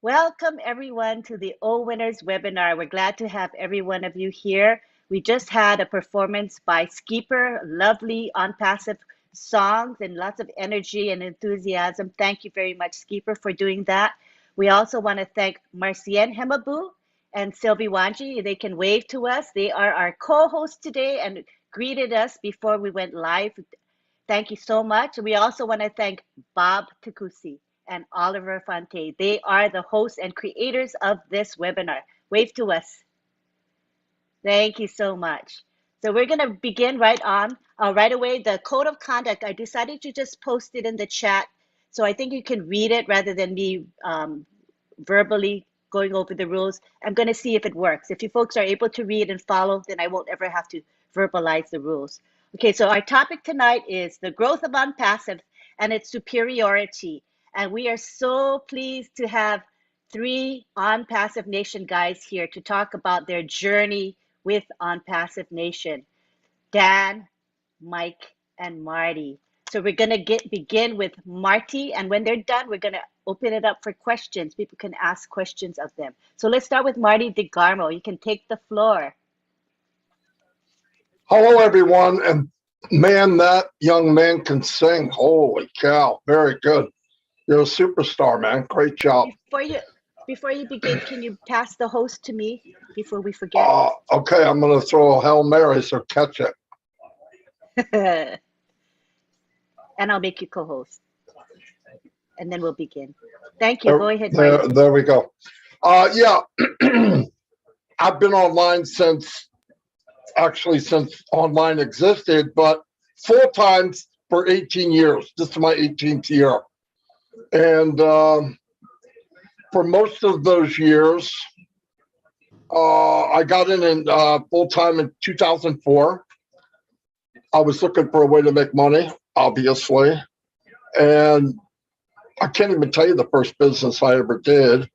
Welcome everyone to the OWinners webinar. We're glad to have every one of you here. We just had a performance by Skeeper, lovely ONPASSIVE songs and lots of energy and enthusiasm. Thank you very much, Skeeper, for doing that. We also want to thank Marcienne Hemabu and Sylvie Wanji. They can wave to us. They are our co-hosts today and greeted us before we went live. Thank you so much. We also want to thank Bob Takusi and Oliver Fonte. They are the hosts and creators of this webinar. Wave to us. Thank you so much. So we're going to begin right away. The code of conduct, I decided to just post it in the chat. So I think you can read it rather than me verbally going over the rules. I'm going to see if it works. If you folks are able to read and follow, then I won't ever have to verbalize the rules. Okay, so our topic tonight is the growth of ONPASSIVE and its superiority. And we are so pleased to have three ONPASSIVE Nation guys here to talk about their journey with ONPASSIVE Nation. Dan, Mike, and Marty. So we're going to begin with Marty, and when they're done, we're going to open it up for questions. People can ask questions of them. So let's start with Marty DeGarmo. You can take the floor. Hello, everyone. And man, that young man can sing. Holy cow. Very good. You're a superstar, man. Great job. Before you begin, can you pass the host to me before we forget? Okay, I'm going to throw a Hail Mary, so catch it. And I'll make you co-host. And then we'll begin. Thank you. Go ahead, Marty. There we go. Yeah, I've been online since online existed, but full-time for 18 years. This is my 18th year. And for most of those years, I got in full-time in 2004. I was looking for a way to make money, obviously. And I can't even tell you the first business I ever did,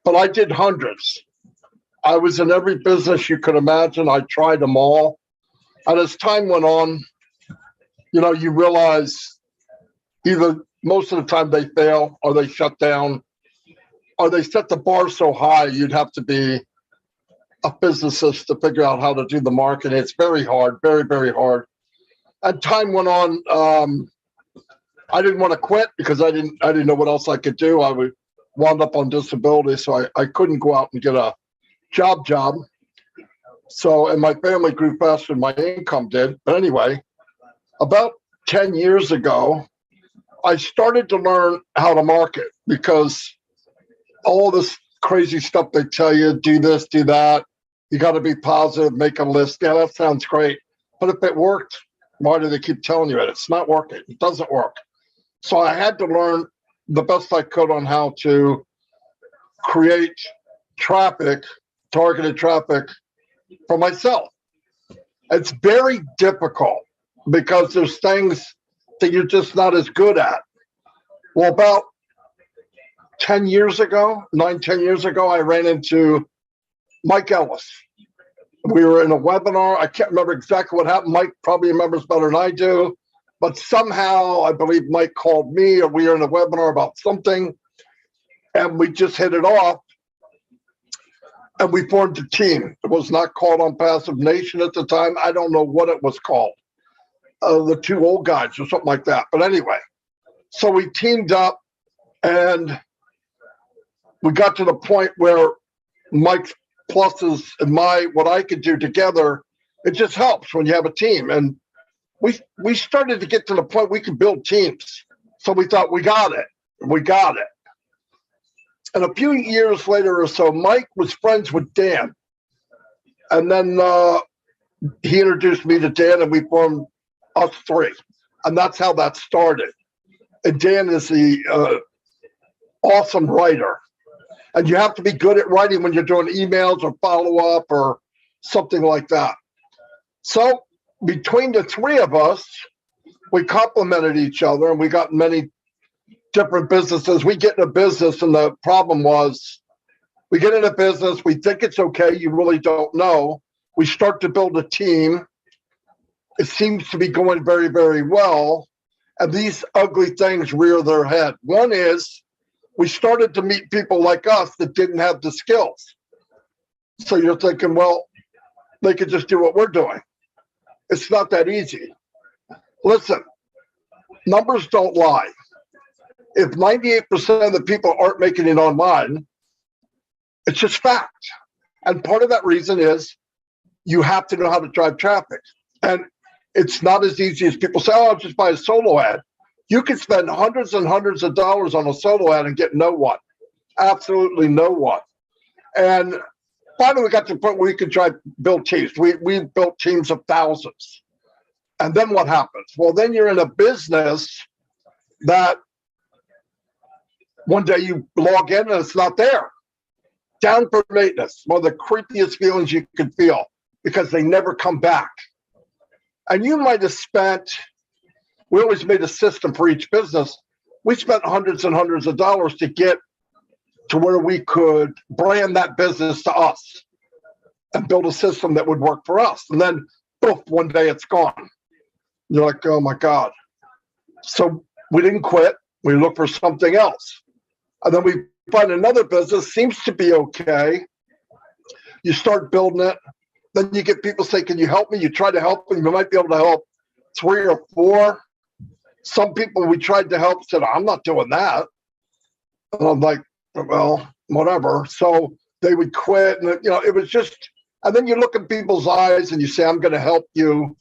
but I did hundreds. I was in every business you could imagine. I tried them all. And as time went on, you realize either most of the time they fail or they shut down or they set the bar so high you'd have to be a physicist to figure out how to do the marketing. It's very hard, very, very hard. And time went on. I didn't want to quit because I didn't know what else I could do. I would wound up on disability, so I couldn't go out and get a job. So, and my family grew faster than my income did. But anyway, about 10 years ago, I started to learn how to market because all this crazy stuff they tell you, do this, do that. You got to be positive, make a list. Yeah, that sounds great. But if it worked, why do they keep telling you it? It's not working. It doesn't work. So I had to learn the best I could on how to create traffic, targeted traffic for myself. It's very difficult because there's things that you're just not as good at. Well, about 10 years ago, 10 years ago, I ran into Mike Ellis. We were in a webinar. I can't remember exactly what happened. Mike probably remembers better than I do. But somehow, I believe Mike called me, or we were in a webinar about something, and we just hit it off. And we formed a team. It was not called ONPASSIVE Nation at the time. I don't know what it was called. The two old guys or something like that. But anyway, so we teamed up, and we got to the point where Mike's pluses and what I could do together, it just helps when you have a team. And we started to get to the point we could build teams. So we thought, we got it. And a few years later or so, Mike was friends with Dan. And then he introduced me to Dan, and we formed us three. And that's how that started. And Dan is the awesome writer. And you have to be good at writing when you're doing emails or follow-up or something like that. So between the three of us, we complemented each other, and we got many different businesses. We get in a business, and the problem was we get in a business, we think it's okay, you really don't know. We start to build a team. It seems to be going very, very well. And these ugly things rear their head. One is we started to meet people like us that didn't have the skills. So you're thinking, well, they could just do what we're doing. It's not that easy. Listen, numbers don't lie. If 98% of the people aren't making it online, it's just fact. And part of that reason is you have to know how to drive traffic. And it's not as easy as people say, oh, I'll just buy a solo ad. You can spend hundreds and hundreds of dollars on a solo ad and get no one. Absolutely no one. And finally, we got to the point where we could build teams. We built teams of thousands. And then what happens? Well, then you're in a business that one day you log in and it's not there. Down for maintenance, one of the creepiest feelings you can feel because they never come back. And you might have spent, we always made a system for each business. We spent hundreds and hundreds of dollars to get to where we could brand that business to us and build a system that would work for us. And then, poof, one day it's gone. You're like, oh my God. So we didn't quit. We looked for something else. And then we find another business, seems to be okay. You start building it. Then you get people say, can you help me? You try to help them. You might be able to help 3 or 4. Some people we tried to help said, I'm not doing that. And I'm like, well, whatever. So they would quit. And, it was just, and then you look in people's eyes and you say, I'm going to help you.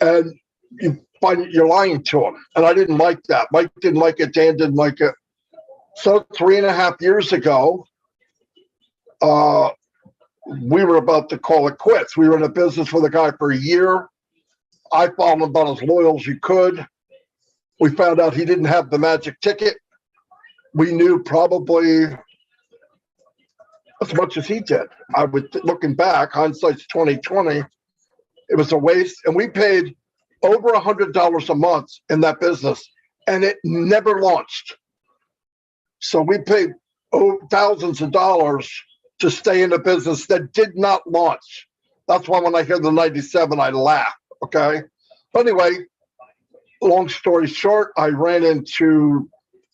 And you find you're lying to them. And I didn't like that. Mike didn't like it. Dan didn't like it. So 3.5 years ago, we were about to call it quits. We were in a business with a guy for a year. I found him about as loyal as you could. We found out he didn't have the magic ticket. We knew probably as much as he did. I was looking back, hindsight's 2020. It was a waste, and we paid over $100 a month in that business, and it never launched. So we paid thousands of dollars to stay in a business that did not launch. That's why when I hear the 97, I laugh, okay? But anyway, long story short, I ran into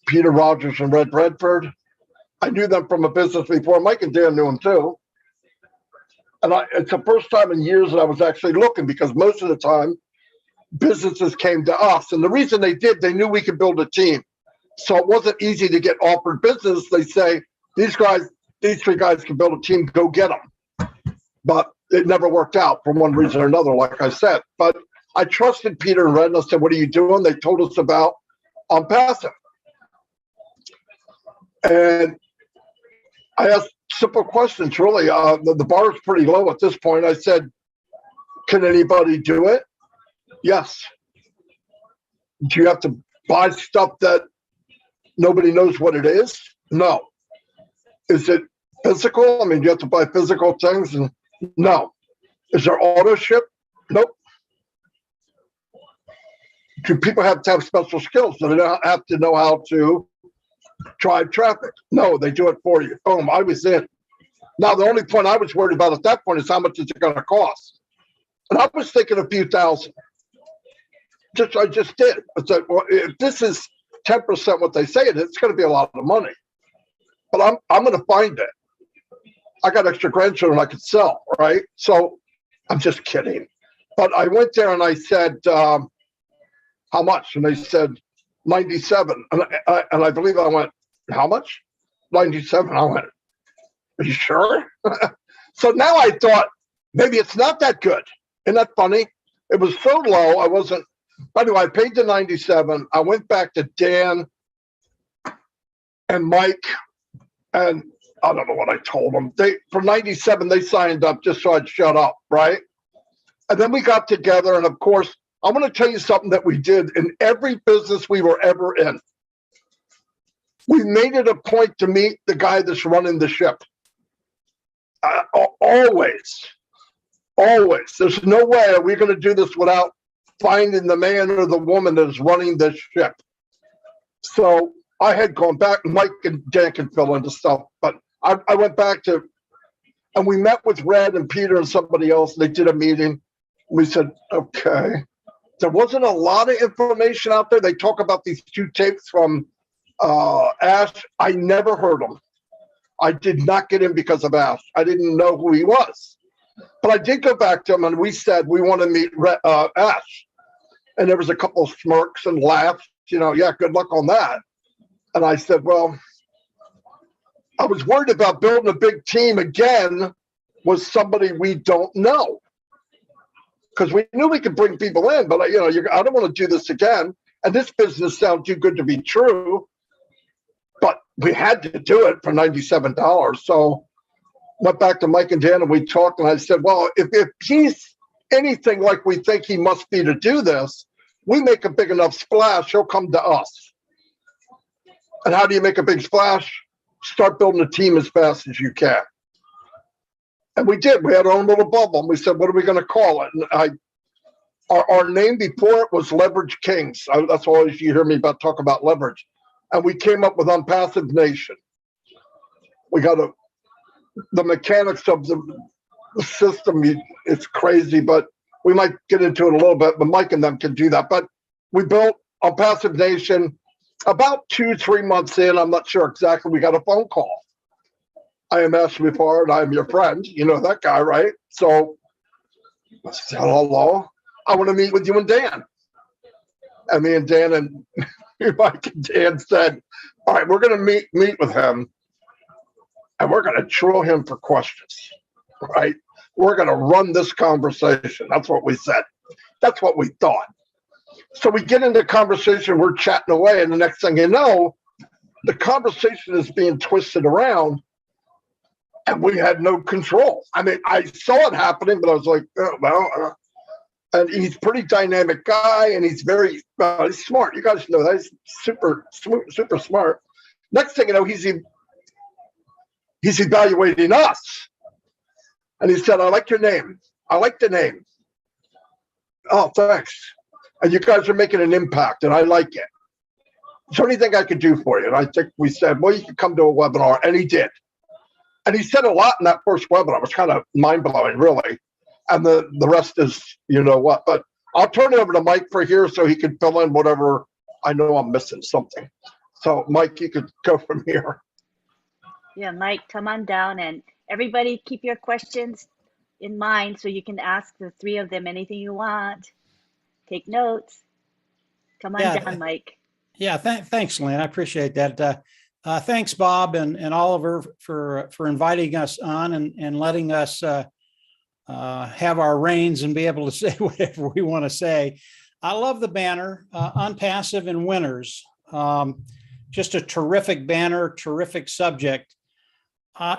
Peter Rogers and Red Redford. I knew them from a business before. Mike and Dan knew them too. And it's the first time in years that I was actually looking, because most of the time, businesses came to us. And the reason they did, they knew we could build a team. So it wasn't easy to get offered business. They say, these 3 guys can build a team, go get them. But it never worked out for one reason or another, like I said. But I trusted Peter and Red, and I said, what are you doing? They told us about ONPASSIVE. And I asked simple questions, really. The bar is pretty low at this point. I said, can anybody do it? Yes. Do you have to buy stuff that nobody knows what it is? No. Is it physical? I mean, do you have to buy physical things? And no. Is there auto ship? Nope. Do people have to have special skills? Do they have to know how to drive traffic? No, they do it for you. Boom, I was in. Now, the only point I was worried about at that point is how much is it going to cost? And I was thinking a few thousand. I just did. I said, well, if this is 10% what they say it is, it's going to be a lot of money. But I'm going to find it. I got extra grandchildren I could sell, right? So I'm just kidding. But I went there and I said, how much? And they said 97. And I believe I went, how much? 97. I went, are you sure? So now I thought, maybe it's not that good. Isn't that funny? It was so low, I wasn't. Anyway, I paid the 97. I went back to Dan and Mike, and I don't know what I told them. For 97, they signed up just so I'd shut up, right? And then we got together, and of course, I want to tell you something that we did in every business we were ever in. We made it a point to meet the guy that's running the ship. Always. There's no way we're going to do this without finding the man or the woman that is running this ship. So I had gone back, Mike and Dan can fill into stuff, but I went back to, and we met with Red and Peter and somebody else. They did a meeting. We said, okay. There wasn't a lot of information out there. They talk about these 2 tapes from Ash, I never heard him. I did not get in because of Ash. I didn't know who he was. But I did go back to him and we said we want to meet Ash. And there was a couple of smirks and laughs, yeah, good luck on that. And I said, well, I was worried about building a big team again with somebody we don't know. Because we knew we could bring people in, but I don't want to do this again. And this business sounds too good to be true. But we had to do it for $97. So went back to Mike and Dan and we talked and I said, well, if he's anything like we think he must be to do this, we make a big enough splash, he'll come to us. And how do you make a big splash? Start building a team as fast as you can. And we did. We had our own little bubble. And we said, what are we going to call it? And our name before it was Leverage Kings. That's always you hear me talk about leverage. And we came up with ONPASSIVE Nation. We got the mechanics of the system. It's crazy, but we might get into it a little bit. But Mike and them can do that. But we built ONPASSIVE Nation. About 2-3 months in, I'm not sure exactly, we got a phone call. I am Ashley Ford. I am your friend. You know that guy, right? So I said, hello. I want to meet with you and Dan. And me and Dan and Mike and Dan said, all right, we're going to meet with him and we're going to drill him for questions, right? We're going to run this conversation. That's what we said. That's what we thought. So we get into conversation, we're chatting away, and the next thing you know, the conversation is being twisted around and we had no control. I mean, I saw it happening, but I was like, oh, well, and he's a pretty dynamic guy and he's very he's smart. You guys know that. He's super smart. Next thing you know, he's evaluating us. And he said, I like your name. I like the name. Oh, thanks. And you guys are making an impact and I like it. Is there anything I could do for you? And I think we said, well, you can come to a webinar. And he did. And he said a lot in that first webinar. It was kind of mind-blowing, really. And the rest is, you know what. But I'll turn it over to Mike for here so he can fill in whatever I know I'm missing something. So, Mike, you could go from here. Yeah, Mike, come on down. And everybody keep your questions in mind so you can ask the three of them anything you want. Take notes. Come on down, Mike. Yeah, thanks, Lynn. I appreciate that. Thanks, Bob and Oliver for inviting us on and letting us have our reins and be able to say whatever we want to say. I love the banner, ONPASSIVE and Winners. Just a terrific banner, terrific subject.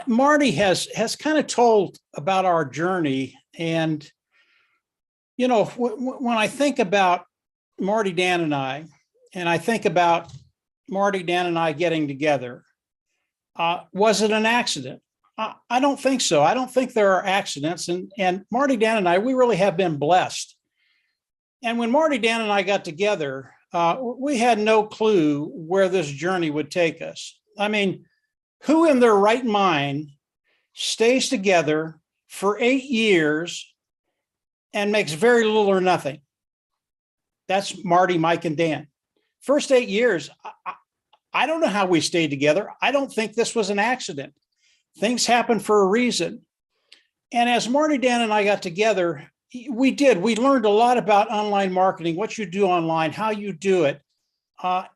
Marty has kind of told about our journey. And, you know, when I think about Marty, Dan, and I think about Marty, Dan, and I getting together, was it an accident? I don't think so. I don't think there are accidents. And Marty, Dan, and I, we really have been blessed. And when Marty, Dan, and I got together, we had no clue where this journey would take us. I mean, who in their right mind stays together for 8 years and makes very little or nothing? That's Marty, Mike, and Dan. First 8 years, I don't know how we stayed together. I don't think this was an accident. Things happen for a reason. And as Marty, Dan, and I got together, we learned a lot about online marketing, what you do online, how you do it.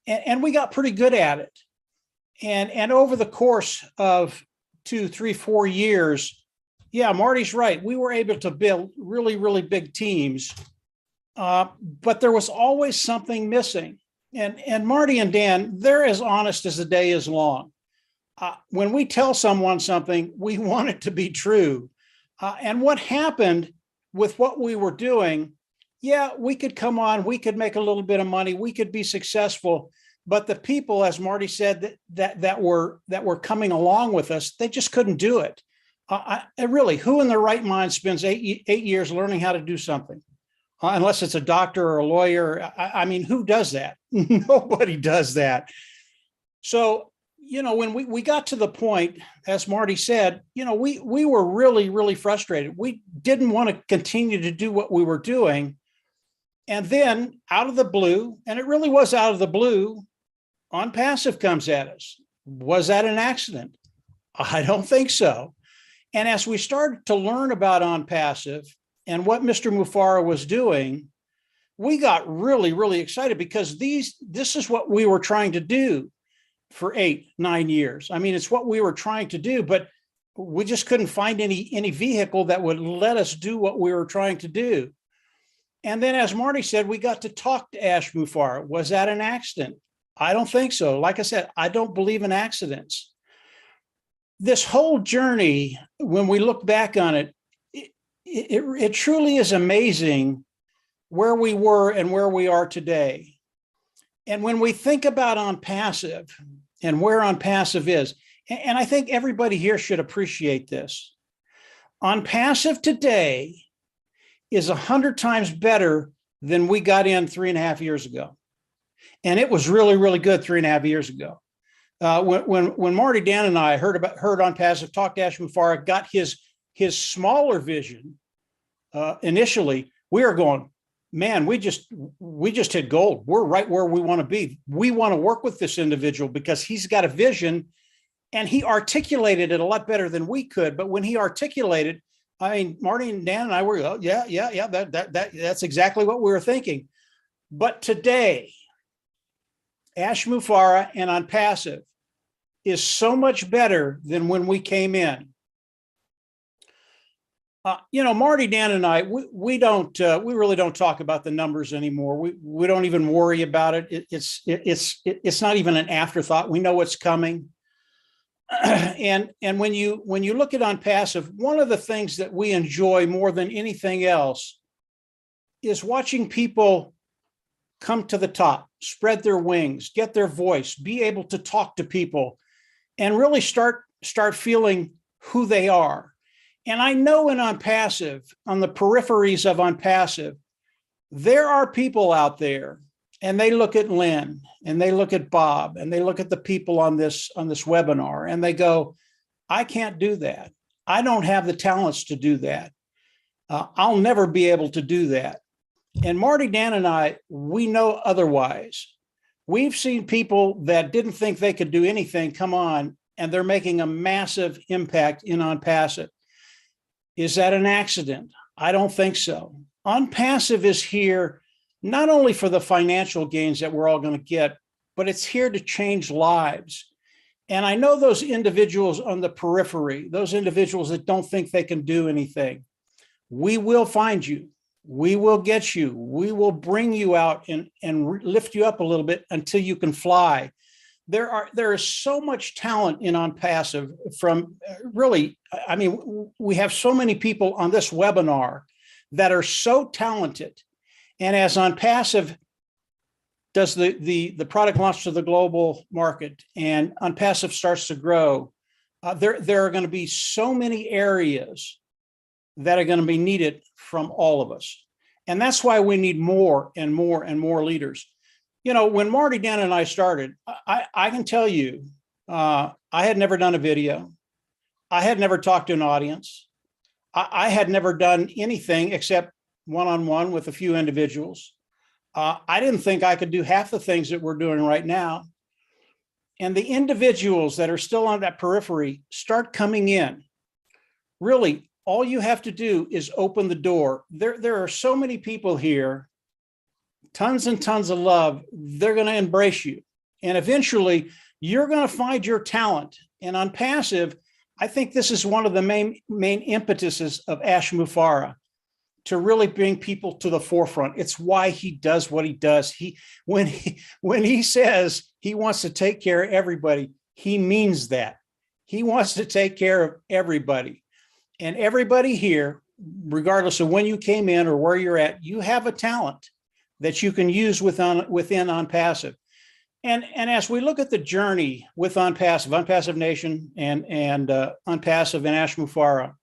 And we got pretty good at it. And over the course of 2, 3, 4 years, yeah, Marty's right. We were able to build really, really big teams. But there was always something missing. And Marty and Dan, they're as honest as the day is long. When we tell someone something, we want it to be true. And what happened with what we were doing, yeah, we could come on, we could make a little bit of money, we could be successful. But the people, as Marty said, that were coming along with us, they just couldn't do it. Really, who in their right mind spends eight years learning how to do something? Unless it's a doctor or a lawyer. I mean, who does that? Nobody does that. So, you know, when we got to the point, as Marty said, you know, we were really, really frustrated. We didn't want to continue to do what we were doing. And then out of the blue, and it really was out of the blue, ONPASSIVE comes at us. Was that an accident? I don't think so. And as we started to learn about ONPASSIVE and what Mr. Mufareh was doing, we got really, really excited because this is what we were trying to do for 8-9 years. I mean, it's what we were trying to do, but we just couldn't find any vehicle that would let us do what we were trying to do. And then, as Marty said, we got to talk to Ash Mufareh. Was that an accident? I don't think so. Like I said, I don't believe in accidents. This whole journey, when we look back on it, it truly is amazing where we were and where we are today. And when we think about ONPASSIVE and where ONPASSIVE is, and I think everybody here should appreciate this, ONPASSIVE today is 100 times better than we got in 3.5 years ago. And it was really, really good 3.5 years ago. When Marty, Dan, and I heard ONPASSIVE, talked to Ash Mufareh, got his smaller vision initially, we were going, man, we just hit gold. We're right where we want to be. We want to work with this individual because he's got a vision and he articulated it a lot better than we could. But when he articulated, I mean, Marty and Dan and I were, oh, yeah, that's exactly what we were thinking. But today, Ash Mufareh and ONPASSIVE is so much better than when we came in. Marty, Dan, and I, we really don't talk about the numbers anymore. We don't even worry about it. It's not even an afterthought. We know what's coming. And when you look at ONPASSIVE, one of the things that we enjoy more than anything else is watching people come to the top, spread their wings, get their voice, be able to talk to people, and really start feeling who they are. And I know in ONPASSIVE, on the peripheries of ONPASSIVE, there are people out there, and they look at Lynn, and they look at Bob, and they look at the people on this webinar, and they go, I can't do that. I don't have the talents to do that. I'll never be able to do that. And Marty, Dan, and I, we know otherwise. We've seen people that didn't think they could do anything come on, and they're making a massive impact in ONPASSIVE. Is that an accident? I don't think so. ONPASSIVE is here not only for the financial gains that we're all going to get, but it's here to change lives. And I know those individuals on the periphery, those individuals that don't think they can do anything, we will find you. We will get you. We will bring you out and lift you up a little bit until you can fly. There is so much talent in ONPASSIVE from really, I mean, we have so many people on this webinar that are so talented. And as ONPASSIVE does the product launch to the global market and ONPASSIVE starts to grow, there are going to be so many areas that are going to be needed from all of us. And that's why we need more and more and more leaders. When Marty, Dan, and I started, I can tell you, I had never done a video. I had never talked to an audience. I had never done anything except one-on-one with a few individuals. I didn't think I could do half the things that we're doing right now. And the individuals that are still on that periphery start coming in. Really, all you have to do is open the door. There are so many people here, tons and tons of love. They're going to embrace you. And eventually, you're going to find your talent. And ONPASSIVE, I think this is one of the main impetuses of Ash Mufareh, to really bring people to the forefront. It's why he does what he does. When he says he wants to take care of everybody, he means that. He wants to take care of everybody. And everybody here, regardless of when you came in or where you're at, you have a talent that you can use within ONPASSIVE. And as we look at the journey with ONPASSIVE Nation and ONPASSIVE and Ash Mufareh,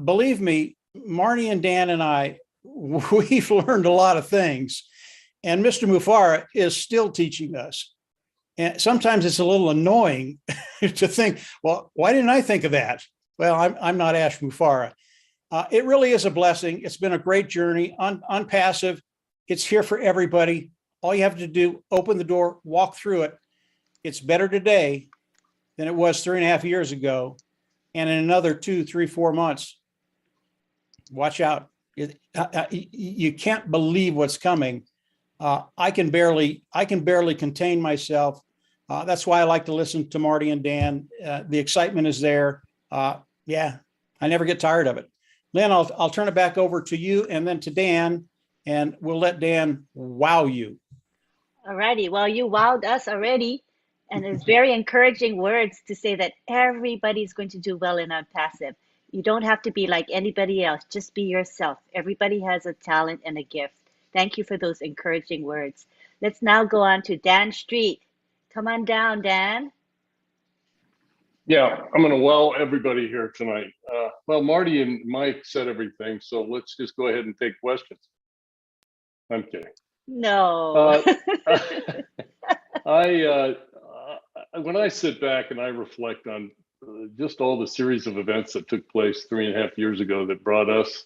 believe me, Marty and Dan and I, we've learned a lot of things. And Mr. Mufareh is still teaching us. And sometimes it's a little annoying to think, well, why didn't I think of that? Well, I'm not Ash Mufareh. It really is a blessing. It's been a great journey. ONPASSIVE, it's here for everybody. all you have to do, open the door, walk through it. It's better today than it was 3.5 years ago. And in another 2, 3, 4 months, watch out. You can't believe what's coming. I can barely contain myself. That's why I like to listen to Marty and Dan. The excitement is there. Yeah, I never get tired of it. Lynn, I'll turn it back over to you and then to Dan, and we'll let Dan wow you. All righty. Well, you wowed us already. And it's very encouraging words to say that everybody's going to do well in ONPASSIVE. You don't have to be like anybody else. Just be yourself. Everybody has a talent and a gift. Thank you for those encouraging words. Let's now go on to Dan Street. Come on down, Dan. Yeah, I'm going to wow everybody here tonight. Well, Marty and Mike said everything, so let's just go ahead and take questions. I'm kidding. No. When I sit back and I reflect on just all the series of events that took place 3.5 years ago that brought us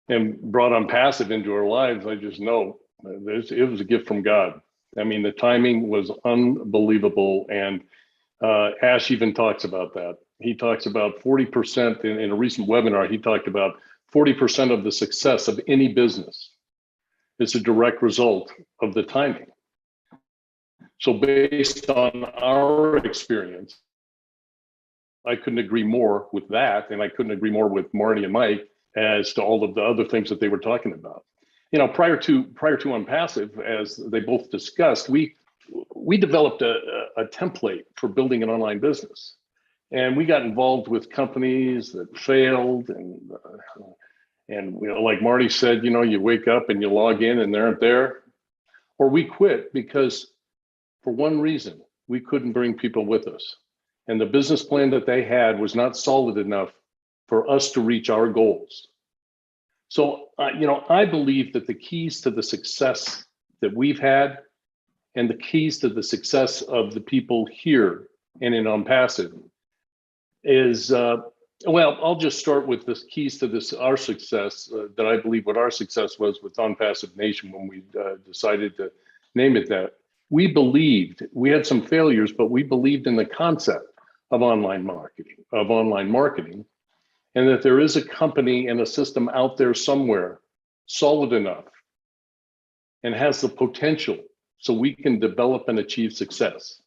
and brought ONPASSIVE into our lives, I just know it was a gift from God. I mean, the timing was unbelievable. And Ash even talks about that. He talks about 40% in a recent webinar. He talked about 40% of the success of any business is a direct result of the timing. So based on our experience, I couldn't agree more with that. And I couldn't agree more with Marty and Mike as to all of the other things that they were talking about. You know, prior to ONPASSIVE, as they both discussed, we developed a template for building an online business. And we got involved with companies that failed. And you know, like Marty said, you know, you wake up and you log in and they aren't there. Or we quit because for one reason, we couldn't bring people with us. And the business plan that they had was not solid enough for us to reach our goals. So, you know, I believe that the keys to the success that we've had and the keys to the success of the people here and in ONPASSIVE is, well, I'll just start with the keys to our success, that I believe what our success was with ONPASSIVE Nation when we decided to name it that. We had some failures, but we believed in the concept of online marketing, and that there is a company and a system out there somewhere solid enough and has the potential so we can develop and achieve success.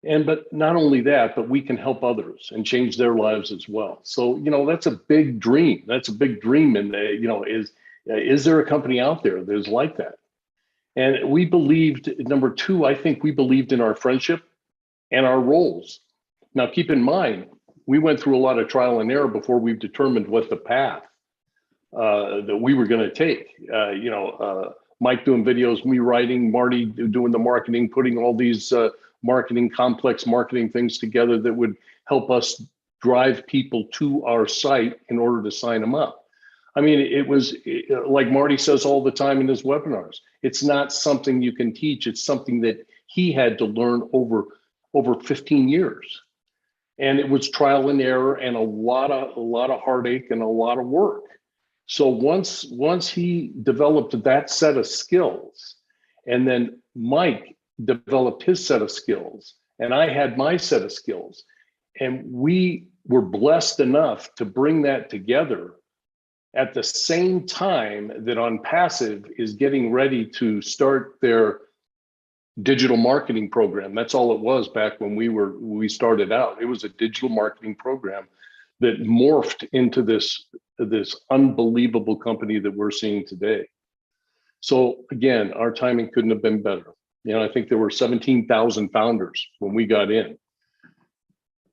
But not only that, but we can help others and change their lives as well. So, you know, that's a big dream. That's a big dream. And, you know, is there a company out there that is like that? And we believed, number two, I think we believed in our friendship and our roles. Now, keep in mind, we went through a lot of trial and error before we've determined what the path that we were going to take. You know, Mike doing videos, me writing, Marty doing the marketing, putting all these complex marketing things together that would help us drive people to our site in order to sign them up. I mean, it was like Marty says all the time in his webinars. It's not something you can teach. It's something that he had to learn over 15 years. And it was trial and error and a lot of heartache and a lot of work. So once he developed that set of skills, and then Mike developed his set of skills, and I had my set of skills, and we were blessed enough to bring that together at the same time that ONPASSIVE is getting ready to start their digital marketing program. That's all it was back when we started out. It was a digital marketing program that morphed into this unbelievable company that we're seeing today. So again, our timing couldn't have been better. You know, I think there were 17,000 founders when we got in.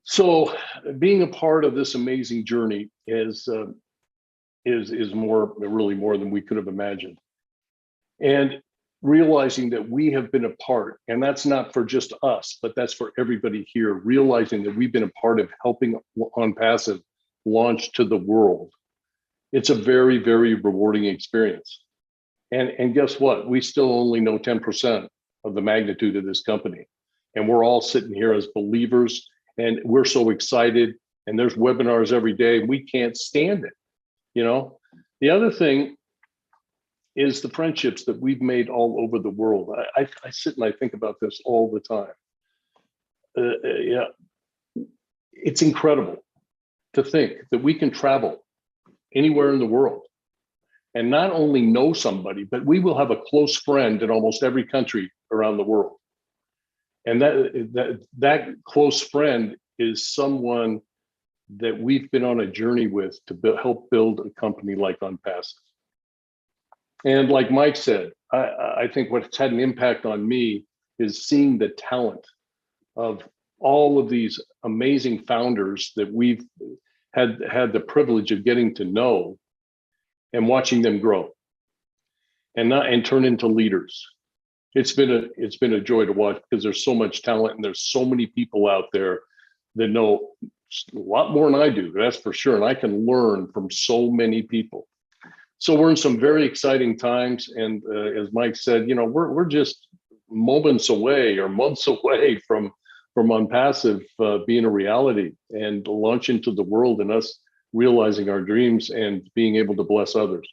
So being a part of this amazing journey is really more than we could have imagined. And realizing that we have been a part, and that's not for just us, but that's for everybody here, realizing that we've been a part of helping ONPASSIVE launch to the world. It's a very, very rewarding experience. And guess what? We still only know 10% of the magnitude of this company. And we're all sitting here as believers, and we're so excited, and there's webinars every day. We can't stand it. You know, the other thing is the friendships that we've made all over the world. I sit and I think about this all the time. Yeah, it's incredible to think that we can travel anywhere in the world and not only know somebody, but we will have a close friend in almost every country around the world. And that close friend is someone that we've been on a journey with to help build a company like ONPASSIVE. And like Mike said, I think what's had an impact on me is seeing the talent of all of these amazing founders that we've had the privilege of getting to know and watching them grow and turn into leaders. It's been a joy to watch because there's so much talent and there's so many people out there that know a lot more than I do, that's for sure. And I can learn from so many people. So we're in some very exciting times. And as Mike said, you know, we're just moments away or months away from ONPASSIVE being a reality and launch into the world and us realizing our dreams and being able to bless others.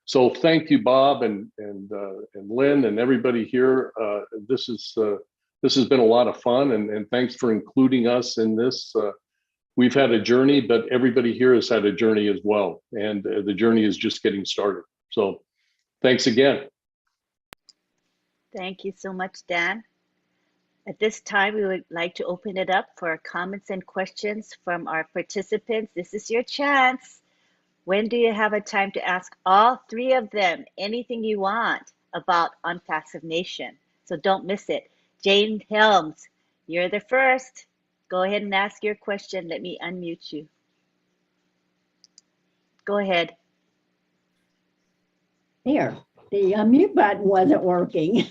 So thank you, Bob and Lynn and everybody here. This has been a lot of fun, and thanks for including us in this. We've had a journey, but everybody here has had a journey as well, and the journey is just getting started. So thanks again. Thank you so much, Dan. At this time, we would like to open it up for comments and questions from our participants. This is your chance. When do you have a time to ask all three of them anything you want about ONPASSIVE Nation? So don't miss it. Jane Helms, you're the first. Go ahead and ask your question. Let me unmute you. Go ahead. There, the unmute button wasn't working.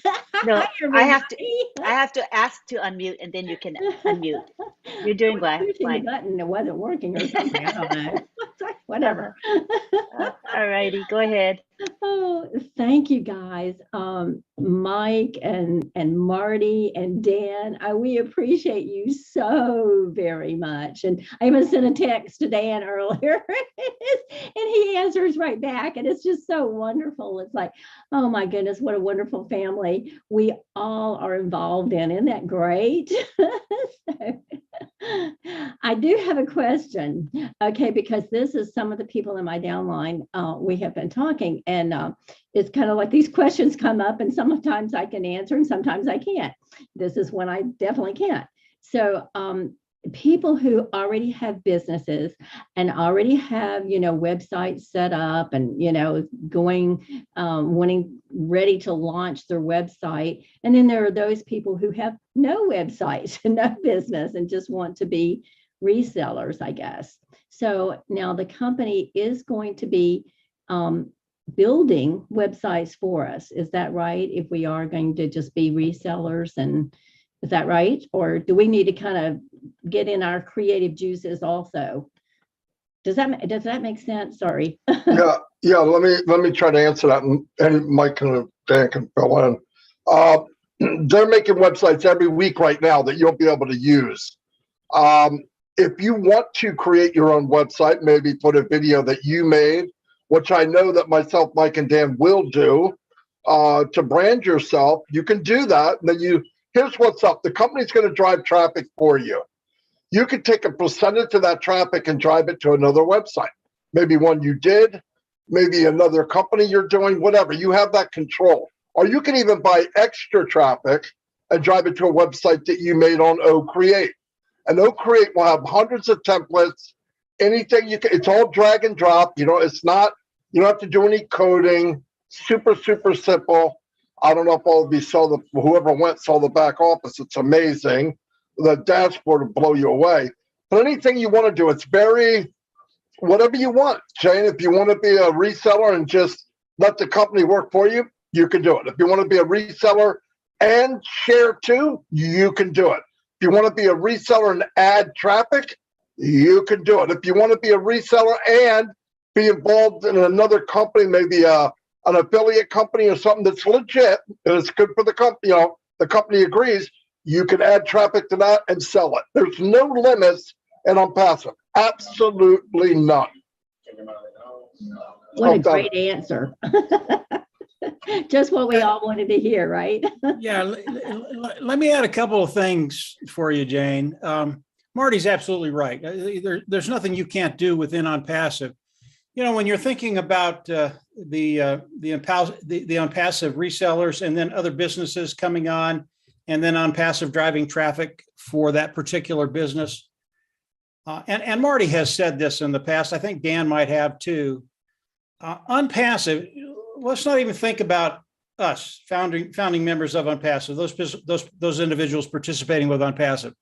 No, Hi, I have everybody. to ask to unmute, and then you can unmute. You're doing well. Pushing the Fine. button, it wasn't working or something. I don't know. Whatever. All righty, go ahead. Oh, thank you guys. Mike and Marty and Dan, we appreciate you so very much. And I even sent a text to Dan earlier and he answers right back. And it's just so wonderful. It's like, oh my goodness, what a wonderful family we all are involved in. Isn't that great? I do have a question, okay, because this is some of the people in my downline. We have been talking, and it's kind of like these questions come up, and sometimes I can answer, and sometimes I can't. This is when I definitely can't. So people who already have businesses and already have, websites set up and, going, wanting, ready to launch their website. And then there are those people who have no websites and no business and just want to be resellers, I guess. So now the company is going to be building websites for us. Is that right? If we are going to just be resellers, and is that right? Or do we need to kind of get in our creative juices also? Does that make sense? Sorry. Yeah. Let me try to answer that, and Mike and Dan can fill in. They're making websites every week right now that you'll be able to use. If you want to create your own website, maybe put a video that you made, which I know that myself, Mike, and Dan will do, to brand yourself, you can do that. And then here's what's up. The company's going to drive traffic for you. You could take a percentage of that traffic and drive it to another website. Maybe one you did, maybe another company you're doing, whatever. You have that control. Or you can even buy extra traffic and drive it to a website that you made on OCreate. And OCreate will have hundreds of templates, anything you can. It's all drag and drop. It's not, you don't have to do any coding. Super, super simple. I don't know if all of you whoever saw the back office. It's amazing. The dashboard will blow you away. But anything you want to do, it's whatever you want. Jane, if you want to be a reseller and just let the company work for you, you can do it. If you want to be a reseller and share too, you can do it. If you want to be a reseller and add traffic, you can do it. If you want to be a reseller and be involved in another company, maybe an affiliate company or something that's legit and it's good for the company, the company agrees, you can add traffic to that and sell it. There's no limits in ONPASSIVE. Absolutely none. What a great answer. Just what we all wanted to hear, right? Yeah, let me add a couple of things for you, Jane. Marty's absolutely right. There's nothing you can't do within ONPASSIVE. You know, when you're thinking about the ONPASSIVE resellers and then other businesses coming on, and then ONPASSIVE driving traffic for that particular business. And Marty has said this in the past. I think Dan might have too. ONPASSIVE, let's not even think about us, founding members of ONPASSIVE, those individuals participating with ONPASSIVE.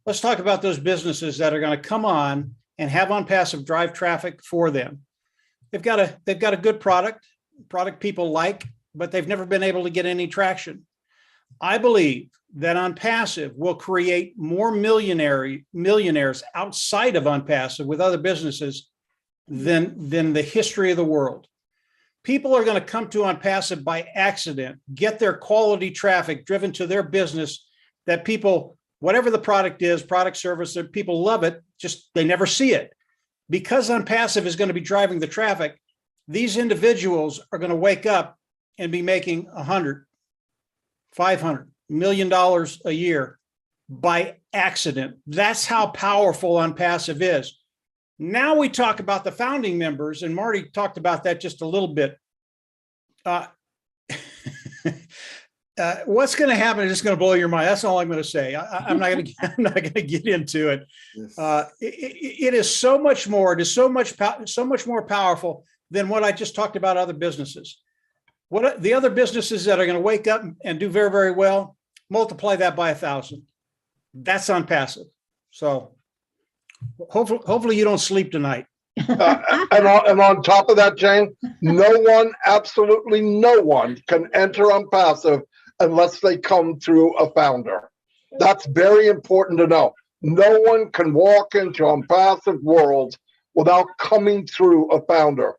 Let's talk about those businesses that are going to come on and have ONPASSIVE drive traffic for them. They've got a good product people like, but they've never been able to get any traction. I believe that ONPASSIVE will create more millionaires outside of ONPASSIVE with other businesses than the history of the world. People are going to come to ONPASSIVE by accident, get their quality traffic driven to their business that people, whatever the product is, product, service, that people love it, just they never see it. Because ONPASSIVE is going to be driving the traffic, these individuals are going to wake up and be making $100, $500 million a year by accident. That's how powerful ONPASSIVE is. Now we talk about the founding members, and Marty talked about that just a little bit. What's going to happen is just going to blow your mind. That's all I'm going to say. I'm not going to get into it. Yes. It is so much more. It is so much more powerful than what I just talked about other businesses. What the other businesses that are going to wake up and do very, very well, multiply that by 1,000. That's ONPASSIVE. So hopefully you don't sleep tonight. And on top of that, Jane, absolutely no one can enter ONPASSIVE unless they come through a founder. That's very important to know. No one can walk into ONPASSIVE world without coming through a founder.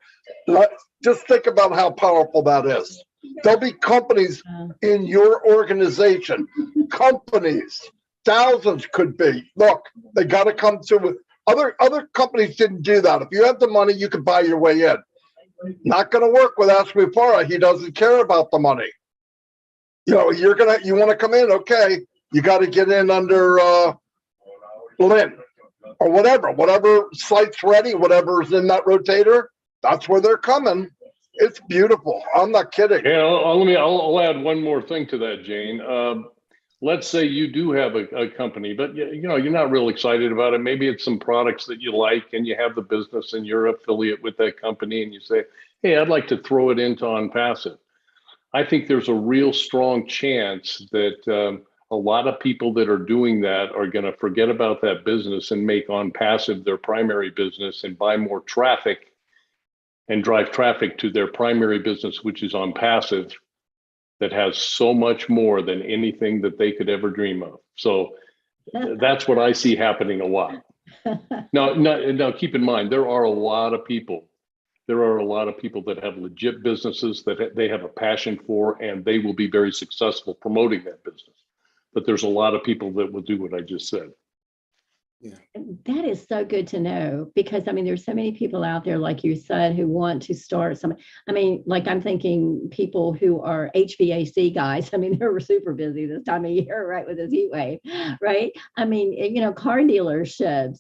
Just think about how powerful that is. There'll be companies in your organization, companies, thousands could be. Look, they got to come through. Other companies didn't do that. If you have the money, you can buy your way in. Not going to work with Ashby Farah. He doesn't care about the money. You know, you want to come in, okay, you got to get in under Lynn or whatever site's ready, whatever's in that rotator, that's where they're coming. It's beautiful. I'm not kidding. Yeah, I'll add one more thing to that, Jane. Let's say you do have a company, but you know, you're not real excited about it. Maybe it's some products that you like and you have the business and you're affiliate with that company and you say, hey, I'd like to throw it into ONPASSIVE. I think there's a real strong chance that a lot of people that are doing that are going to forget about that business and make ONPASSIVE their primary business and buy more traffic and drive traffic to their primary business, which is ONPASSIVE, that has so much more than anything that they could ever dream of. So that's what I see happening a lot. Now, keep in mind, there are a lot of people that have legit businesses that they have a passion for, and they will be very successful promoting that business. But there's a lot of people that will do what I just said. Yeah. That is so good to know, because I mean, there's so many people out there, like you said, who want to start something. I mean, like I'm thinking people who are HVAC guys. I mean, they're super busy this time of year, right, with this heat wave, right? I mean, you know, car dealerships,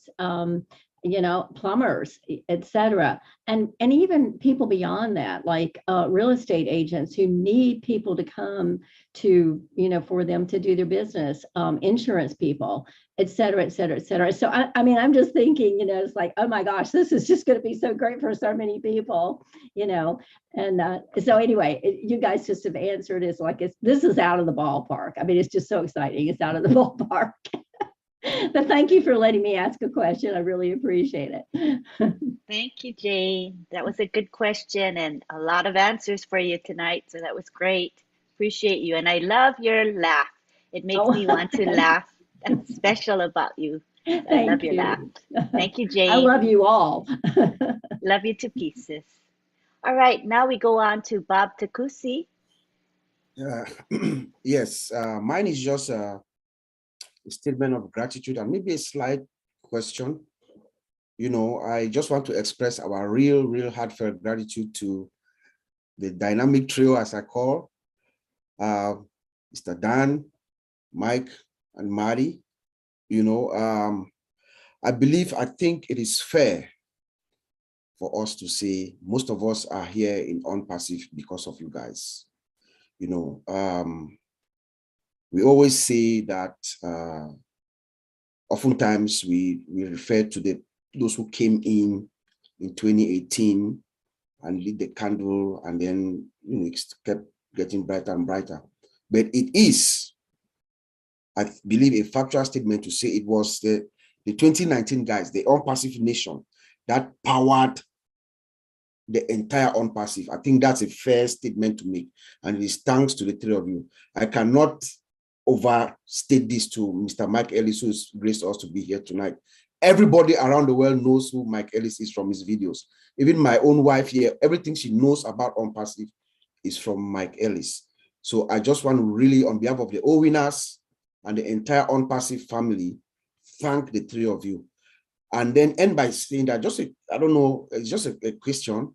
you know, plumbers, etc. And even people beyond that, like real estate agents who need people to come to, you know, for them to do their business, insurance people, etc., etc., etc. So I mean, I'm just thinking, you know, it's like, oh my gosh, this is just going to be so great for so many people, you know. And so anyway, you guys just have answered. It's like this is out of the ballpark. I mean, it's just so exciting. It's out of the ballpark. But thank you for letting me ask a question. I really appreciate it. Thank you, Jane. That was a good question and a lot of answers for you tonight. So that was great. Appreciate you. And I love your laugh. It makes me want to laugh. That's special about you. I love your laugh. Thank you, Jane. I love you all. Love you to pieces. All right, now we go on to Bob Takusi. Yes, mine is just a statement of gratitude and maybe a slight question. You know, I just want to express our real heartfelt gratitude to the dynamic trio, as I call, Mr. Dan, Mike, and Marty. You know, I think it is fair for us to say most of us are here in ONPASSIVE because of you guys. You know, we always say that oftentimes we refer to those who came in 2018 and lit the candle, and then it kept getting brighter and brighter. But it is, I believe, a factual statement to say it was the 2019 guys, the ONPASSIVE nation, that powered the entire ONPASSIVE. I think that's a fair statement to make, and it is thanks to the three of you. I cannot overstate this to Mr. Mike Ellis, who has graced us to be here tonight. Everybody around the world knows who Mike Ellis is from his videos. Even my own wife here, everything she knows about ONPASSIVE is from Mike Ellis. So I just want to really, on behalf of the OWinners and the entire ONPASSIVE family, thank the three of you. And then end by saying that, I don't know, it's just a question.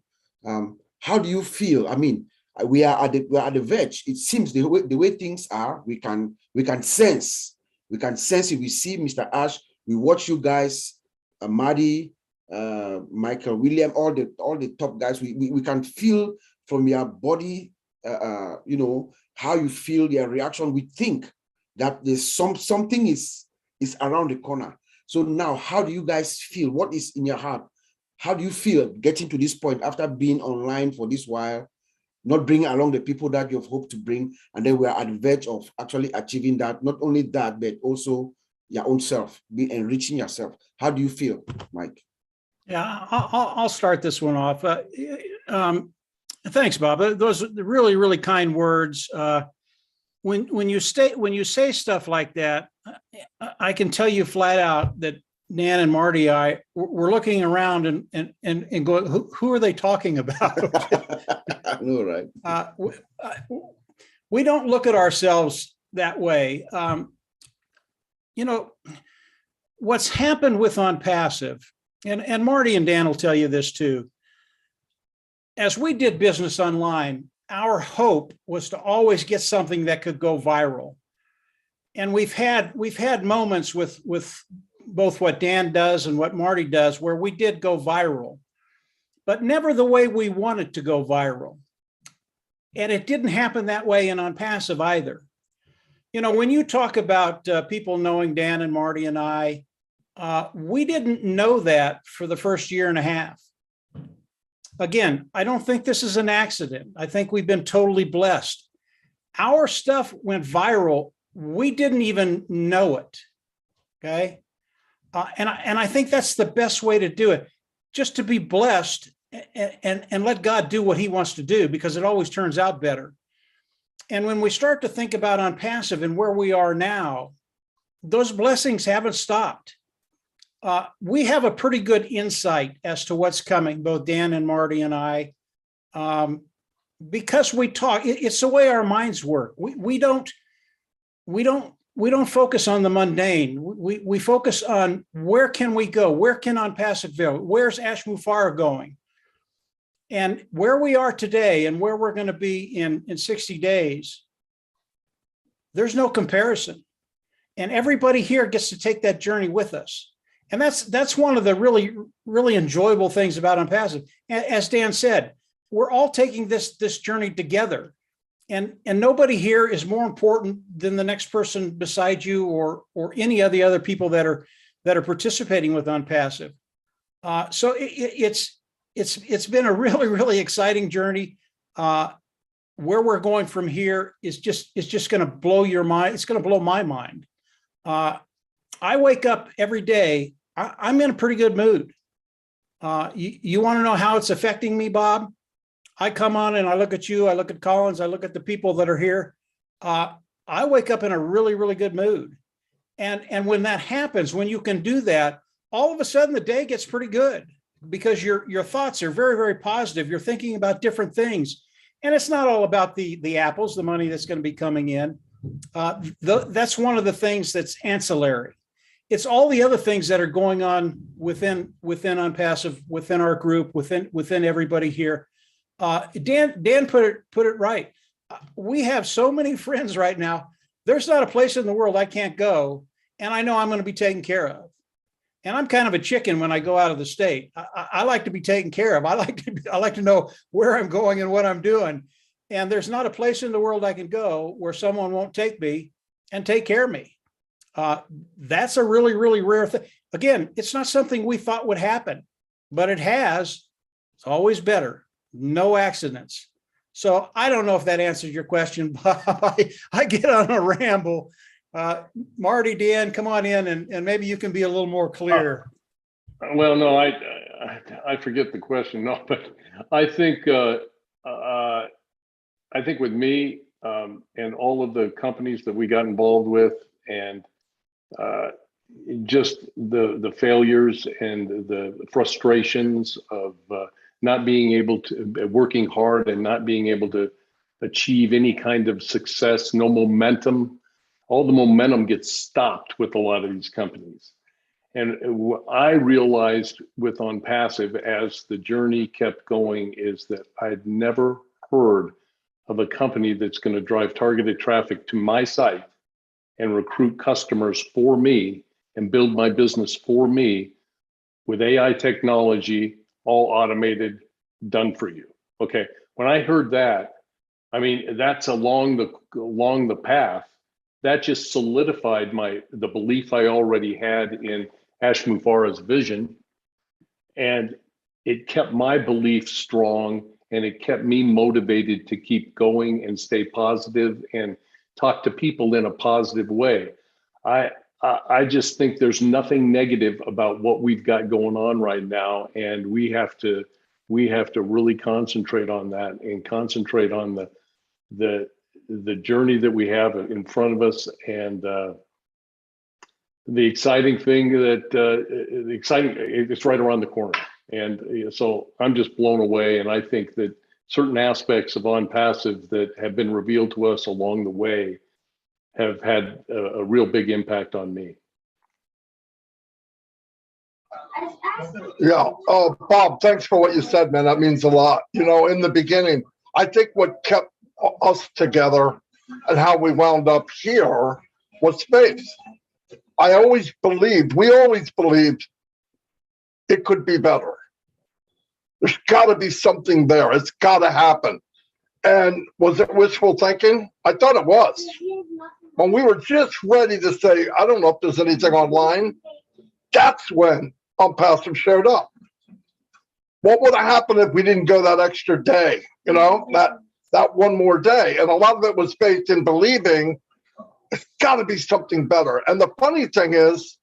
How do you feel? I mean, we are at the verge. It seems the way things are, we can sense it. We see Mr. Ash, we watch you guys, Marty, Michael, William, all the top guys. We can feel from your body, you know, how you feel, your reaction. We think that there's something is around the corner. So now, how do you guys feel? What is in your heart? How do you feel getting to this point after being online for this while, not bringing along the people that you've hoped to bring, and then we are at the verge of actually achieving that? Not only that, but also your own self, be enriching yourself. How do you feel, Mike? Yeah, I'll start this one off. Thanks, Bob. Those are really, really kind words. When you say stuff like that, I can tell you flat out that Dan and Marty, we're looking around and going, who are they talking about? I know, right? We don't look at ourselves that way. You know, what's happened with ONPASSIVE, and Marty and Dan will tell you this too. As we did business online, our hope was to always get something that could go viral. And we've had moments with both what Dan does and what Marty does where we did go viral, but never the way we wanted to go viral. And it didn't happen that way in ONPASSIVE either. You know, when you talk about people knowing Dan and Marty and I, we didn't know that for the first year and a half. Again, I don't think this is an accident. I think we've been totally blessed. Our stuff went viral. We didn't even know it. Okay. And I think that's the best way to do it, just to be blessed and let God do what he wants to do, because it always turns out better. And when we start to think about ONPASSIVE and where we are now, those blessings haven't stopped. We have a pretty good insight as to what's coming, both Dan and Marty and I, because we talk. It's the way our minds work. We don't focus on the mundane. We focus on where can we go? Where can ONPASSIVE go? Where's Ash Mufareh going? And where we are today and where we're going to be in 60 days, there's no comparison. And everybody here gets to take that journey with us. And that's one of the really, really enjoyable things about ONPASSIVE. As Dan said, we're all taking this journey together. And nobody here is more important than the next person beside you or any of the other people that are participating with ONPASSIVE. So it's been a really, really exciting journey. Where we're going from here is just going to blow your mind. It's going to blow my mind. I wake up every day, I'm in a pretty good mood. You want to know how it's affecting me, Bob? I come on and I look at you, I look at Collins, I look at the people that are here. I wake up in a really, really good mood. And when that happens, when you can do that, all of a sudden the day gets pretty good because your thoughts are very, very positive. You're thinking about different things. And it's not all about the apples, the money that's going to be coming in. That's one of the things that's ancillary. It's all the other things that are going on within ONPASSIVE, within our group, within everybody here. Dan put it right. We have so many friends right now. There's not a place in the world I can't go, and I know I'm going to be taken care of. And I'm kind of a chicken when I go out of the state. I like to be taken care of. I like to know where I'm going and what I'm doing. And there's not a place in the world I can go where someone won't take me and take care of me. That's a really, really rare thing. Again, it's not something we thought would happen, but it has. It's always better. No accidents. So I don't know if that answers your question, Bob. I get on a ramble. Marty, Dan, come on in and maybe you can be a little more clear. Well, no, I forget the question. No, but I think with me and all of the companies that we got involved with, and just the failures and the frustrations of not being able to, working hard and not being able to achieve any kind of success, no momentum. All the momentum gets stopped with a lot of these companies. And what I realized with ONPASSIVE as the journey kept going is that I'd never heard of a company that's going to drive targeted traffic to my site and recruit customers for me and build my business for me with AI technology, all automated, done for you. Okay, when I heard that, I mean, that's along the path. That just solidified the belief I already had in Ash Mufarah's vision. And it kept my belief strong, and it kept me motivated to keep going and stay positive and talk to people in a positive way. I just think there's nothing negative about what we've got going on right now, and we have to really concentrate on that and concentrate on the journey that we have in front of us, and the exciting thing it's right around the corner. And so I'm just blown away, and I think that certain aspects of ONPASSIVE that have been revealed to us along the way have had a real big impact on me. Yeah. Oh, Bob, thanks for what you said, man. That means a lot. You know, in the beginning, I think what kept us together and how we wound up here was faith. We always believed it could be better. There's got to be something there. It's got to happen. And was it wishful thinking? I thought it was. When we were just ready to say, I don't know if there's anything online, that's when ONPASSIVE showed up. What would have happened if we didn't go that extra day? You know, that one more day. And a lot of it was faith in believing it's got to be something better. And the funny thing is,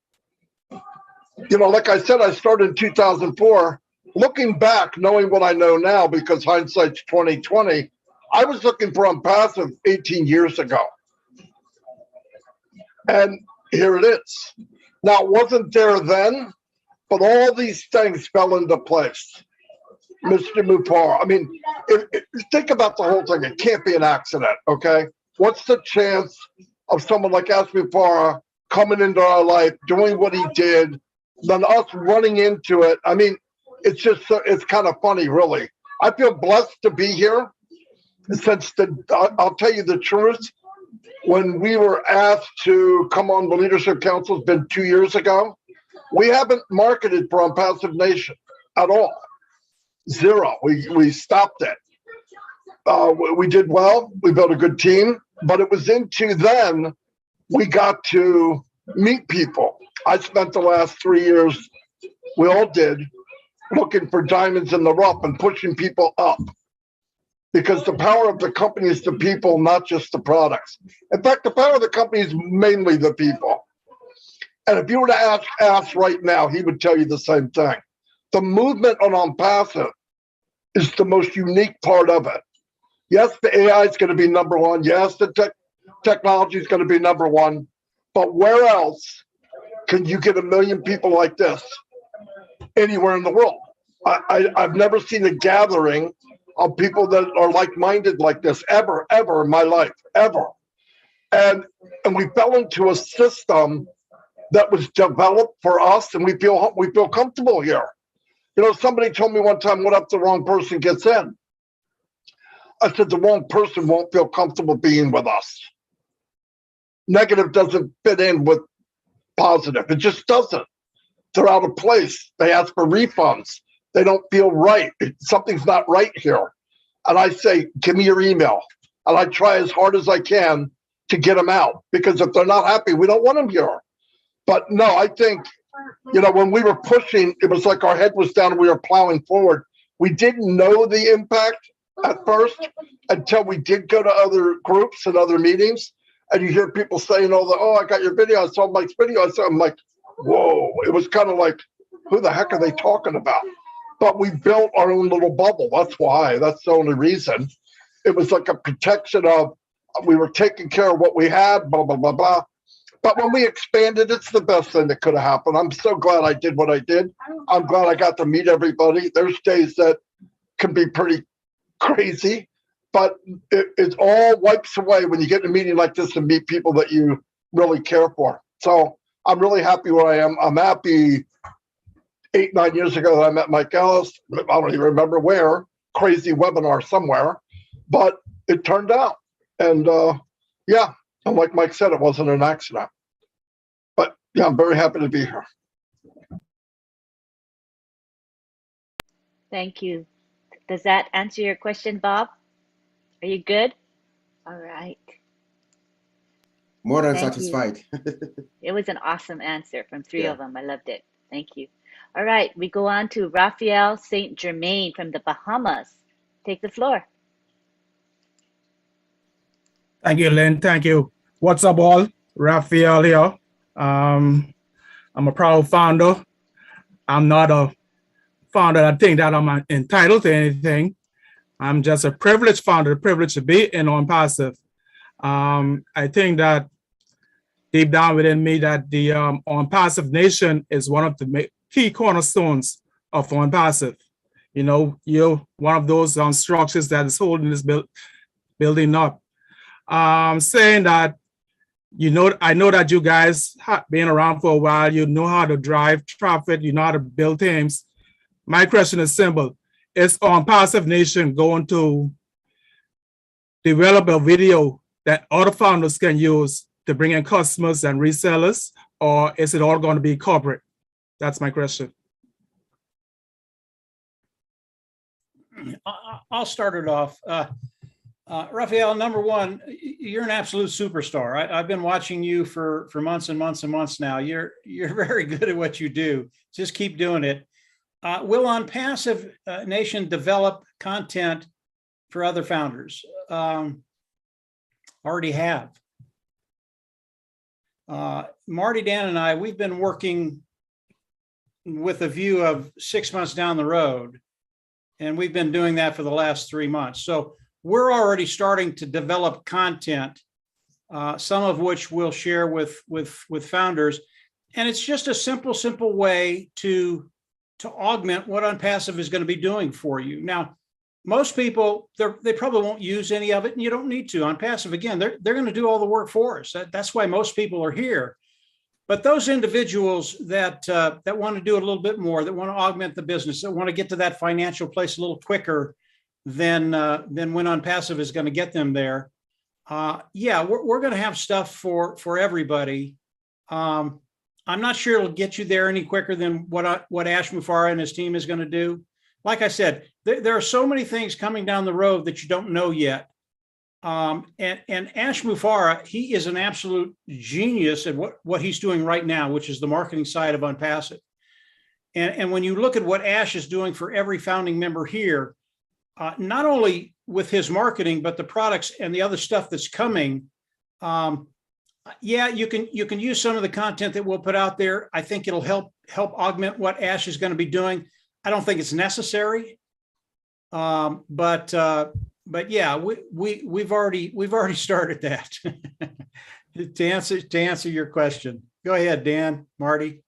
you know, like I said, I started in 2004. Looking back, knowing what I know now, because hindsight's 2020, I was looking for ONPASSIVE 18 years ago. And here it is. Now, it wasn't there then, but all these things fell into place. Mr. Mufarah, I mean, think about the whole thing. It can't be an accident, okay? What's the chance of someone like Ash Mufarah coming into our life, doing what he did, then us running into it? I mean, it's kind of funny, really. I feel blessed to be here. Since I'll tell you the truth, when we were asked to come on the Leadership Council, it's been 2 years ago, we haven't marketed for ONPASSIVE Nation at all. Zero. We stopped it. We did well. We built a good team, but it was into then we got to meet people. I spent the last 3 years, we all did, looking for diamonds in the rough and pushing people up. Because the power of the company is the people, not just the products. In fact, the power of the company is mainly the people. And if you were to ask Ash right now, he would tell you the same thing. The movement on ONPASSIVE is the most unique part of it. Yes, the AI is going to be number one. Yes, the technology is going to be number one. But where else can you get 1 million people like this anywhere in the world? I've never seen a gathering of people that are like-minded like this ever in my life, ever. And we fell into a system that was developed for us, and we feel comfortable here. You know, somebody told me one time, what if the wrong person gets in? I said, the wrong person won't feel comfortable being with us. Negative doesn't fit in with positive. It just doesn't. They're out of place. They ask for refunds. They don't feel right. Something's not right here. And I say, give me your email. And I try as hard as I can to get them out, because if they're not happy, we don't want them here. But no, I think, when we were pushing, it was like our head was down and we were plowing forward. We didn't know the impact at first until we did go to other groups and other meetings. And you hear people saying, oh, I got your video. I saw Mike's video. I'm like, whoa. It was kind of like, who the heck are they talking about? But we built our own little bubble. That's why. That's the only reason. It was like a protection of, we were taking care of what we had, blah, blah, blah, blah. But when we expanded, it's the best thing that could have happened. I'm so glad I did what I did. I'm glad I got to meet everybody. There's days that can be pretty crazy, but it all wipes away when you get in a meeting like this and meet people that you really care for. So I'm really happy where I am. I'm happy 8-9 years ago that I met Mike Ellis. I don't even remember where, crazy webinar somewhere, but it turned out. And yeah, and like Mike said, it wasn't an accident. But yeah, I'm very happy to be here. Thank you. Does that answer your question, Bob? Are you good? All right. More than Thank satisfied. It was an awesome answer from three Yeah. of them. I loved it. Thank you. All right, we go on to Raphael St. Germain from the Bahamas. Take the floor. Thank you, Lynn. Thank you. What's up, all? Raphael here. I'm a proud founder. I'm not a founder that think that I'm entitled to anything. I'm just a privileged founder, privileged to be in ONPASSIVE. I think that deep down within me that the ONPASSIVE Nation is one of the key cornerstones of ONPASSIVE. You're one of those structures that is holding this building up. Saying that, I know that you guys have been around for a while. You know how to drive traffic. You know how to build teams. My question is simple. Is ONPASSIVE Nation going to develop a video that other founders can use to bring in customers and resellers, or is it all going to be corporate? That's my question. I'll start it off. Raphael, number one, you're an absolute superstar. I've been watching you for months and months and months now. You're very good at what you do. Just keep doing it. Will ONPASSIVE Nation develop content for other founders? Already have. Marty, Dan, and I, we've been working with a view of 6 months down the road, and we've been doing that for the last 3 months. So we're already starting to develop content, some of which we'll share with founders. And it's just a simple way to augment what ONPASSIVE is going to be doing for you. Now, most people, they probably won't use any of it, and you don't need to. ONPASSIVE, again, they're going to do all the work for us. That's why most people are here. But those individuals that want to do it a little bit more, that want to augment the business, that want to get to that financial place a little quicker than when ONPASSIVE is going to get them there. Yeah, we're going to have stuff for everybody. I'm not sure it'll get you there any quicker than what Ash Mufareh and his team is going to do. Like I said, there are so many things coming down the road that you don't know yet. And Ash Mufareh, he is an absolute genius at what he's doing right now, which is the marketing side of ONPASSIVE. And when you look at what Ash is doing for every founding member here, not only with his marketing, but the products and the other stuff that's coming. Yeah, you can use some of the content that we'll put out there. I think it'll help augment what Ash is going to be doing. I don't think it's necessary, but yeah, we've already started that. to answer your question. Go ahead, Dan, Marty.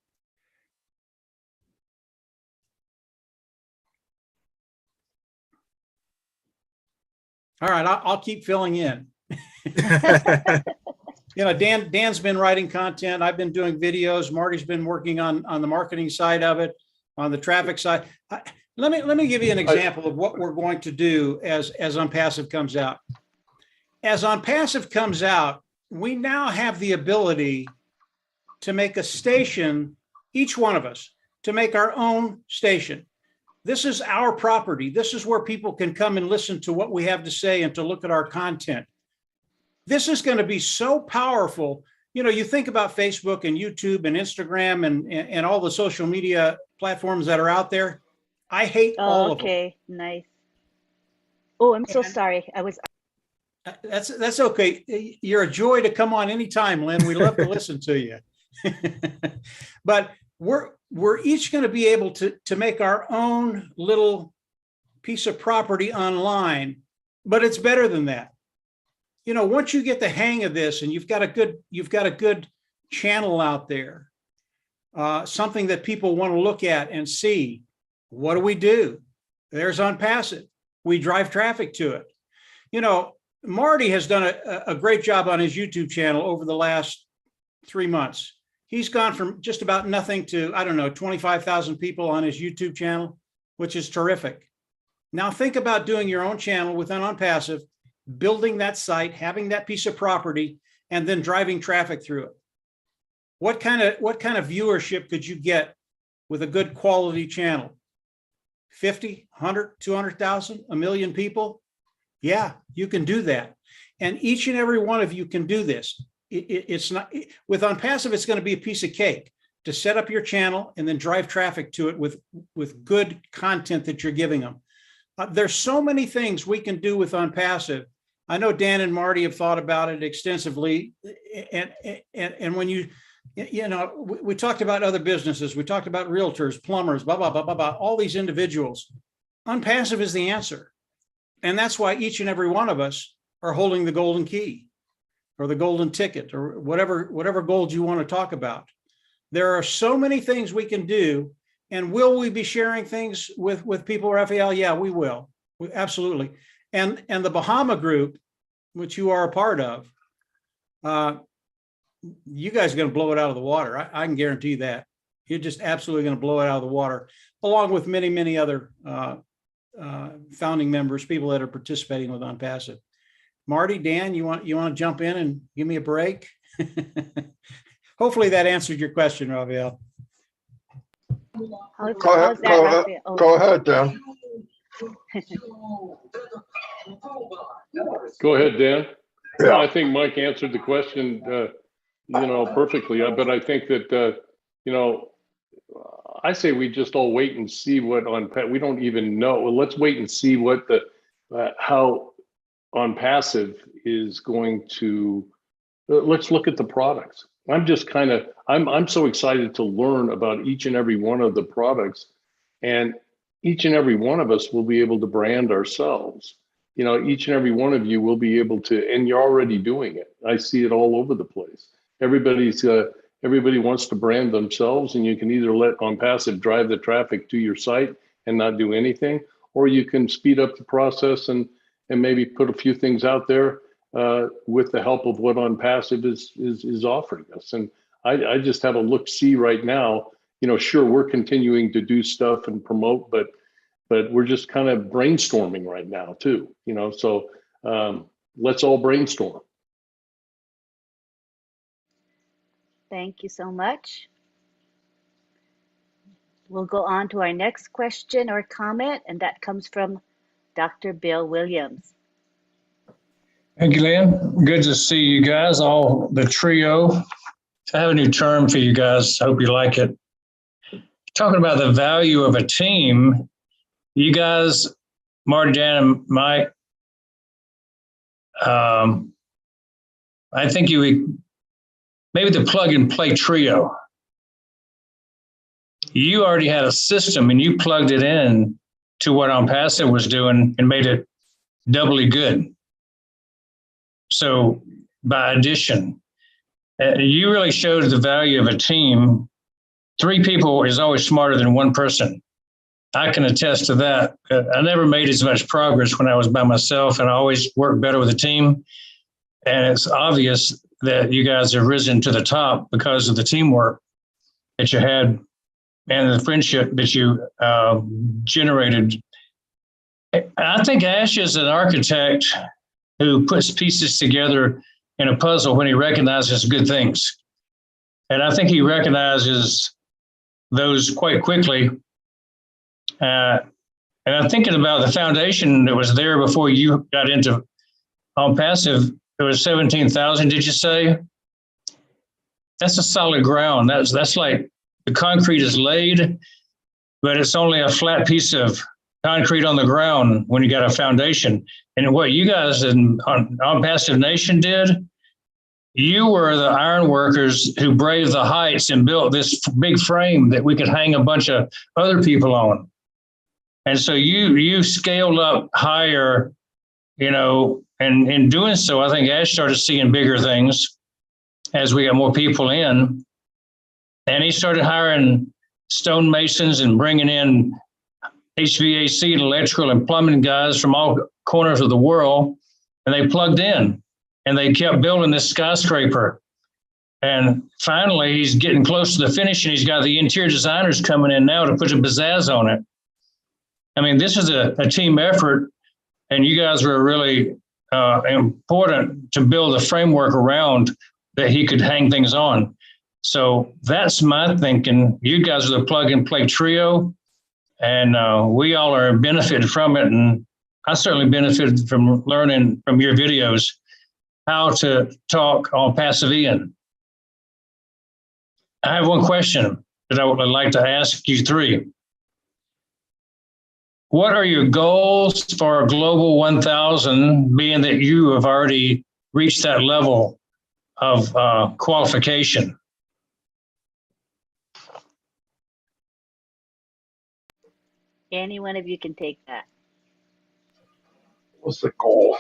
All right, I'll keep filling in. Dan's been writing content. I've been doing videos. Marty's been working on the marketing side of it, on the traffic side. Let me give you an example of what we're going to do as ONPASSIVE comes out. As ONPASSIVE comes out, we now have the ability to make a station, each one of us, to make our own station. This is our property. This is where people can come and listen to what we have to say and to look at our content. This is going to be so powerful. You know, you think about Facebook and YouTube and Instagram and all the social media platforms that are out there. I hate all of them. Okay, nice. Oh, I'm so sorry. I was. That's okay. You're a joy to come on anytime, Lynn. We love to listen to you. But we're each going to be able to make our own little piece of property online, but it's better than that. You know, once you get the hang of this and you've got a good channel out there, something that people want to look at and see, what do? There's ONPASSIVE. We drive traffic to it. You know, Marty has done a great job on his YouTube channel over the last 3 months. He's gone from just about nothing to, I don't know, 25,000 people on his YouTube channel, which is terrific. Now think about doing your own channel within ONPASSIVE, building that site, having that piece of property, and then driving traffic through it. What kind of viewership could you get with a good quality channel? 50, 100, 200,000, a million people? Yeah, you can do that. And each and every one of you can do this. It's not, with ONPASSIVE, it's going to be a piece of cake to set up your channel and then drive traffic to it with good content that you're giving them. There's so many things we can do with ONPASSIVE. I know Dan and Marty have thought about it extensively. And when you know, we talked about other businesses, we talked about realtors, plumbers, blah, blah, blah, blah, blah, all these individuals. ONPASSIVE is the answer. And that's why each and every one of us are holding the golden key or the golden ticket or whatever gold you want to talk about. There are so many things we can do. And will we be sharing things with people, Raphael? Yeah, we will. Absolutely. And the Bahama group, which you are a part of, you guys are going to blow it out of the water. I can guarantee that. You're just absolutely going to blow it out of the water, along with many, many other founding members, people that are participating with ONPASSIVE. Marty, Dan, you want to jump in and give me a break? Hopefully that answered your question, Raphael. Go ahead, Dan. Go ahead, Dan. Yeah. No, I think Mike answered the question, perfectly. But I think that, I say we just all wait and see what we don't even know. Well, let's wait and see what how ONPASSIVE is going to. Let's look at the products. I'm so excited to learn about each and every one of the products, and each and every one of us will be able to brand ourselves. Each and every one of you will be able to, and you're already doing it. I see it all over the place. Everybody wants to brand themselves, and you can either let ONPASSIVE drive the traffic to your site and not do anything, or you can speed up the process and maybe put a few things out there with the help of what ONPASSIVE is offering us. And I just have a look-see right now. Sure, we're continuing to do stuff and promote, but we're just kind of brainstorming right now too. So let's all brainstorm. Thank you so much. We'll go on to our next question or comment, and that comes from Dr. Bill Williams. Thank you, Lynn. Good to see you guys, all the trio. I have a new term for you guys. Hope you like it. Talking about the value of a team, you guys, Marty, Dan, and Mike, I think you would, maybe the plug and play trio. You already had a system and you plugged it in to what ONPASSIVE was doing and made it doubly good. So by addition, you really showed the value of a team. 3 people is always smarter than 1 person. I can attest to that. I never made as much progress when I was by myself, and I always worked better with a team. And it's obvious that you guys have risen to the top because of the teamwork that you had and the friendship that you generated. I think Ash is an architect who puts pieces together in a puzzle when he recognizes good things. And I think he recognizes those quite quickly. And I'm thinking about the foundation that was there before you got into ONPASSIVE. It was 17,000, did you say? That's a solid ground. That's like the concrete is laid, but it's only a flat piece of concrete on the ground when you got a foundation. And what you guys on ONPASSIVE Nation did, you were the iron workers who braved the heights and built this big frame that we could hang a bunch of other people on. And so you scaled up higher, you know, and in doing so, I think Ash started seeing bigger things as we got more people in. And he started hiring stonemasons and bringing in HVAC and electrical and plumbing guys from all corners of the world. And they plugged in and they kept building this skyscraper. And finally, he's getting close to the finish and he's got the interior designers coming in now to put a pizzazz on it. I mean, this is a team effort, and you guys were really important to build a framework around that he could hang things on. So that's my thinking. You guys are the plug and play trio, and we all are benefited from it. And I certainly benefited from learning from your videos how to talk on Passive Ian. I have one question that I would like to ask you three. What are your goals for Global 1000, being that you have already reached that level of qualification? Any one of you can take that. What's the goal?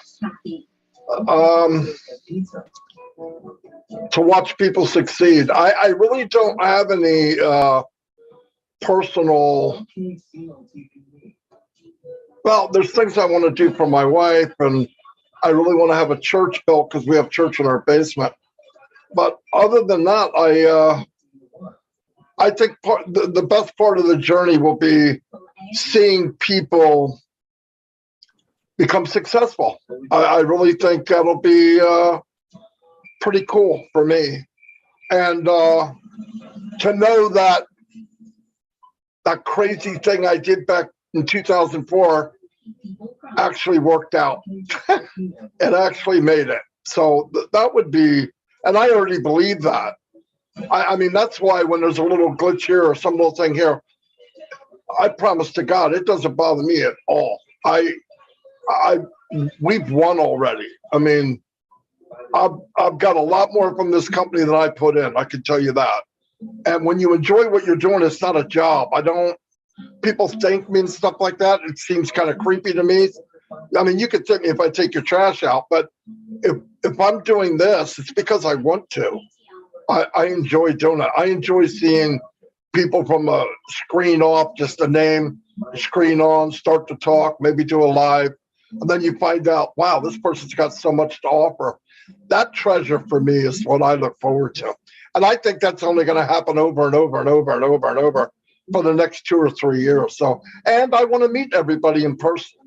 To watch people succeed. I really don't have any personal. Well, there's things I want to do for my wife, and I really want to have a church built because we have church in our basement. But other than that, I think the best part of the journey will be seeing people become successful. I really think that'll be pretty cool for me. And to know that crazy thing I did back in 2004 actually worked out. It actually made it. So that would be, and I already believe that. I mean, that's why when there's a little glitch here or some little thing here, I promise to God, it doesn't bother me at all. We've won already. I mean, I've got a lot more from this company than I put in. I can tell you that. And when you enjoy what you're doing, it's not a job. People thank me and stuff like that. It seems kind of creepy to me. I mean, you could thank me if I take your trash out, but if I'm doing this, it's because I want to. I enjoy doing it. I enjoy seeing people from a screen off, just a name, screen on, start to talk, maybe do a live. And then you find out, wow, this person's got so much to offer. That treasure for me is what I look forward to. And I think that's only going to happen over and over and over and over and over for the next 2 or 3 years. So, and I want to meet everybody in person.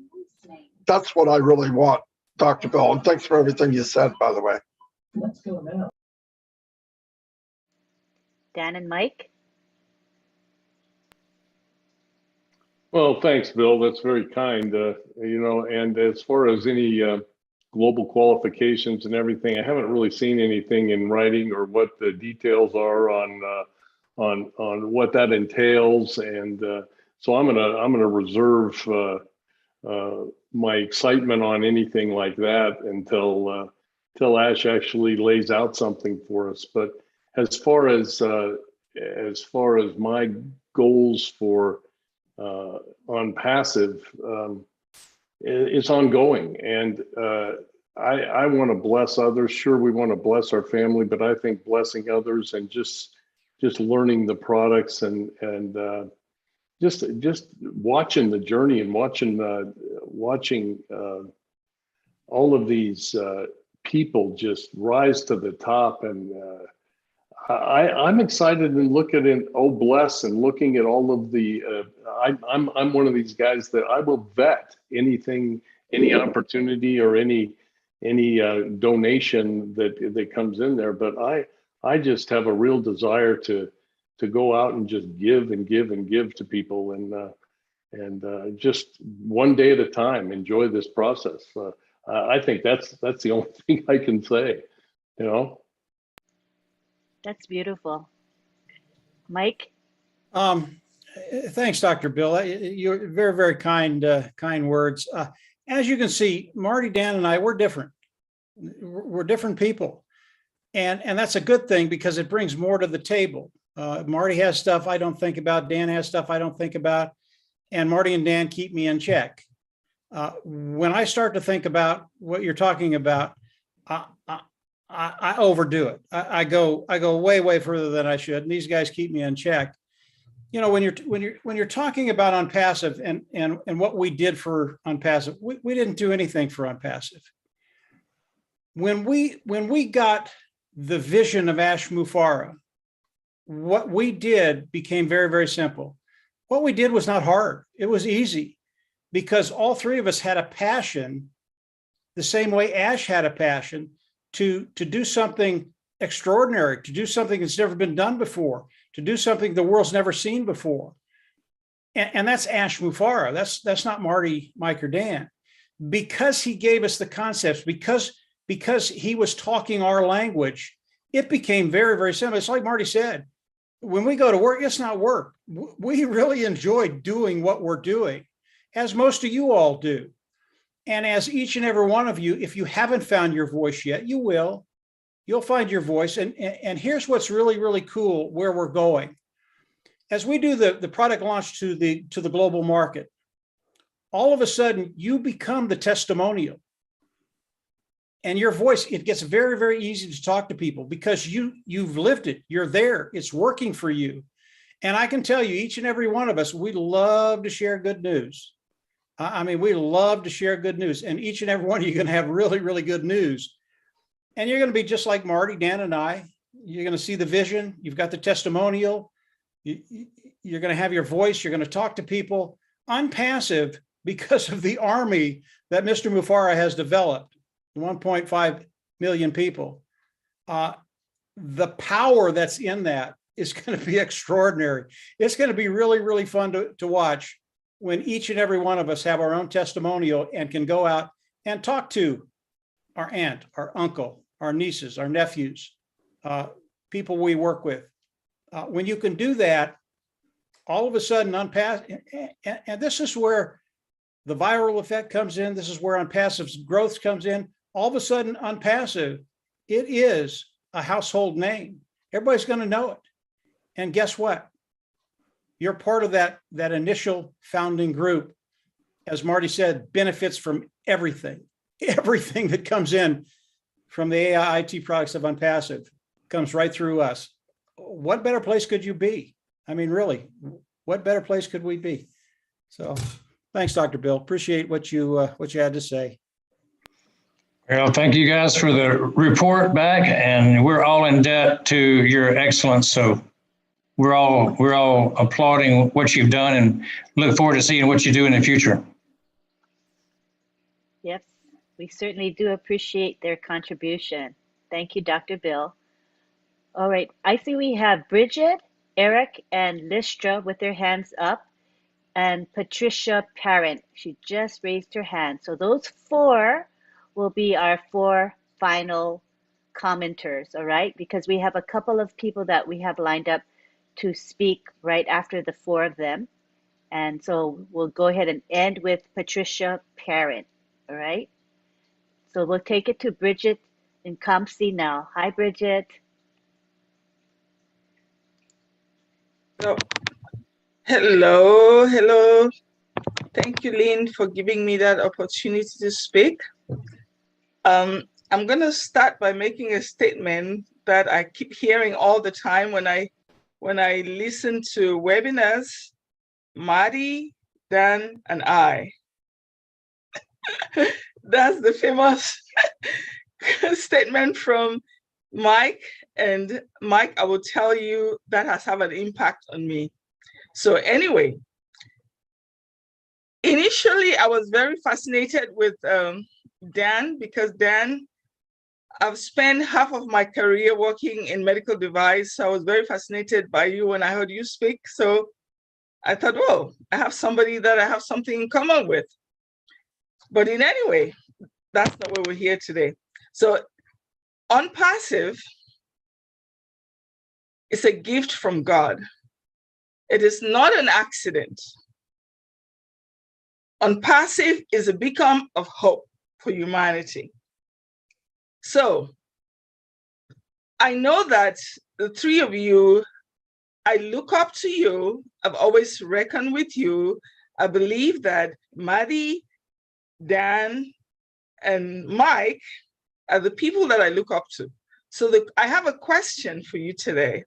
That's what I really want, Dr. Bill. And thanks for everything you said, by the way. Let's go now. Dan and Mike? Well, thanks, Bill. That's very kind. And as far as any global qualifications and everything, I haven't really seen anything in writing or what the details are on what that entails. And so I'm gonna reserve my excitement on anything like that until Ash actually lays out something for us. But as far as my goals for ONPASSIVE, it's ongoing, and I want to bless others. Sure, we want to bless our family, but I think blessing others and just learning the products and just watching the journey and watching all of these people just rise to the top, and I'm excited and looking at Oh Bless and looking at all of the. I'm one of these guys that I will vet anything, any opportunity or any donation that comes in there. But I just have a real desire to go out and just give and give and give to people and just one day at a time enjoy this process. I think that's the only thing I can say. You know. That's beautiful. Mike? Thanks, Dr. Bill. You're very, very kind words. As you can see, Marty, Dan, and I, we're different. We're different people. And that's a good thing because it brings more to the table. Marty has stuff I don't think about. Dan has stuff I don't think about. And Marty and Dan keep me in check. When I start to think about what you're talking about, I overdo it. I go way, way further than I should. And these guys keep me in check. You know, when you're talking about ONPASSIVE and what we did for ONPASSIVE, we didn't do anything for ONPASSIVE. When we got the vision of Ash Mufareh, what we did became very, very simple. What we did was not hard. It was easy because all three of us had a passion, the same way Ash had a passion to do something extraordinary, to do something that's never been done before, to do something the world's never seen before. And that's Ash Mufareh. That's not Marty, Mike, or Dan. Because he gave us the concepts, because he was talking our language, it became very, very simple. It's like Marty said, when we go to work, it's not work. We really enjoy doing what we're doing, as most of you all do. And as each and every one of you, if you haven't found your voice yet, you will. You'll find your voice. And here's what's really, really cool where we're going. As we do the product launch to the global market, all of a sudden you become the testimonial. And your voice, it gets very, very easy to talk to people because you've lived it. You're there. It's working for you. And I can tell you, each and every one of us, we love to share good news. I mean, we love to share good news. And each and every one of you are going to have really, really good news. And you're going to be just like Marty, Dan, and I. You're going to see the vision. You've got the testimonial. You're going to have your voice. You're going to talk to people. ONPASSIVE, because of the army that Mr. Mufareh has developed, 1.5 million people. The power that's in that is going to be extraordinary. It's going to be really, really fun to watch when each and every one of us have our own testimonial and can go out and talk to our aunt, our uncle, our nieces, our nephews, people we work with. When you can do that, all of a sudden, and this is where the viral effect comes in. This is where ONPASSIVE's growth comes in. All of a sudden, ONPASSIVE, it is a household name. Everybody's going to know it. And guess what? You're part of that initial founding group. As Marty said, benefits from everything that comes in from the AI IT products of ONPASSIVE comes right through us. What better place could you be? I mean, really, what better place could we be? So thanks, Dr. Bill. Appreciate what you had to say. Well, thank you guys for the report back, and we're all in debt to your excellence. So we're all applauding what you've done and look forward to seeing what you do in the future. Yes, we certainly do appreciate their contribution. Thank you, Dr. Bill. All right, I see we have Bridget, Eric, and Listra with their hands up, and Patricia Parent. She just raised her hand. So those four will be our four final commenters, all right? Because we have a couple of people that we have lined up to speak right after the four of them. And so we'll go ahead and end with Patricia Parent, all right? So we'll take it to Bridget in COMC now. Hi, Bridget. So, hello. Thank you, Lynn, for giving me that opportunity to speak. I'm going to start by making a statement that I keep hearing all the time when I listen to webinars. Marty, Dan, and I. That's the famous statement from Mike And Mike, I will tell you that has had an impact on me. So anyway, initially I was very fascinated with Dan, because Dan, I've spent half of my career working in medical device. So I was very fascinated by you when I heard you speak. So I thought, whoa, I have somebody that I have something in common with. But in any way, that's not why we're here today. So ONPASSIVE is a gift from God. It is not an accident. ONPASSIVE is a beacon of hope for humanity. So I know that the three of you, I look up to you. I've always reckoned with you. I believe that Marty, Dan, and Mike are the people that I look up to. So I have a question for you today.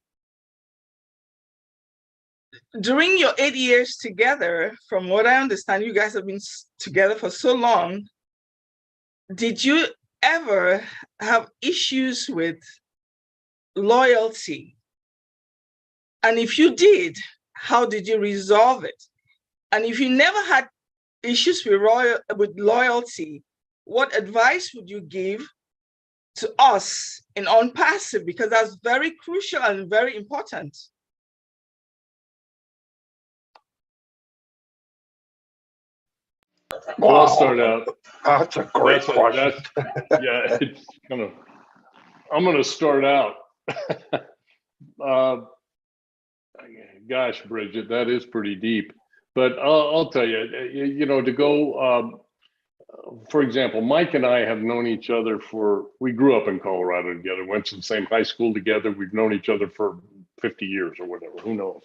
During your 8 years together, from what I understand, you guys have been together for so long. Did you ever have issues with loyalty? And if you did, how did you resolve it? And if you never had issues with loyalty, what advice would you give to us in ONPASSIVE? Because that's very crucial and very important. Well, I'll start out. That's a great question. Yeah, it's I'm going to start out. Gosh, Bridget, that is pretty deep. But I'll tell you, to go, for example, Mike and I have known each other we grew up in Colorado together, went to the same high school together. We've known each other for 50 years or whatever, who knows?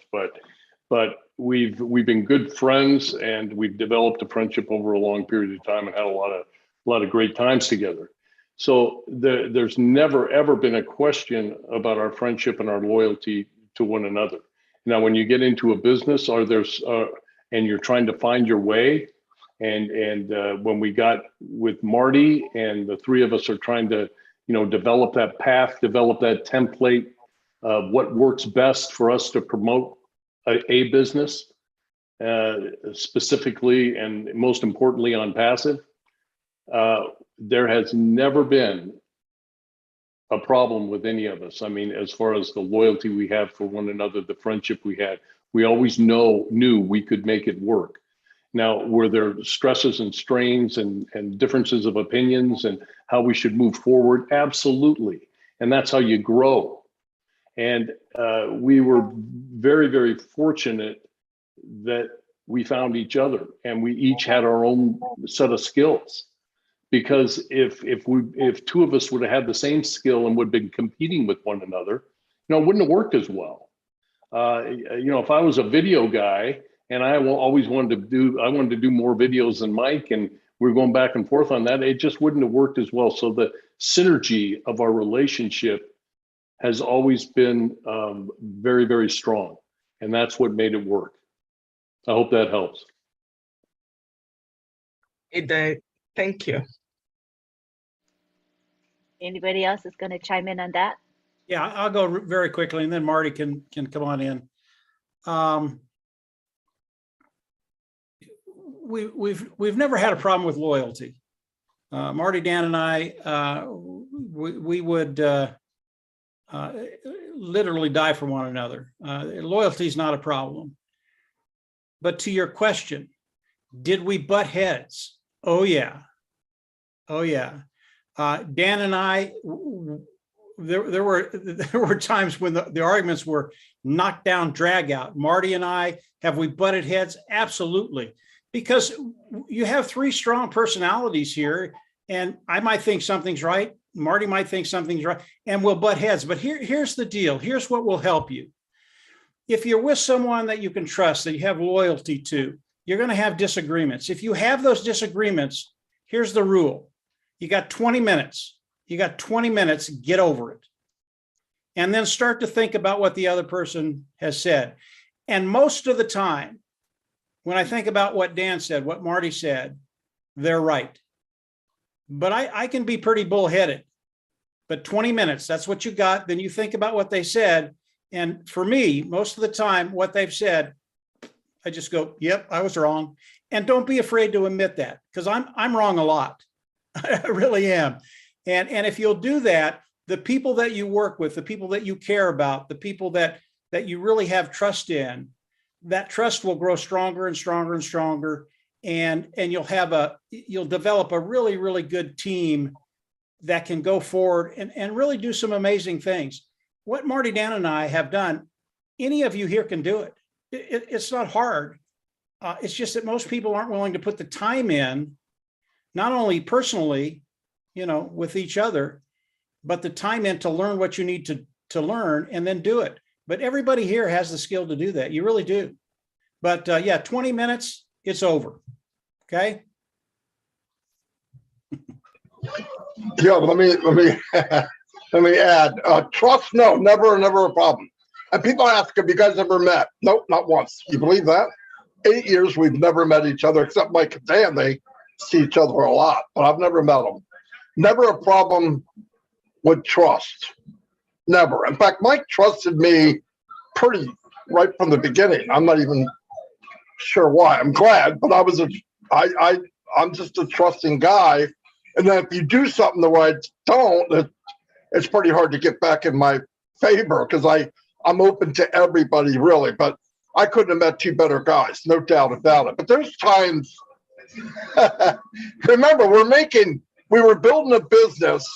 But we've been good friends, and we've developed a friendship over a long period of time and had a lot of great times together. So there's never, ever been a question about our friendship and our loyalty to one another. Now, when you get into a business, and you're trying to find your way, and when we got with Marty, and the three of us are trying to, develop that path, develop that template of what works best for us to promote a business, specifically and most importantly ONPASSIVE, there has never been a problem with any of us. I mean, as far as the loyalty we have for one another, the friendship we had, we always knew we could make it work. Now, were there stresses and strains and differences of opinions and how we should move forward? Absolutely. And that's how you grow. And we were very, very fortunate that we found each other, and we each had our own set of skills. Because if two of us would have had the same skill and would have been competing with one another, it wouldn't have worked as well. If I was a video guy and I always wanted to do more videos than Mike, and we're going back and forth on that, it just wouldn't have worked as well. So the synergy of our relationship has always been very, very strong, and that's what made it work. I hope that helps. It did. Thank you. Anybody else is going to chime in on that? Yeah, I'll go very quickly, and then Marty can come on in. We've never had a problem with loyalty. Marty, Dan, and I, we would literally die for one another. Loyalty is not a problem. But to your question, did we butt heads? Oh yeah. Oh yeah. Dan and I, there were times when the arguments were knocked down, drag out. Marty and I, have we butted heads? Absolutely. Because you have three strong personalities here, and I might think something's right. Marty might think something's right, and we'll butt heads. But here's the deal. Here's what will help you. If you're with someone that you can trust, that you have loyalty to, you're going to have disagreements. If you have those disagreements, here's the rule. You got 20 minutes. You got 20 minutes, get over it. And then start to think about what the other person has said. And most of the time, when I think about what Dan said, what Marty said, they're right. But I can be pretty bullheaded. but 20 minutes, that's what you got. Then you think about what they said. And for me, most of the time, what they've said, I just go, yep, I was wrong. And don't be afraid to admit that, because I'm wrong a lot. I really am. And if you'll do that, the people that you work with, the people that you care about, the people that you really have trust in, that trust will grow stronger and stronger and stronger. And you'll develop a really, really good team that can go forward and really do some amazing things. What Marty, Dan, and I have done, any of you here can do it. It's not hard. It's just that most people aren't willing to put the time in, not only personally, with each other, but the time in to learn what you need to learn and then do it. But everybody here has the skill to do that. You really do. But yeah, 20 minutes, it's over. Okay. Yeah, let me add. Trust, no, never a problem. And people ask, have you guys ever met? Nope, not once. You believe that? 8 years we've never met each other, except Mike and Dan. They see each other a lot, but I've never met them. Never a problem with trust. Never. In fact, Mike trusted me pretty right from the beginning. I'm not even sure why. I'm glad, but I'm just a trusting guy. And then if you do something the way I don't, it's pretty hard to get back in my favor, because I'm open to everybody, really. But I couldn't have met two better guys, no doubt about it. But there's times, remember, we were building a business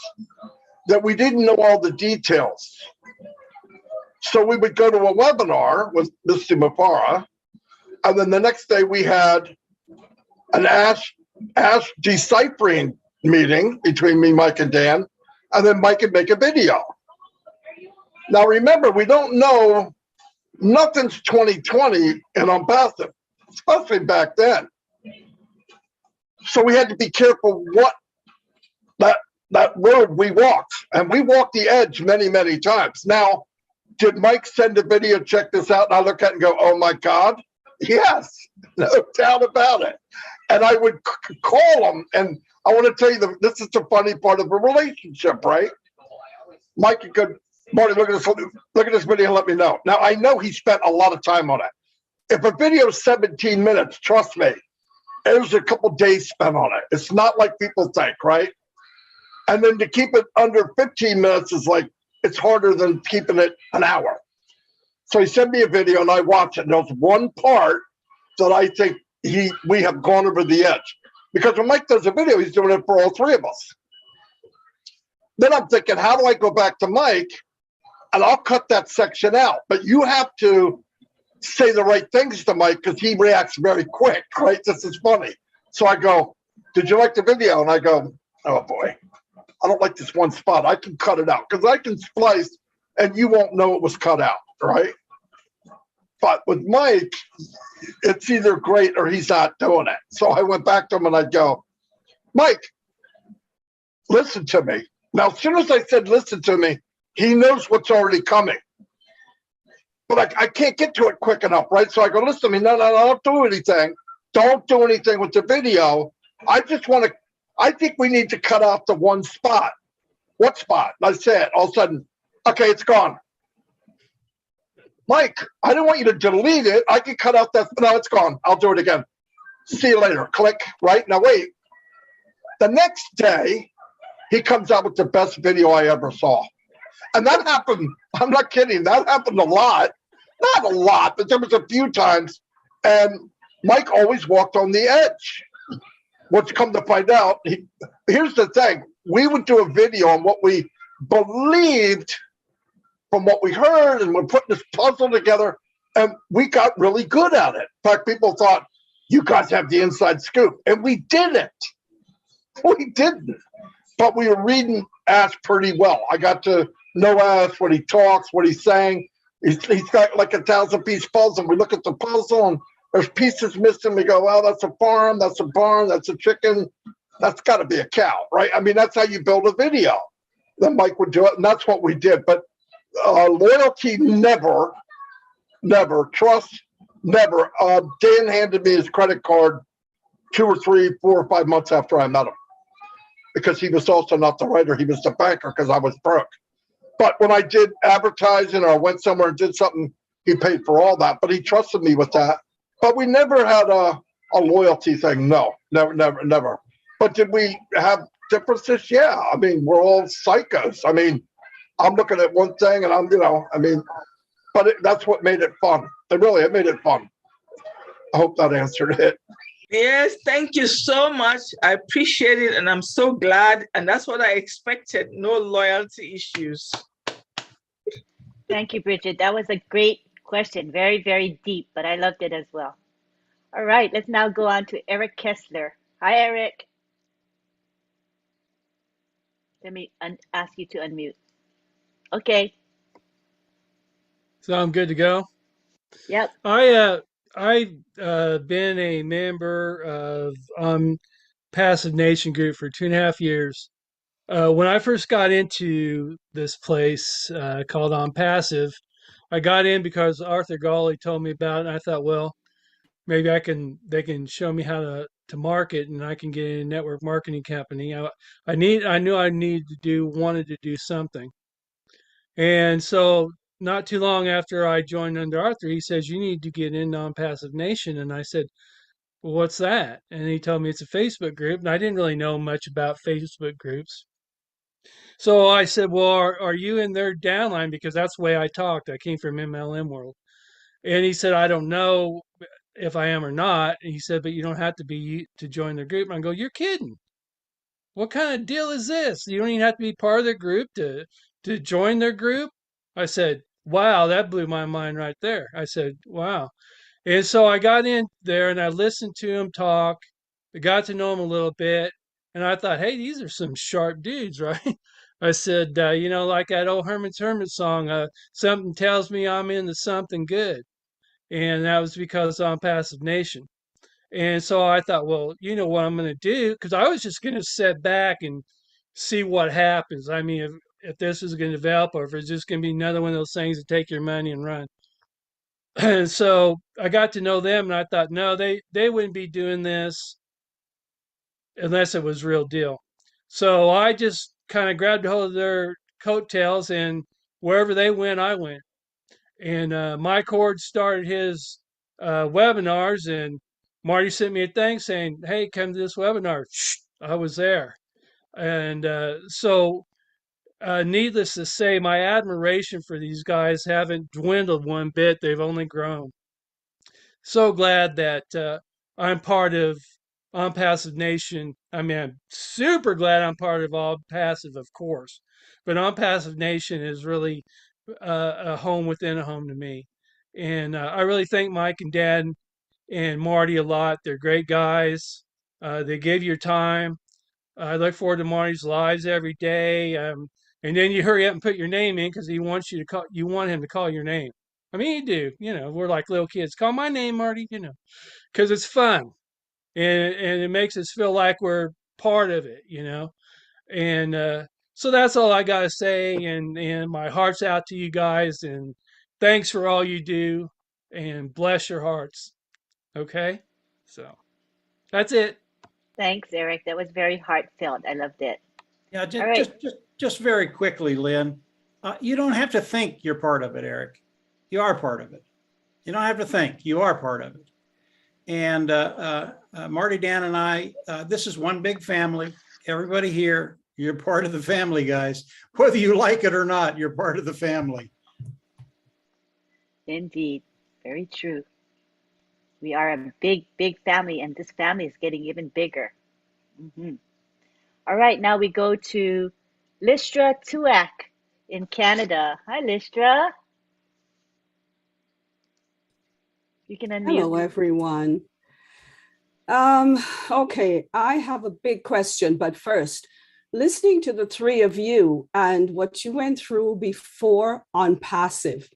that we didn't know all the details. So we would go to a webinar with Mr. Mafara, and then the next day we had an Ask deciphering meeting between me, Mike, and Dan, and then Mike would make a video. Now remember, we don't know, nothing's 2020 in ONPASSIVE, especially back then. So we had to be careful what that road we walked, and we walked the edge many, many times. Now, did Mike send a video, check this out, and I look at it and go, oh my God? Yes, no doubt about it. And I would call him, and I want to tell you, this is the funny part of a relationship, right? Mike could, Marty, look at this video and let me know. Now, I know he spent a lot of time on it. If a video is 17 minutes, trust me, there's a couple days spent on it. It's not like people think, right? And then to keep it under 15 minutes is like, it's harder than keeping it an hour. So he sent me a video and I watched it. And there's one part that I think we have gone over the edge. Because when Mike does a video, he's doing it for all three of us. Then I'm thinking, how do I go back to Mike? And I'll cut that section out. But you have to say the right things to Mike, because he reacts very quick, right? This is funny. So I go, did you like the video? And I go, oh boy, I don't like this one spot. I can cut it out, because I can splice and you won't know it was cut out, right? But with Mike, it's either great or he's not doing it. So I went back to him and I'd go, Mike, listen to me. Now, as soon as I said, listen to me, he knows what's already coming. But I can't get to it quick enough, right? So I go, listen to me, no, don't do anything. Don't do anything with the video. I think we need to cut out the one spot. What spot? And I said, all of a sudden, okay, it's gone. Mike, I didn't want you to delete it. I can cut out that. No, it's gone. I'll do it again. See you later. Click, right? Now, wait. The next day, he comes out with the best video I ever saw. And that happened, I'm not kidding, that happened a lot. Not a lot, but there was a few times. And Mike always walked on the edge. What's come to find out, here's the thing. We would do a video on what we believed from what we heard, and we're putting this puzzle together, and we got really good at it. In fact, people thought, you guys have the inside scoop. And we didn't. We didn't. But we were reading Ash pretty well. I got to know Ash, what he talks, what he's saying. He's got like a 1,000-piece puzzle. We look at the puzzle, and there's pieces missing. We go, well, that's a farm, that's a barn, that's a chicken. That's got to be a cow, right? I mean, that's how you build a video. Then Mike would do it, and that's what we did. But loyalty, never. Trust, never. Dan handed me his credit card 2 or 3, 4 or 5 months after I met him. because he was also not the writer. He was the banker because I was broke. But when I did advertising or I went somewhere and did something, he paid for all that, but he trusted me with that. But we never had a loyalty thing. No, never, never, never. But did we have differences? Yeah. I mean, we're all psychos. I mean, I'm looking at one thing and I'm, but that's what made it fun. It made it fun. I hope that answered it. Yes, thank you so much. I appreciate it, and I'm so glad. And that's what I expected. No loyalty issues. Thank you, Bridget. That was a great question. Very, very deep, but I loved it as well. All right, let's now go on to Eric Kessler. Hi, Eric. Let me ask you to unmute. Okay. So I'm good to go. Yep. I've been a member of Passive Nation Group for 2.5 years. When I first got into this place called ONPASSIVE, I got in because Arthur Gawley told me about it, and I thought, well, maybe they can show me how to market, and I can get in a network marketing company. I knew I wanted to do something, and so not too long after I joined under Arthur, he says you need to get in Non-Passive Nation, and I said, well, what's that? And he told me it's a Facebook group, and I didn't really know much about Facebook groups. So I said, well, are you in their downline? Because that's the way I talked. I came from MLM world. And he said, I don't know if I am or not. And he said, but you don't have to be to join their group. And I go, you're kidding. What kind of deal is this? You don't even have to be part of their group to join their group. I said, wow, that blew my mind right there. I said, wow. And so I got in there and I listened to him talk. I got to know him a little bit. And I thought, hey, these are some sharp dudes, right? I said, like that old Herman's Hermit song, something tells me I'm into something good. And that was because I'm Passive Nation. And so I thought, well, you know what I'm going to do? Because I was just going to sit back and see what happens. I mean, if this is going to develop or if it's just going to be another one of those things that take your money and run. And so I got to know them and I thought, no, they wouldn't be doing this unless it was real deal. So I just kind of grabbed hold of their coattails and wherever they went, I went. And Mike Hord started his webinars and Marty sent me a thing saying, hey, come to this webinar. Shh, I was there. And so needless to say, my admiration for these guys haven't dwindled one bit. They've only grown. So glad that I'm part of OnPassive Nation. I mean, I'm super glad I'm part of OnPassive, of course. But OnPassive Nation is really a home within a home to me. And I really thank Mike and Dan and Marty a lot. They're great guys. They give your time. I look forward to Marty's lives every day. And then you hurry up and put your name in because he wants you to call. You want him to call your name. I mean, you do. We're like little kids. Call my name, Marty. Because it's fun, and it makes us feel like we're part of it. And so that's all I gotta say. And my heart's out to you guys. And thanks for all you do. And bless your hearts. Okay, so that's it. Thanks, Eric. That was very heartfelt. I loved it. Yeah, All right. just very quickly, Lynn. You don't have to think you're part of it, Eric. You are part of it. You don't have to think. You are part of it. And Marty, Dan, and I, this is one big family. Everybody here, you're part of the family, guys. Whether you like it or not, you're part of the family. Indeed. Very true. We are a big, big family, and this family is getting even bigger. Mm-hmm. All right, now we go to Listra Tuak in Canada. Hi, Listra. You can unmute. Hello, everyone. Okay, I have a big question, but first, listening to the three of you and what you went through before OnPassive,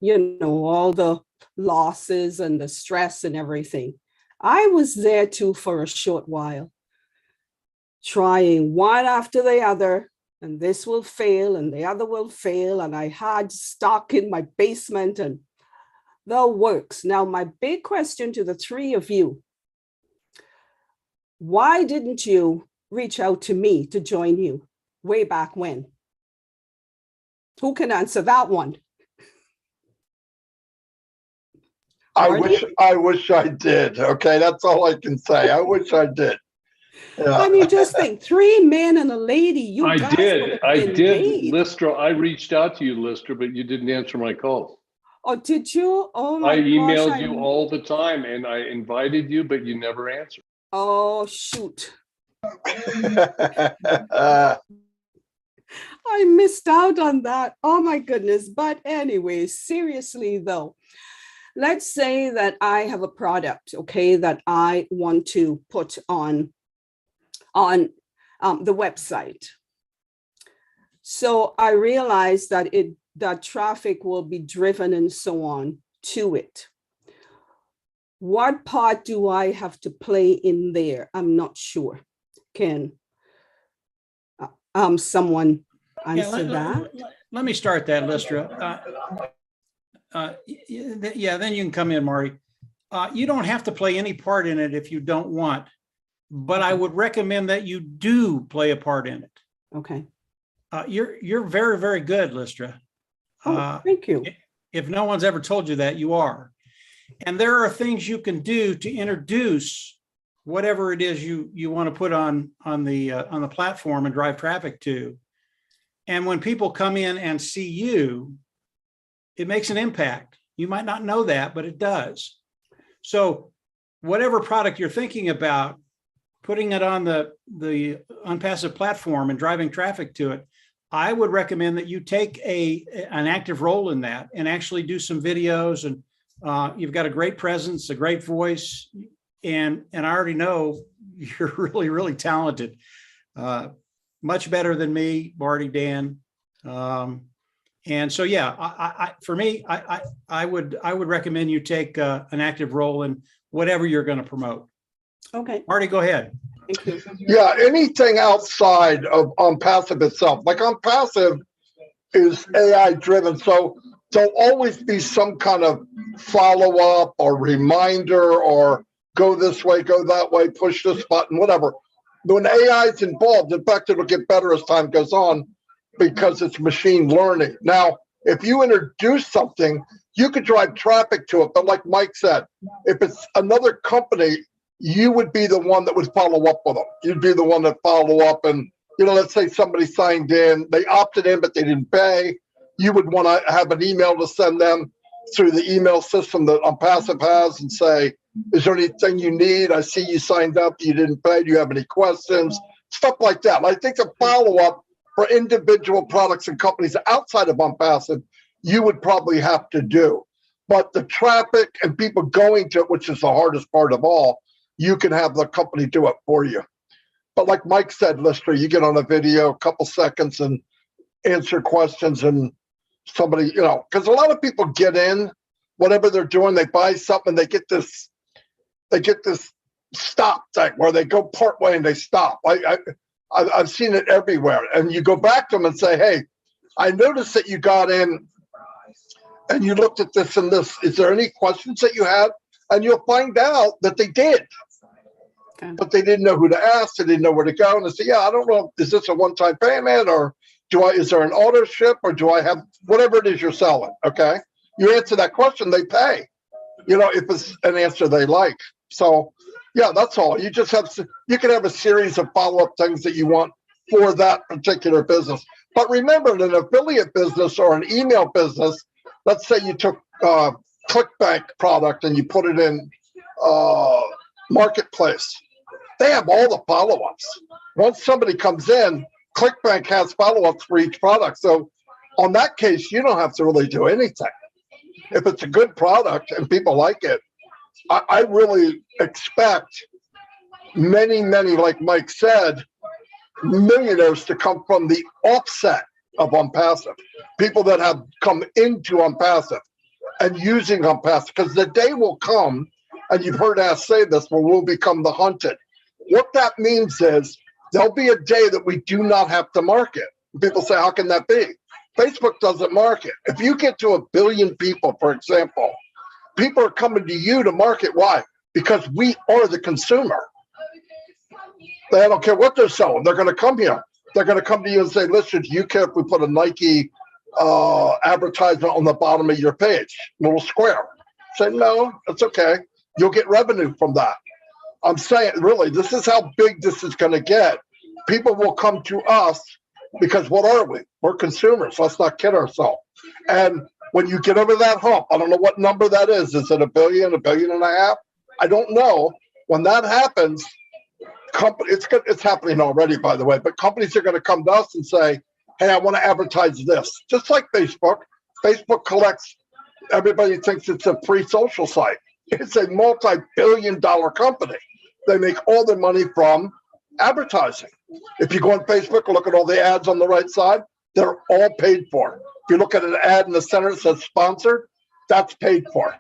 all the losses and the stress and everything. I was there too for a short while, trying one after the other, and this will fail and the other will fail. And I had stock in my basement and the works. Now, my big question to the three of you, why didn't you reach out to me to join you way back when? Who can answer that one? I wish I did. Okay, that's all I can say. I wish I did. Yeah. I mean, just think, 3 men and a lady. You I guys did. would have I been did, made. Lister. I reached out to you, Lister, but you didn't answer my calls. Oh, did you? Oh I my gosh! emailed you all the time, and I invited you, but you never answered. Oh shoot! I missed out on that. Oh my goodness! But anyway, seriously though, let's say that I have a product, okay, that I want to put on the website. So I realize that that traffic will be driven and so on to it. What part do I have to play in there? I'm not sure. Can someone answer that? Let me start that, Listra. Yeah, then you can come in, Marty. You don't have to play any part in it if you don't want, but I would recommend that you do play a part in it. Okay. You're very, very good, Listra. Oh, thank you. If no one's ever told you that, you are. And there are things you can do to introduce whatever it is you want to put on the platform and drive traffic to. And when people come in and see you, it makes an impact. You might not know that, but it does. So whatever product you're thinking about, putting it on the ONPASSIVE platform and driving traffic to it, I would recommend that you take an active role in that and actually do some videos. And you've got a great presence, a great voice, and I already know you're really, really talented. Much better than me, Marty, Dan. And so, yeah, for me, I would recommend you take an active role in whatever you're going to promote. Okay. Marty, go ahead. Thank you. Yeah, anything outside of ONPASSIVE itself, like ONPASSIVE is AI driven, so there'll always be some kind of follow up or reminder or go this way, go that way, push this button, whatever. When AI is involved, in fact, it'll get better as time goes on because it's machine learning. Now, if you introduce something, you could drive traffic to it, but like Mike said, if it's another company, you would be the one that would follow up with them. You'd be the one that follow up and, let's say somebody signed in, they opted in, but they didn't pay. You would want to have an email to send them through the email system that ONPASSIVE has and say, is there anything you need? I see you signed up, you didn't pay. Do you have any questions? Stuff like that. I think the follow up for individual products and companies outside of ONPASSIVE, you would probably have to do. But the traffic and people going to it, which is the hardest part of all, you can have the company do it for you. But like Mike said, Lister, you get on a video, a couple seconds and answer questions and somebody, because a lot of people get in, whatever they're doing, they buy something, they get this stop thing where they go part way and they stop. I've seen it everywhere. And you go back to them and say, hey, I noticed that you got in and you looked at this and this. Is there any questions that you had? And you'll find out that they did. Okay. But they didn't know who to ask. They didn't know where to go. And they say, yeah, I don't know. Is this a one-time payment or is there an auto ship or do I have whatever it is you're selling? Okay. You answer that question, they pay, if it's an answer they like. So yeah, that's all. You can have a series of follow-up things that you want for that particular business. But remember, in an affiliate business or an email business, let's say you took ClickBank product and you put it in Marketplace. They have all the follow-ups. Once somebody comes in, ClickBank has follow-ups for each product. So on that case, you don't have to really do anything. If it's a good product and people like it, I really expect many, like Mike said, millionaires to come from the offset of ONPASSIVE. People that have come into ONPASSIVE and using ONPASSIVE, because the day will come, and you've heard us say this, where we'll become the hunted. What that means is there'll be a day that we do not have to market. People say, how can that be? Facebook doesn't market. If you get to 1 billion people, for example, people are coming to you to market. Why? Because we are the consumer. They don't care what they're selling. They're going to come here. They're going to come to you and say, listen, do you care if we put a Nike advertisement on the bottom of your page, little square? Say, no, it's okay. You'll get revenue from that. I'm saying, really, this is how big this is going to get. People will come to us because what are we? We're consumers. Let's not kid ourselves. And when you get over that hump, I don't know what number that is. Is it $1 billion, $1.5 billion? I don't know. When that happens, it's happening already, by the way, but companies are going to come to us and say, hey, I want to advertise this. Just like Facebook. Facebook collects, everybody thinks it's a free social site. It's a multi-billion-dollar company. They make all their money from advertising. If you go on Facebook and look at all the ads on the right side, they're all paid for. If you look at an ad in the center that says sponsored, that's paid for.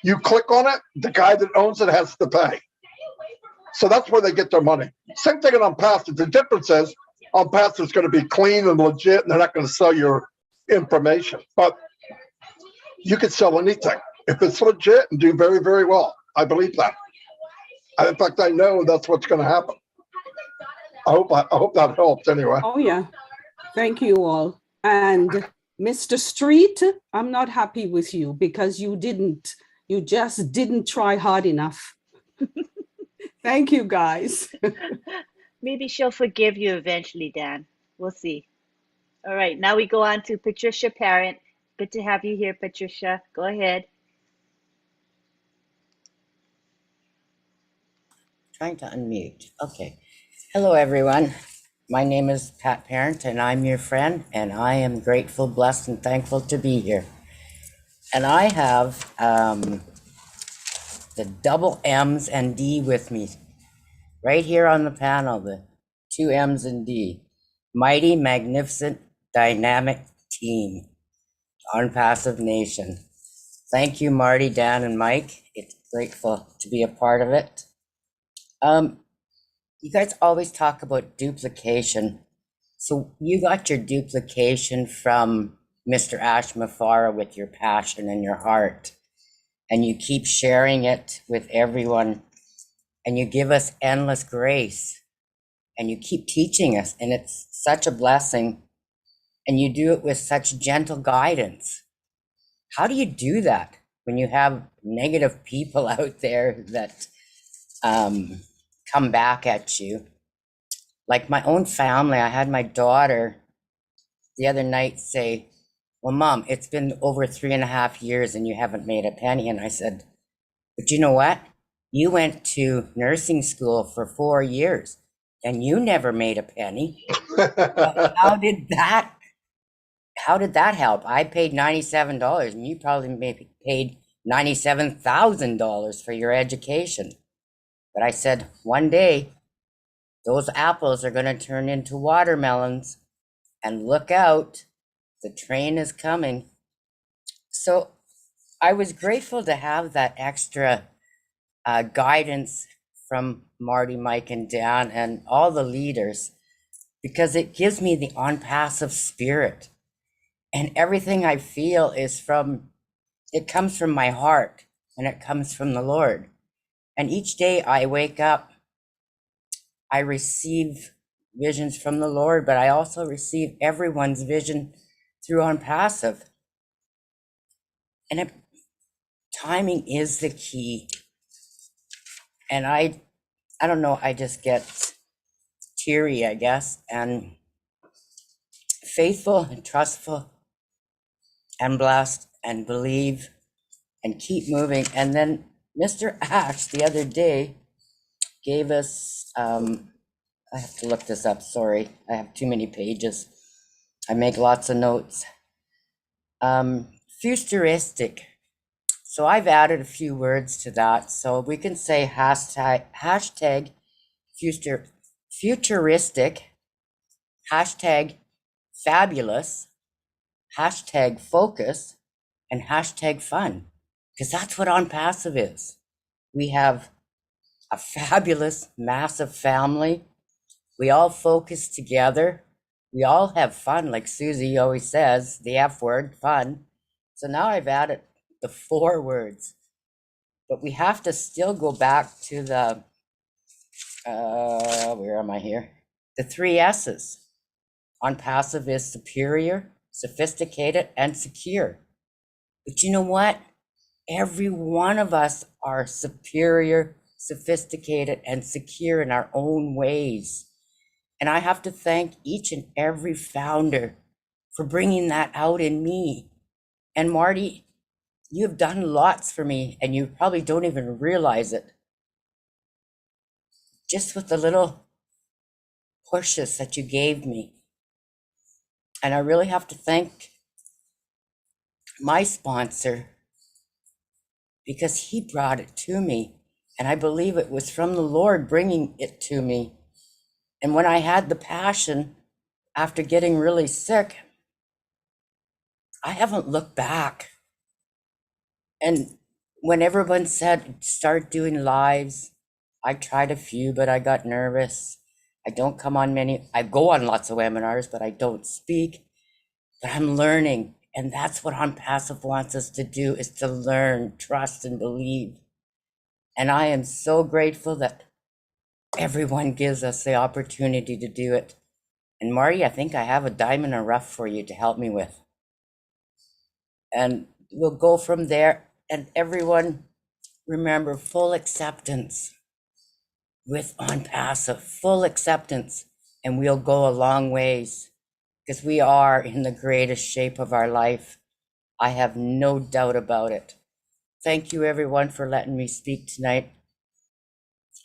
You click on it, the guy that owns it has to pay. So that's where they get their money. Same thing on ONPASSIVE. The difference is ONPASSIVE is going to be clean and legit, and they're not going to sell your information. But you can sell anything if it's legit and do very, very well. I believe that. In fact, I know that's what's going to happen. I hope that helps anyway. Oh, yeah. Thank you all. And Mr. Street, I'm not happy with you because you just didn't try hard enough. Thank you, guys. Maybe she'll forgive you eventually, Dan. We'll see. All right, now we go on to Patricia Parent. Good to have you here, Patricia. Go ahead. Trying to unmute. Okay. Hello, everyone. My name is Pat Parent, and I'm your friend, and I am grateful, blessed, and thankful to be here. And I have the double M's and D with me right here on the panel, the 2 M's and D. Mighty, magnificent, dynamic team, ONPASSIVE Nation. Thank you, Marty, Dan, and Mike. It's grateful to be a part of it. You guys always talk about duplication. So you got your duplication from Mr. Ash Mafara with your passion and your heart. And you keep sharing it with everyone. And you give us endless grace. And you keep teaching us. And it's such a blessing. And you do it with such gentle guidance. How do you do that when you have negative people out there that come back at you? Like my own family, I had my daughter the other night say, well, Mom, it's been over 3.5 years and you haven't made a penny. And I said, but you know what? You went to nursing school for 4 years and you never made a penny. How did that help? I paid $97 and you probably maybe paid $97,000 for your education. But I said, one day, those apples are going to turn into watermelons, and look out, the train is coming. So I was grateful to have that extra guidance from Marty, Mike, and Dan, and all the leaders, because it gives me the ONPASSIVE spirit. And everything I feel it comes from my heart, and it comes from the Lord. And each day I wake up, I receive visions from the Lord, but I also receive everyone's vision through ONPASSIVE. And timing is the key. And I don't know, I just get teary, I guess, and faithful and trustful and blessed and believe and keep moving. And then Mr. Ash the other day gave us, I have to look this up, sorry. I have too many pages. I make lots of notes. Futuristic. So I've added a few words to that. So we can say hashtag futuristic, hashtag fabulous, hashtag focus, and hashtag fun. Because that's what ONPASSIVE is. We have a fabulous, massive family. We all focus together. We all have fun, like Susie always says, the F word, fun. So now I've added the 4 words. But we have to still go back to the Where am I here? The three S's. ONPASSIVE is superior, sophisticated, and secure. But you know what? Every one of us are superior, sophisticated, and secure in our own ways. And I have to thank each and every founder for bringing that out in me. And Marty, you've done lots for me, and you probably don't even realize it. Just with the little pushes that you gave me. And I really have to thank my sponsor, because he brought it to me. And I believe it was from the Lord bringing it to me. And when I had the passion after getting really sick, I haven't looked back. And when everyone said, start doing lives, I tried a few, but I got nervous. I don't come on many. I go on lots of webinars, but I don't speak. But I'm learning. And that's what ONPASSIVE wants us to do, is to learn, trust, and believe. And I am so grateful that everyone gives us the opportunity to do it. And Marty, I think I have a diamond in the rough for you to help me with. And we'll go from there. And everyone, remember, full acceptance with ONPASSIVE, full acceptance. And we'll go a long ways, because we are in the greatest shape of our life. I have no doubt about it. Thank you, everyone, for letting me speak tonight.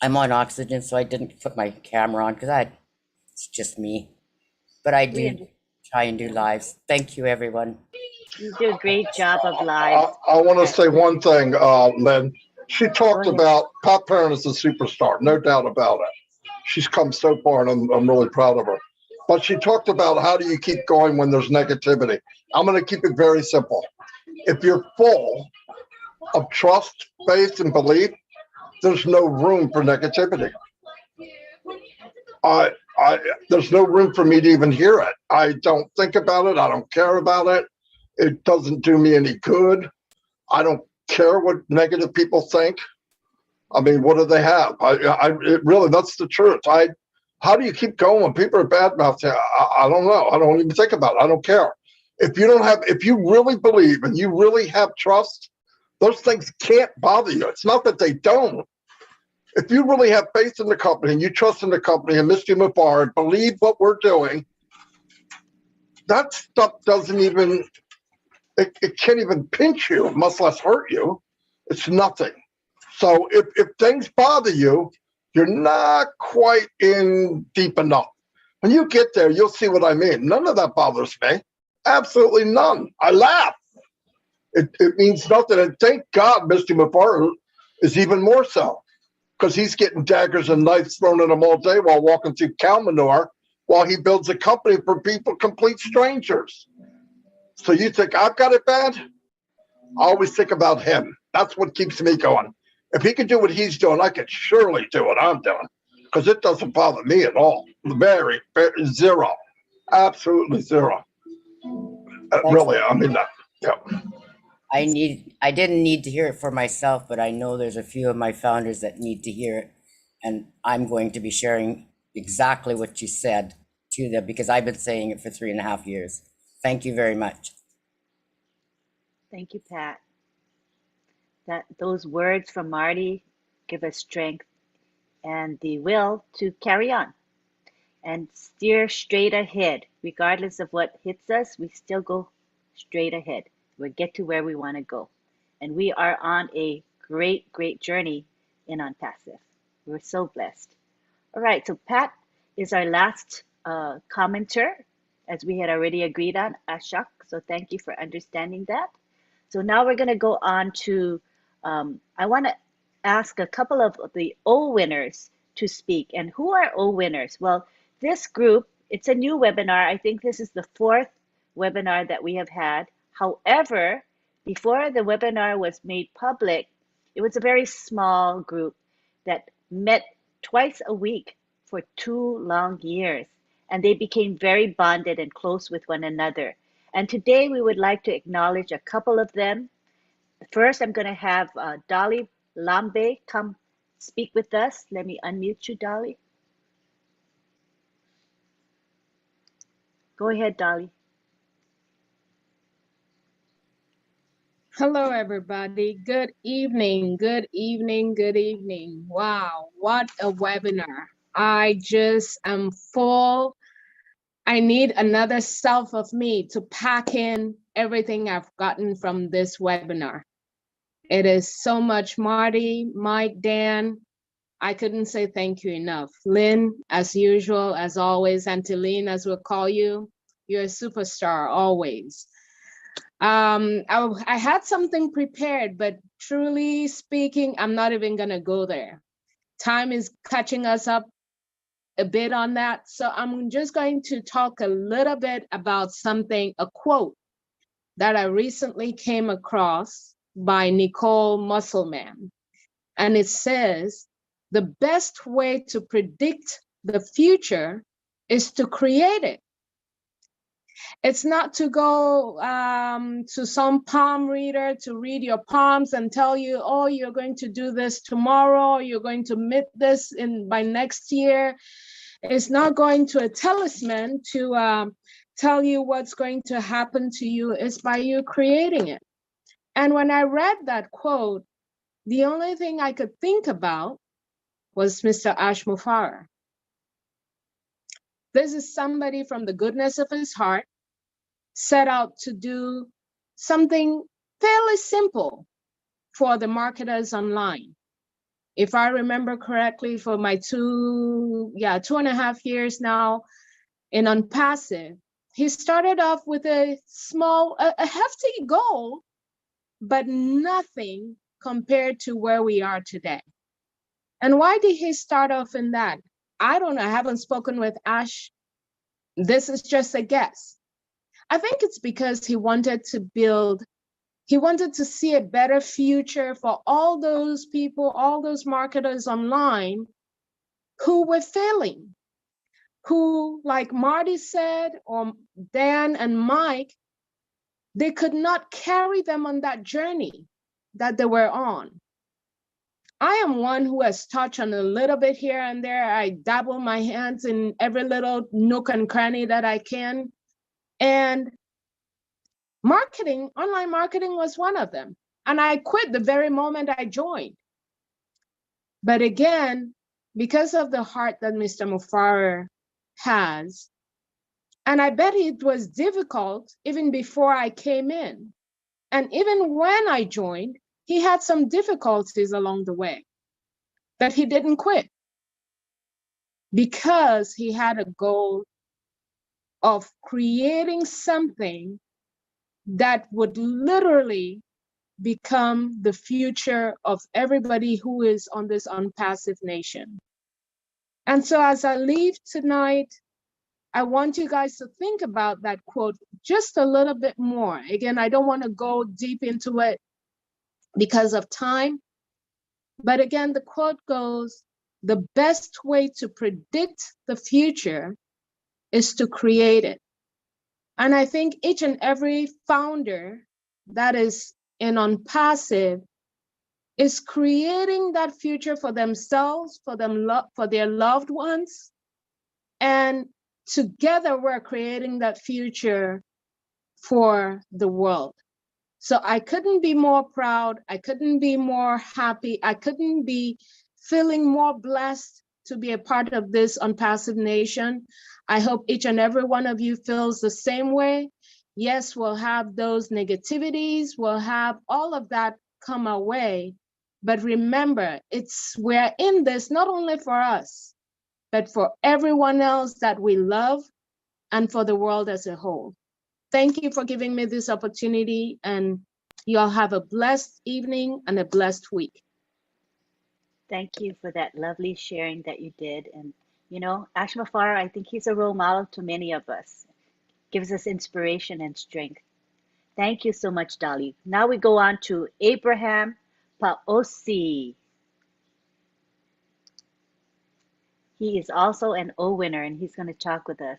I'm on oxygen, so I didn't put my camera on, because it's just me. But I do try and do lives. Thank you, everyone. You do a great job of lives. I want to say one thing, Lynn. She talked about Pat Perrin is a superstar, no doubt about it. She's come so far, and I'm really proud of her. But she talked about how do you keep going when there's negativity. I'm going to keep it very simple. If you're full of trust, faith, and belief, there's no room for negativity. There's no room for me to even hear it. I don't think about it. I don't care about it. It doesn't do me any good. I don't care what negative people think. I mean, what do they have? It really, that's the truth. How do you keep going when people are bad mouthing? I don't know. I don't even think about it. I don't care. If you really believe and you really have trust, those things can't bother you. It's not that they don't. If you really have faith in the company and you trust in the company and Mr. Mufar and believe what we're doing, that stuff doesn't even, it can't even pinch you, much less hurt you. It's nothing. So if things bother you, you're not quite in deep enough. When you get there, you'll see what I mean. None of that bothers me. Absolutely none. I laugh. It means nothing. And thank God Mr. Mufar is even more so, because he's getting daggers and knives thrown at him all day while walking through cow manure while he builds a company for people, complete strangers. So you think I've got it bad? I always think about him. That's what keeps me going. If he can do what he's doing, I could surely do what I'm doing, because it doesn't bother me at all. Very zero. Absolutely zero. Really, I mean that. Yeah. I didn't need to hear it for myself, but I know there's a few of my founders that need to hear it. And I'm going to be sharing exactly what you said to them, because I've been saying it for 3.5 years. Thank you very much. Thank you, Pat. Those words from Marty give us strength and the will to carry on and steer straight ahead. Regardless of what hits us, we still go straight ahead. We'll get to where we want to go. And we are on a great, great journey in ONPASSIVE. We're so blessed. All right, so Pat is our last commenter, as we had already agreed on, Ashok. So thank you for understanding that. So now we're going to go on to, I want to ask a couple of the OWinners to speak. And who are OWinners? Well, this group, it's a new webinar. I think this is the 4th webinar that we have had. However, before the webinar was made public, it was a very small group that met twice a week for 2 long years. And they became very bonded and close with one another. And today we would like to acknowledge a couple of them. First, I'm going to have Dolly Lambe come speak with us? Let me unmute you, Dolly. Go ahead, Dolly. Hello, everybody. Good evening. Good evening. Good evening. Wow, what a webinar. I just am full. I need another self of me to pack in everything I've gotten from this webinar. It is so much. Marty, Mike, Dan, I couldn't say thank you enough. Lynn, as usual, as always, Auntie Lynn, as we'll call you, you're a superstar always. I had something prepared, but truly speaking, I'm not even gonna go there. Time is catching us up a bit on that. So I'm just going to talk a little bit about something, a quote that I recently came across by Nicole Musselman. And it says, the best way to predict the future is to create it. It's not to go to some palm reader to read your palms and tell you, oh, you're going to do this tomorrow, you're going to meet this by next year. It's not going to a talisman to tell you what's going to happen to you. It's by you creating it. And when I read that quote, the only thing I could think about was Mr. Ashmufara. This is somebody from the goodness of his heart set out to do something fairly simple for the marketers online. If I remember correctly, for my 2.5 years now in ONPASSIVE, he started off with a hefty goal, but nothing compared to where we are today. And why did he start off in that? I don't know. I haven't spoken with Ash. This is just a guess. I think it's because he wanted to see a better future for all those people, all those marketers online who were failing, who, like Marty said, or Dan and Mike, they could not carry them on that journey that they were on. I am one who has touched on a little bit here and there. I dabble my hands in every little nook and cranny that I can. And marketing, online marketing was one of them. And I quit the very moment I joined. But again, because of the heart that Mr. Mufara has, and I bet it was difficult even before I came in. And even when I joined, he had some difficulties along the way, but he didn't quit because he had a goal of creating something that would literally become the future of everybody who is on this ONPASSIVE nation. And so as I leave tonight, I want you guys to think about that quote just a little bit more. Again, I don't want to go deep into it because of time. But again, the quote goes, the best way to predict the future is to create it. And I think each and every founder that is in ONPASSIVE is creating that future for themselves, for their loved ones. And together we're creating that future for the world. So I couldn't be more proud. I couldn't be more happy. I couldn't be feeling more blessed to be a part of this ONPASSIVE nation. I hope each and every one of you feels the same way. Yes, we'll have those negativities. We'll have all of that come our way. But remember, we're in this not only for us, but for everyone else that we love and for the world as a whole. Thank you for giving me this opportunity, and you all have a blessed evening and a blessed week. Thank you for that lovely sharing that you did. And, you know, Ashmafara, I think he's a role model to many of us, gives us inspiration and strength. Thank you so much, Dolly. Now we go on to Abraham Paosi. He is also an O winner, and he's going to talk with us.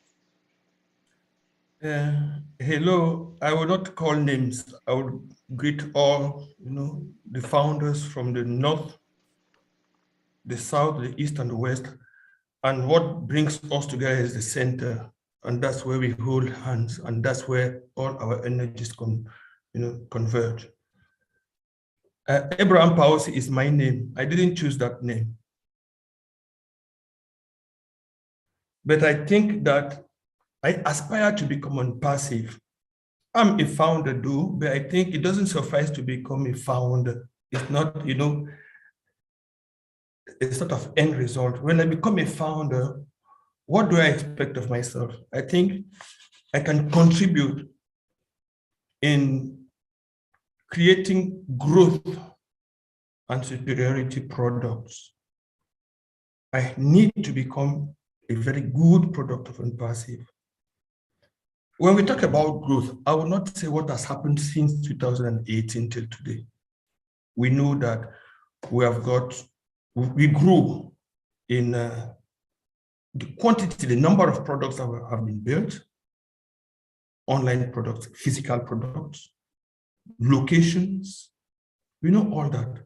Hello, I will not call names. I will greet all, the founders from the North the south, the east, and the west. And what brings us together is the center. And that's where we hold hands, and that's where all our energies converge. Abraham Pausi is my name. I didn't choose that name. But I think that I aspire to become ONPASSIVE. I'm a founder, but I think it doesn't suffice to become a founder. It's not, a sort of end result. When I become a founder, what do I expect of myself? I think I can contribute in creating growth and superiority products. I need to become a very good product of ONPASSIVE. When we talk about growth, I will not say what has happened since 2018 till today. We know that we grew in the quantity, the number of products that have been built, online products, physical products, locations. We know all that.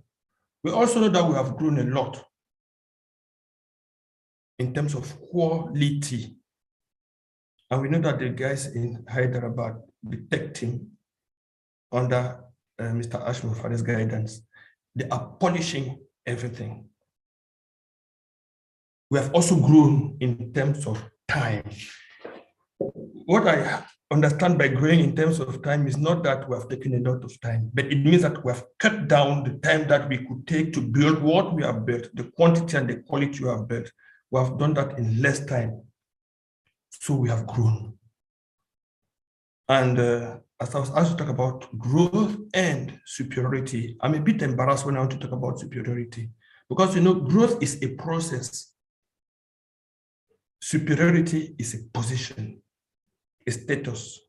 We also know that we have grown a lot in terms of quality. And we know that the guys in Hyderabad, the tech team, under Mr. Ashmofare's guidance, they are polishing everything. We have also grown in terms of time. What I understand by growing in terms of time is not that we have taken a lot of time, but it means that we have cut down the time that we could take to build what we have built, the quantity and the quality we have built. We have done that in less time. So we have grown. And as I was asked to talk about growth and superiority, I'm a bit embarrassed when I want to talk about superiority, because growth is a process. Superiority is a position, a status.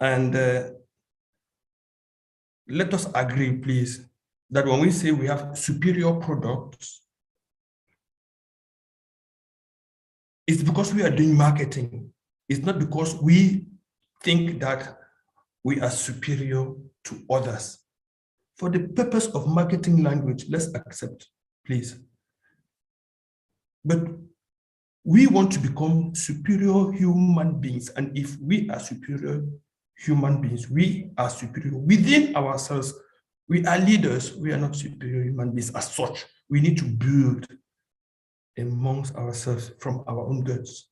And let us agree, please, that when we say we have superior products, it's because we are doing marketing. It's not because we think that we are superior to others. For the purpose of marketing language, let's accept, please. But we want to become superior human beings. And if we are superior human beings, we are superior within ourselves. We are leaders. We are not superior human beings as such. We need to build amongst ourselves from our own guts.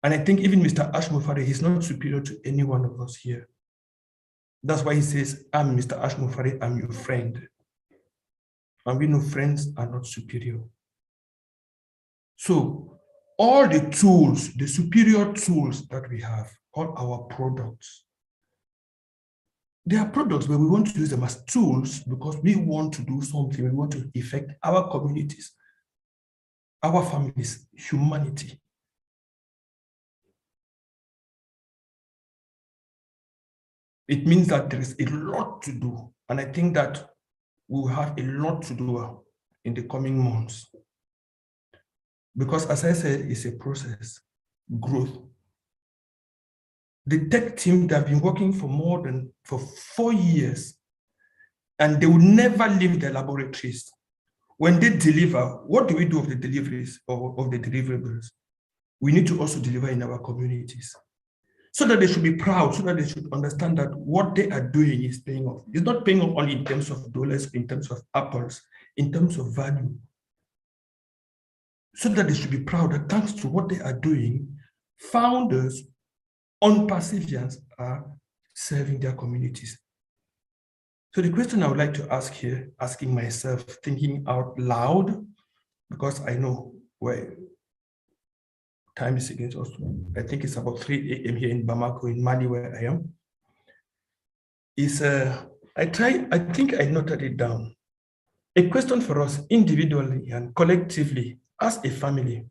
And I think even Mr. Ashmofare, he's not superior to any one of us here. That's why he says, I'm Mr. Ashmofare, I'm your friend. And we know friends are not superior. So all the tools, the superior tools that we have, all our products, they are products, but we want to use them as tools because we want to do something. We want to affect our communities, our families, humanity. It means that there is a lot to do. And I think that we will have a lot to do in the coming months. Because as I said, it's a process, growth. The tech team, they have been working for 4 years, and they will never leave their laboratories. When they deliver, what do we do of the deliveries or of the deliverables? We need to also deliver in our communities, so that they should be proud, so that they should understand that what they are doing is paying off. It's not paying off only in terms of dollars, in terms of apples, in terms of value. So that they should be proud that thanks to what they are doing, founders, ONPASSIVians are serving their communities. So the question I would like to ask here, asking myself, thinking out loud, because I know where time is against us. I think it's about 3 a.m. here in Bamako, in Mali, where I am. Is I think I noted it down. A question for us individually and collectively as a family.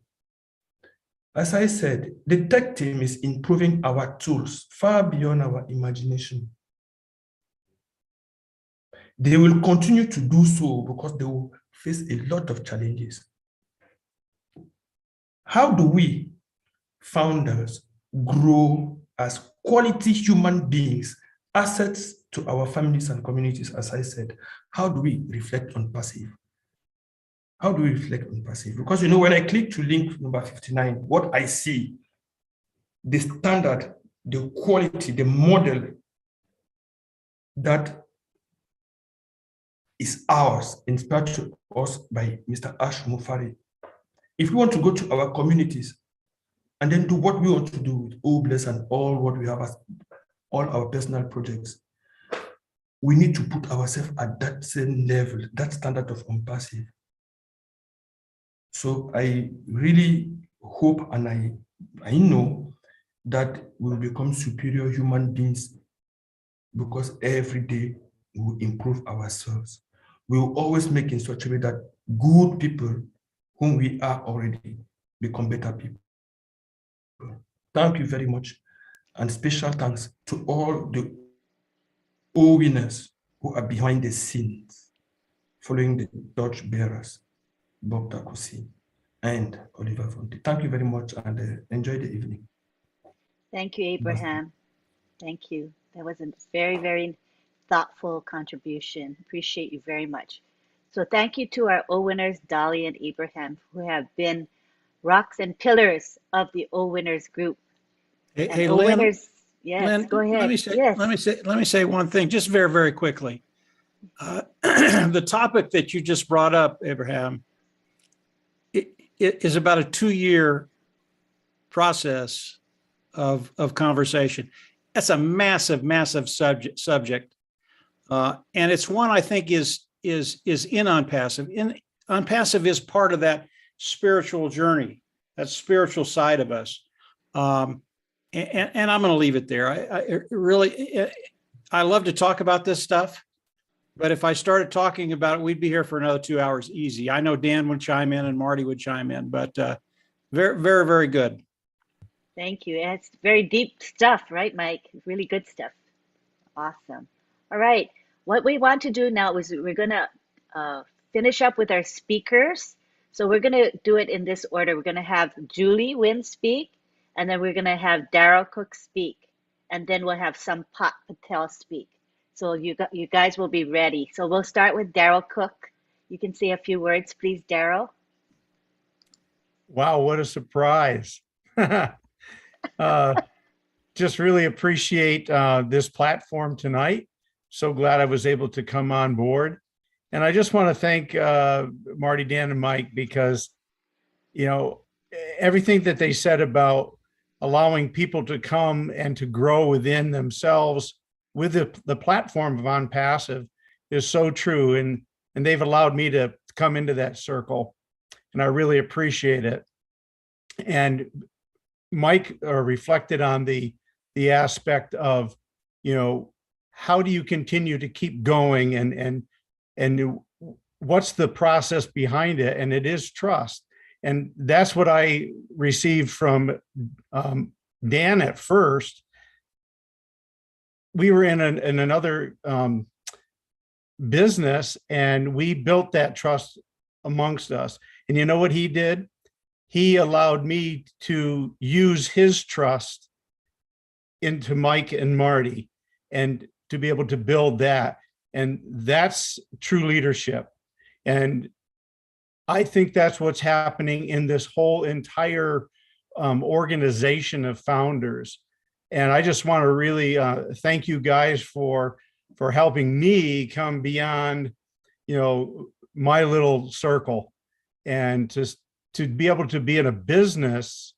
As I said, the tech team is improving our tools far beyond our imagination. They will continue to do so because they will face a lot of challenges. How do we, founders, grow as quality human beings, assets to our families and communities, as I said? How do we reflect ONPASSIVE? How do we reflect on passive? Because when I click to link number 59, what I see, the standard, the quality, the model that is ours, inspired to us by Mr. Ash Mufari. If we want to go to our communities and then do what we want to do with OWinners and all what we have as all our personal projects, we need to put ourselves at that same level, that standard of ONPASSIVE. So I really hope and I know that we will become superior human beings, because every day we will improve ourselves. We will always make in such a way that good people whom we are already become better people. Thank you very much. And special thanks to all the OWinners who are behind the scenes, following the torch bearers, Bob Takusi and Oliver Fonte. Thank you very much, and enjoy the evening. Thank you, Abraham. Thank you. That was a very, very thoughtful contribution. Appreciate you very much. So thank you to our OWinners, Dolly and Abraham, who have been rocks and pillars of the OWinners group. Hey, Lynn, OWinners, yes, Lynn, go ahead. Let me say one thing, just very, very quickly. The topic that you just brought up, Abraham, it is about a 2-year process of conversation. That's a massive, massive subject. And it's one I think is in ONPASSIVE. ONPASSIVE is part of that spiritual journey, that spiritual side of us. And I'm going to leave it there. I love to talk about this stuff, but if I started talking about it, we'd be here for another 2 hours easy. I know Dan would chime in and Marty would chime in, but very, very, very good. Thank you. And it's very deep stuff, right, Mike? Really good stuff. Awesome. All right. What we want to do now is we're going to finish up with our speakers. So we're going to do it in this order. We're going to have Julie Wynn speak, and then we're going to have Daryl Cook speak, and then we'll have Sampath Patel speak. So you guys will be ready. So we'll start with Daryl Cook. You can say a few words, please, Daryl. Wow, what a surprise. Just really appreciate this platform tonight. So glad I was able to come on board. And I just want to thank Marty, Dan, and Mike, because, everything that they said about allowing people to come and to grow within themselves with the platform of ONPASSIVE is so true. And they've allowed me to come into that circle. And I really appreciate it. And Mike reflected on the aspect of, how do you continue to keep going and what's the process behind it? And it is trust. And that's what I received from Dan at first. We were in another business, and we built that trust amongst us. And you know what he did? He allowed me to use his trust into Mike and Marty and to be able to build that. And that's true leadership. And I think that's what's happening in this whole entire organization of founders. And I just want to really thank you guys for helping me come beyond, my little circle, and to be able to be in a business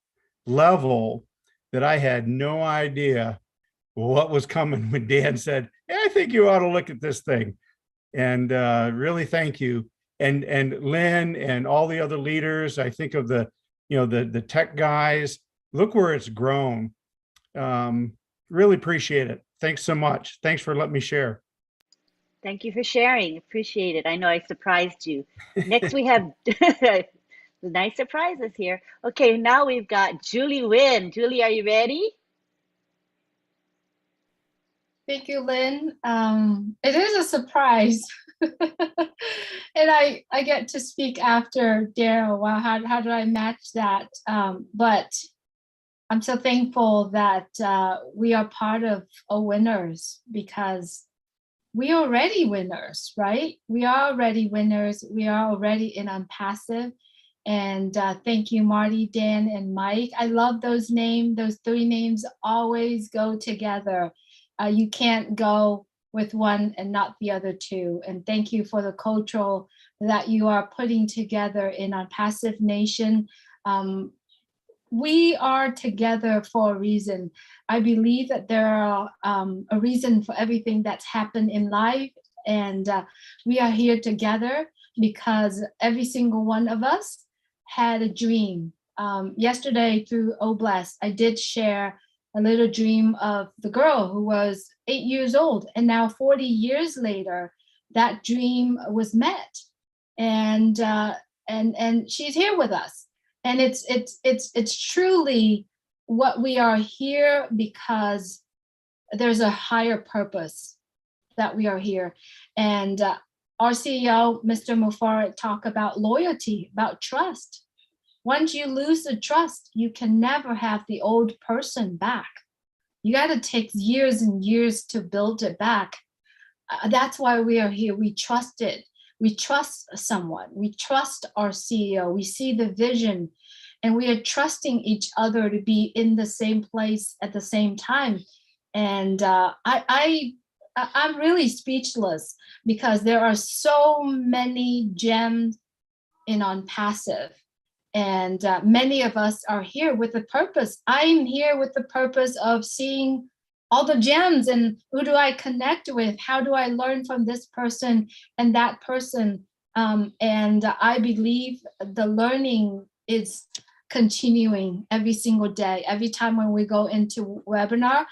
level that I had no idea what was coming when Dan said, hey, I think you ought to look at this thing. And really thank you. And Lynn and all the other leaders. I think of the tech guys. Look where it's grown. Really appreciate it. Thanks so much. Thanks for letting me share. Thank you for sharing. Appreciate it. I know I surprised you. Next we have nice surprises here. Okay, now we've got Julie Wynn. Julie, are you ready? Thank you, Lynn. It is a surprise. And I get to speak after Daryl. Wow, how do I match that? But I'm so thankful that we are part of OWinners, because we are already winners, right? We are already winners. We are already in ONPASSIVE. And thank you, Marty, Dan, and Mike. I love those names. Those three names always go together. You can't go with one and not the other two. And thank you for the cultural that you are putting together in ONPASSIVE Nation. We are together for a reason. I believe that there are a reason for everything that's happened in life. And we are here together because every single one of us had a dream. Yesterday through OBless, I did share a little dream of the girl who was 8 years old. And now 40 years later, that dream was met. And she's here with us. And it's truly what we are here because there's a higher purpose that we are here. And our CEO, Mr. Mufarek, talk about loyalty, about trust. Once you lose the trust, you can never have the old person back. You got to take years and years to build it back. That's why we are here. We trust it. We trust someone. We trust our CEO. We see the vision, and we are trusting each other to be in the same place at the same time. And I'm really speechless because there are so many gems in ONPASSIVE. And many of us are here with a purpose. I'm here with the purpose of seeing all the gems and who do I connect with? How do I learn from this person and that person? And I believe the learning is continuing every single day. Every time when we go into webinar,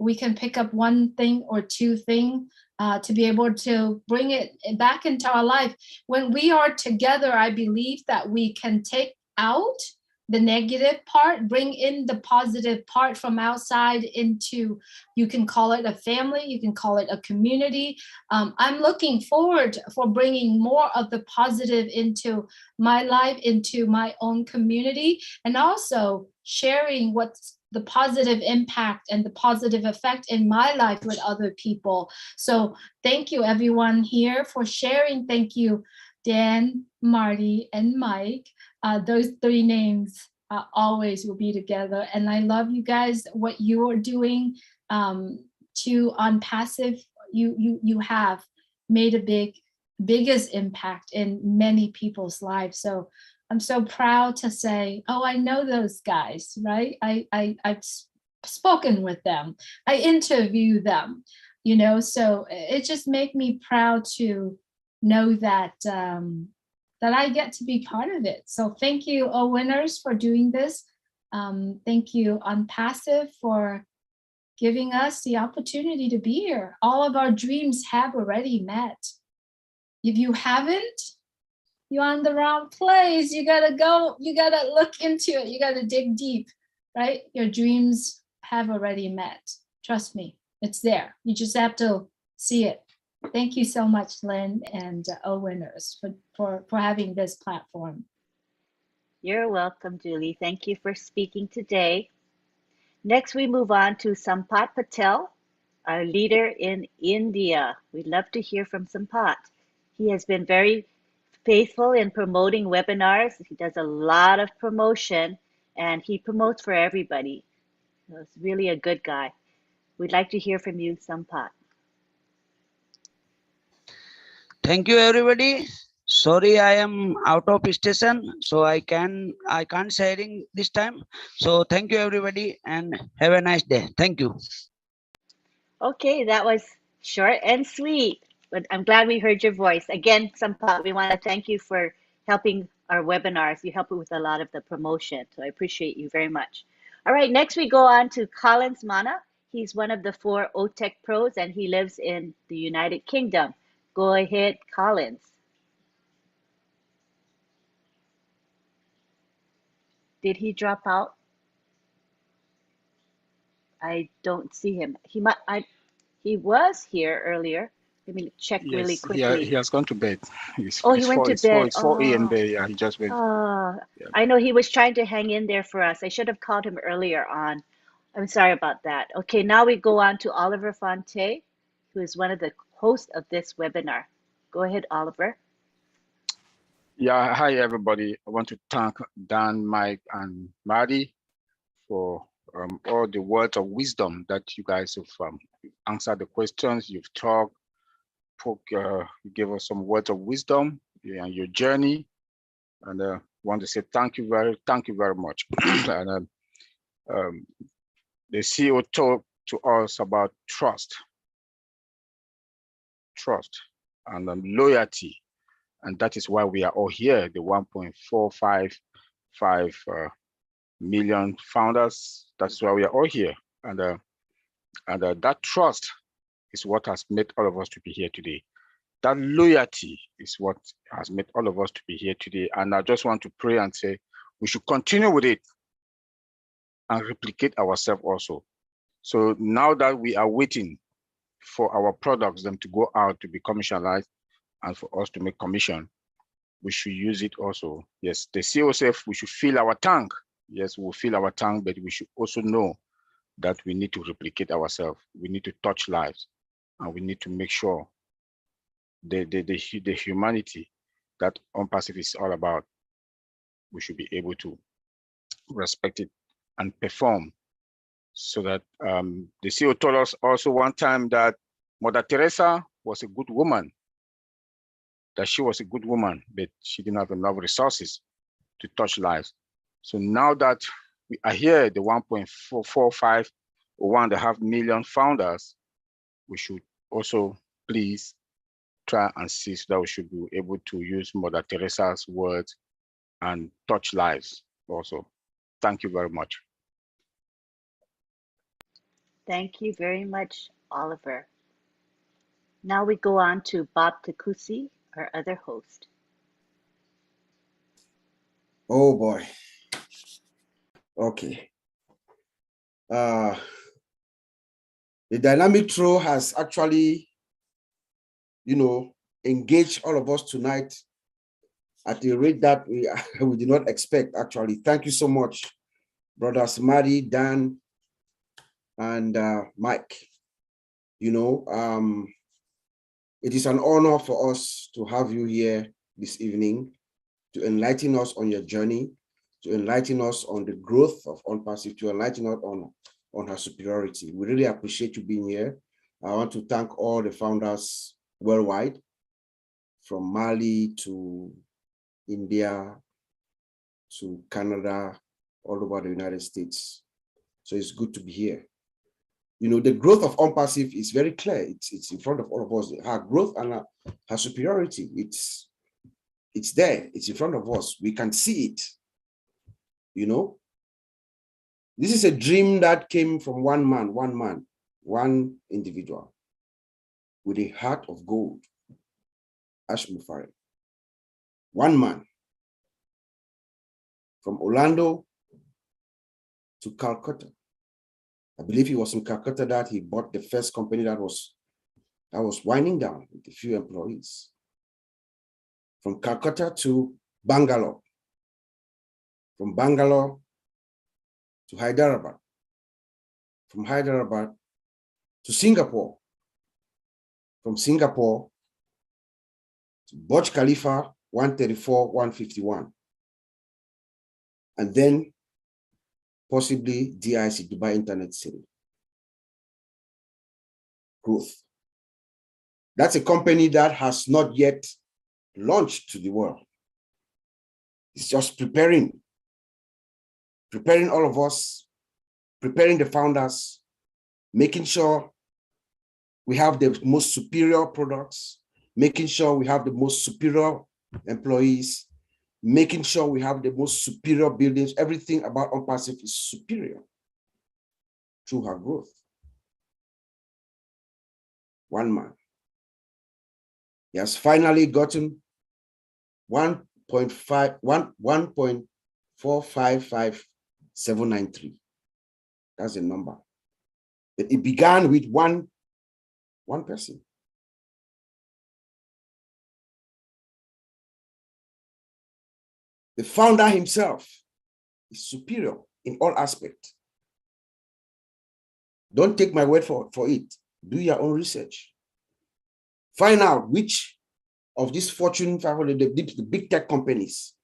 we can pick up one thing or two things to be able to bring it back into our life. When we are together, I believe that we can take out the negative part, bring in the positive part from outside into, you can call it a family, you can call it a community. I'm looking forward for bringing more of the positive into my life, into my own community, and also sharing what's the positive impact and the positive effect in my life with other people. So thank you everyone here for sharing. Thank you, Dan, Marty, and Mike. Those three names always will be together. And I love you guys, what you are doing to ONPASSIVE. You have made a biggest impact in many people's lives. So I'm so proud to say, oh, I know those guys, right? I've spoken with them. I interview them, you know, so it just makes me proud to know that that I get to be part of it. So thank you, OWinners, for doing this. Thank you, ONPASSIVE, for giving us the opportunity to be here. All of our dreams have already met. If you haven't, you're on the wrong place. You gotta go, you gotta look into it. You gotta dig deep, right? Your dreams have already met. Trust me, it's there. You just have to see it. Thank you so much, Lynn and OWinners for having this platform. You're welcome, Julie. Thank you for speaking today. Next, we move on to Sampath Patel, our leader in India. We'd love to hear from Sampath. He has been very faithful in promoting webinars. He does a lot of promotion and he promotes for everybody. So he's really a good guy. We'd like to hear from you, Sampath. Thank you, everybody. Sorry, I am out of station, so I can't sharing this time. So thank you, everybody, and have a nice day. Thank you. Okay, that was short and sweet, but I'm glad we heard your voice. Again, Sampath, we want to thank you for helping our webinars. You help with a lot of the promotion, so I appreciate you very much. All right, next we go on to Collins Mana. He's one of the 4 OTech pros, and he lives in the United Kingdom. Go ahead, Collins. Did he drop out? I don't see him. He was here earlier. Let me check really quickly. Yeah, he has gone to bed. He went to bed. It's 4 a.m. there. Yeah, he just went. Oh, Yeah. I know he was trying to hang in there for us. I should have called him earlier on. I'm sorry about that. Okay, now we go on to Oliver Fonte, who is one of the host of this webinar. Go ahead, Oliver. Yeah, hi everybody. I want to thank Dan, Mike, and Marty for all the words of wisdom that you guys have answered the questions. You've talked, you gave us some words of wisdom and your journey, and want to say thank you very much. And the CEO talked to us about trust, and loyalty. And that is why we are all here, the 1.455 million founders. That's why we are all here. And that trust is what has made all of us to be here today. That loyalty is what has made all of us to be here today. And I just want to pray and say, we should continue with it and replicate ourselves also. So now that we are waiting for our products, them to go out to be commercialized, and for us to make commission, we should use it also. Yes, the CEO said we should fill our tank. Yes, we'll fill our tank, but we should also know that we need to replicate ourselves. We need to touch lives, and we need to make sure the humanity that ONPASSIVE is all about, we should be able to respect it and perform. So that the CEO told us also one time that Mother Teresa was a good woman, that she was a good woman, but she didn't have enough resources to touch lives. So now that we are here, the 1.445 or 1.5 million founders, we should also please try and see so that we should be able to use Mother Teresa's words and touch lives also. Thank you very much. Thank you very much, Oliver. Now we go on to Bob Takusi, our other host. Oh boy. Okay. The dynamic throw has actually, engaged all of us tonight at a rate that we did not expect, actually. Thank you so much, brothers Marty, Dan, and Mike. It is an honor for us to have you here this evening to enlighten us on your journey, to enlighten us on the growth of ONPASSIVE, to enlighten us on her superiority. We really appreciate you being here. I want to thank all the founders worldwide, from Mali to India to Canada, all over the United States. So it's good to be here. The growth of ONPASSIVE is very clear. It's in front of all of us. Her growth and her superiority, it's there. It's in front of us. We can see it. This is a dream that came from one man, one individual with a heart of gold, Ash Mufari. One man from Orlando to Calcutta. I believe he was in Calcutta that he bought the first company that was winding down with a few employees. From Calcutta to Bangalore. From Bangalore to Hyderabad. From Hyderabad to Singapore. From Singapore to Burj Khalifa 134, 151. And then possibly DIC, Dubai Internet City. Growth. That's a company that has not yet launched to the world. It's just preparing all of us, preparing the founders, making sure we have the most superior products, making sure we have the most superior employees, making sure we have the most superior buildings. Everything about ONPASSIVE is superior through her growth. One man. He has finally gotten 1.455793. That's the number. But it began with one person. The founder himself is superior in all aspects. Don't take my word for it. Do your own research. Find out which of these Fortune 500, the big tech companies,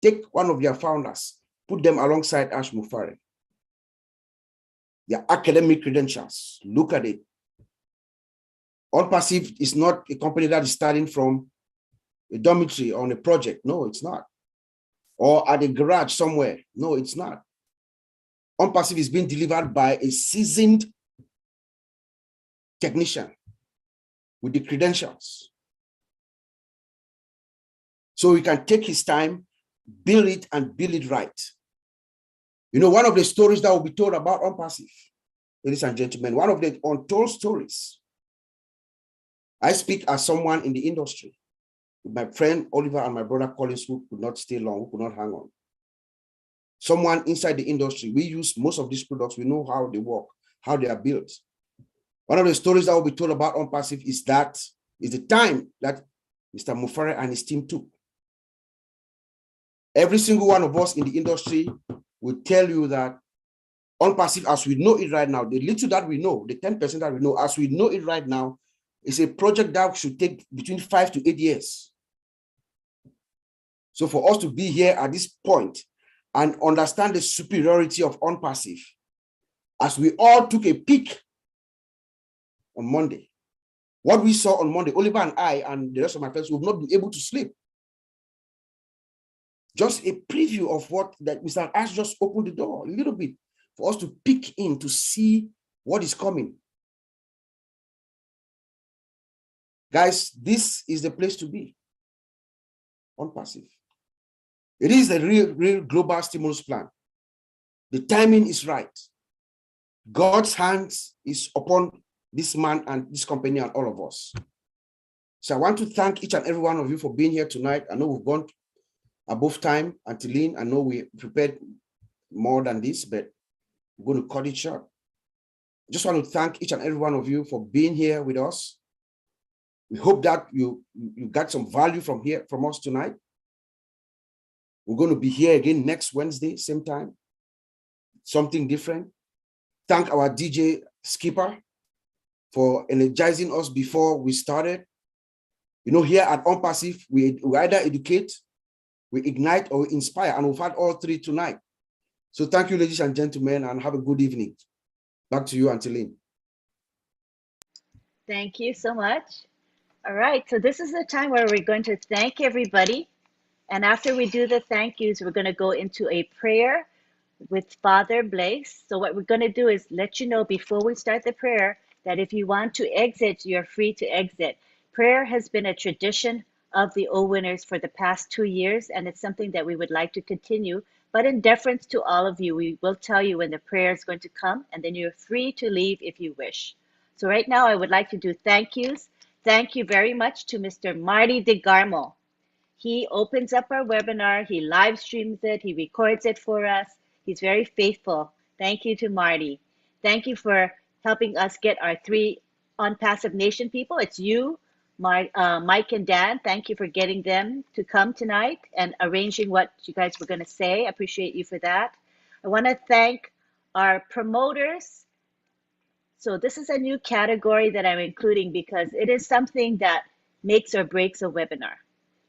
take one of their founders, put them alongside Ash Mufareh. Their academic credentials, look at it. ONPASSIVE is not a company that is starting from a dormitory on a project. No, it's not. Or at a garage somewhere. No, it's not. ONPASSIVE is being delivered by a seasoned technician with the credentials. So he can take his time, build it, and build it right. You know, one of the stories that will be told about ONPASSIVE, ladies and gentlemen, one of the untold stories. I speak as someone in the industry, with my friend Oliver and my brother Collins, who could not stay long, who could not hang on. Someone inside the industry, we use most of these products, we know how they work, how they are built. One of the stories that will be told about ONPASSIVE is the time that Mr. Mufareh and his team took. Every single one of us in the industry will tell you that ONPASSIVE, as we know it right now, the little that we know, the 10% that we know, as we know it right now, is a project that should take between 5 to 8 years. So for us to be here at this point and understand the superiority of ONPASSIVE, as we all took a peek on Monday, what we saw on Monday, Oliver and I and the rest of my friends will not be able to sleep. Just a preview of what that Mr. Ash just opened the door a little bit for us to peek in to see what is coming. Guys, this is the place to be. ONPASSIVE. It is a real global stimulus plan. The timing is right. God's hands is upon this man and this company and all of us. So I want to thank each and every one of you for being here tonight. I know we've gone above time. Antilene, I know we prepared more than this, but we're going to cut it short. I just want to thank each and every one of you for being here with us. We hope that you got some value from us tonight. We're going to be here again next Wednesday, same time. Something different. Thank our DJ Skipper for energizing us before we started. You know, here at ONPASSIVE, we either educate, we ignite, or we inspire, and we've had all three tonight. So thank you, ladies and gentlemen, and have a good evening. Back to you, Antilene. Thank you so much. All right, so this is the time where we're going to thank everybody. And after we do the thank yous, we're going to go into a prayer with Father Blaise. So what we're going to do is let you know before we start the prayer that if you want to exit, you're free to exit. Prayer has been a tradition of the OWinners for the past 2 years, and it's something that we would like to continue. But in deference to all of you, we will tell you when the prayer is going to come, and then you're free to leave if you wish. So right now, I would like to do thank yous. Thank you very much to Mr. Marty DeGarmo. He opens up our webinar, he live streams it, he records it for us. He's very faithful. Thank you to Marty. Thank you for helping us get our 3 ONPASSIVE Nation people. It's you, Mike and Dan. Thank you for getting them to come tonight and arranging what you guys were going to say. I appreciate you for that. I want to thank our promoters. So this is a new category that I'm including because it is something that makes or breaks a webinar.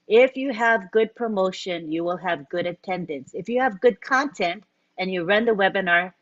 If you have good promotion, you will have good attendance. If you have good content and you run the webinar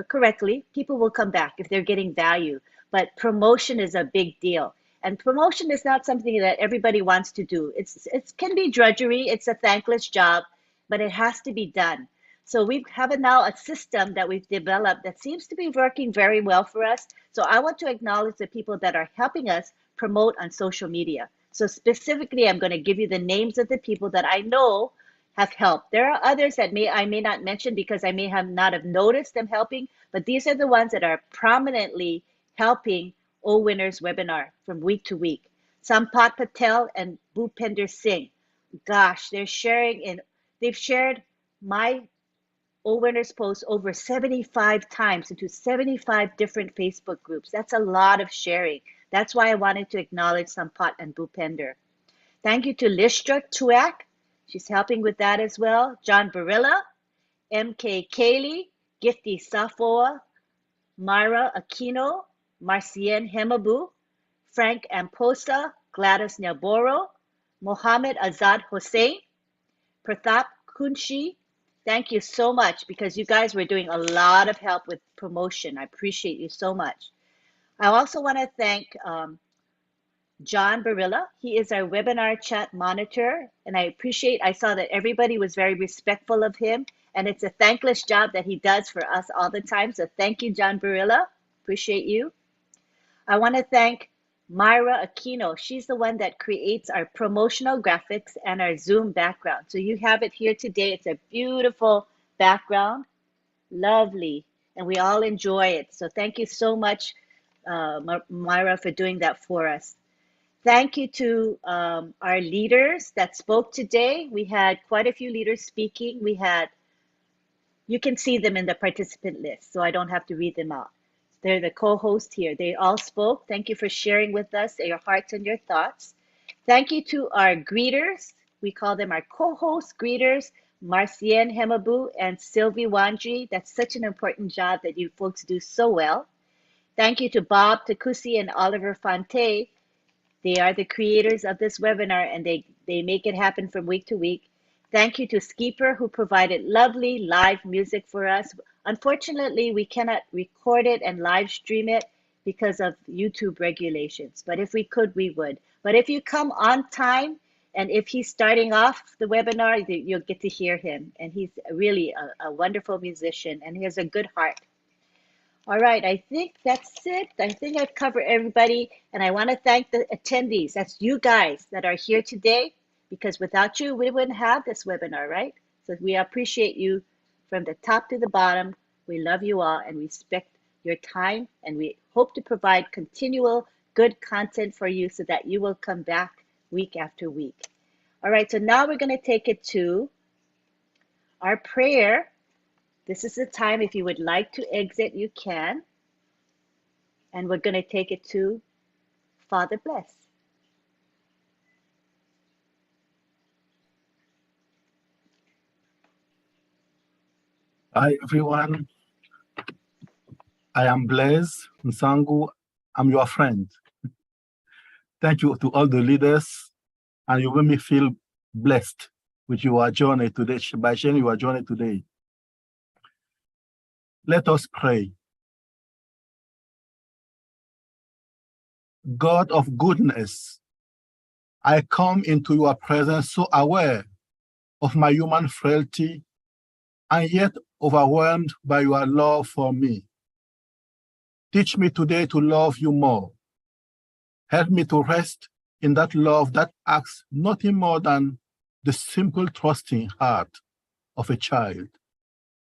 correctly, people will come back if they're getting value. But promotion is a big deal. And promotion is not something that everybody wants to do. It can be drudgery. It's a thankless job, but it has to be done. So we have now a system that we've developed that seems to be working very well for us. So I want to acknowledge the people that are helping us promote on social media. So specifically, I'm going to give you the names of the people that I know have helped. There are others that I may not mention because I may not have noticed them helping, but these are the ones that are prominently helping OWinners webinar from week to week. Sampat Patel and Bhupender Singh. Gosh, they've shared my OWinners post over 75 times into 75 different Facebook groups. That's a lot of sharing. That's why I wanted to acknowledge Sampat and Bhupender. Thank you to Lishtra Tuak. She's helping with that as well. John Barilla, MK Kaylee, Gifty Safoa, Myra Aquino, Marcien Hemabu, Frank Amposa, Gladys Nyaboro, Mohammed Azad Hossein, Pratap Kunshi. Thank you so much because you guys were doing a lot of help with promotion. I appreciate you so much. I also want to thank John Barilla. He is our webinar chat monitor, and I saw that everybody was very respectful of him, and it's a thankless job that he does for us all the time. So thank you, John Barilla. Appreciate you. I want to thank Myra Aquino. She's the one that creates our promotional graphics and our Zoom background. So you have it here today. It's a beautiful background, lovely, and we all enjoy it. So thank you so much, Myra, for doing that for us. Thank you to our leaders that spoke today. We had quite a few leaders speaking. You can see them in the participant list, so I don't have to read them out. They're the co-host here. They all spoke. Thank you for sharing with us your hearts and your thoughts. Thank you to our greeters. We call them our co-host greeters, Marcien Hemabu and Sylvie Wanji. That's such an important job that you folks do so well. Thank you to Bob Takusi and Oliver Fonte. They are the creators of this webinar, and they make it happen from week to week. Thank you to Skeeper, who provided lovely live music for us. Unfortunately, we cannot record it and live stream it because of YouTube regulations. But if we could, we would. But if you come on time, and if he's starting off the webinar, you'll get to hear him. And he's really a wonderful musician, and he has a good heart. All right, I think that's it. I think I've covered everybody, and I want to thank the attendees. That's you guys that are here today, because without you, we wouldn't have this webinar, right? So we appreciate you from the top to the bottom. We love you all and respect your time, and we hope to provide continual good content for you so that you will come back week after week. All right, so now we're going to take it to our prayer. This is the time, if you would like to exit, you can. And we're going to take it to Father Bless. Hi, everyone. I am Blaise Nsangu. I'm your friend. Thank you to all the leaders, and you will make me feel blessed with your journey today, by sharing your journey today. Let us pray. God of goodness, I come into your presence so aware of my human frailty and yet overwhelmed by your love for me. Teach me today to love you more. Help me to rest in that love that asks nothing more than the simple trusting heart of a child.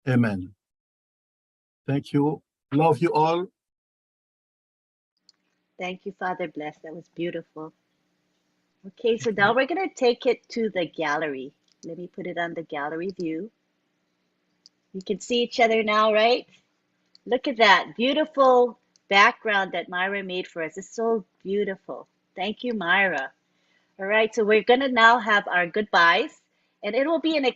Amen. Thank you. Love you all. Thank you, Father Bless. That was beautiful. Okay, so now we're going to take it to the gallery. Let me put it on the gallery view. You can see each other now, right? Look at that beautiful background that Myra made for us. It's so beautiful. Thank you, Myra. All right, so we're going to now have our goodbyes, and it will be an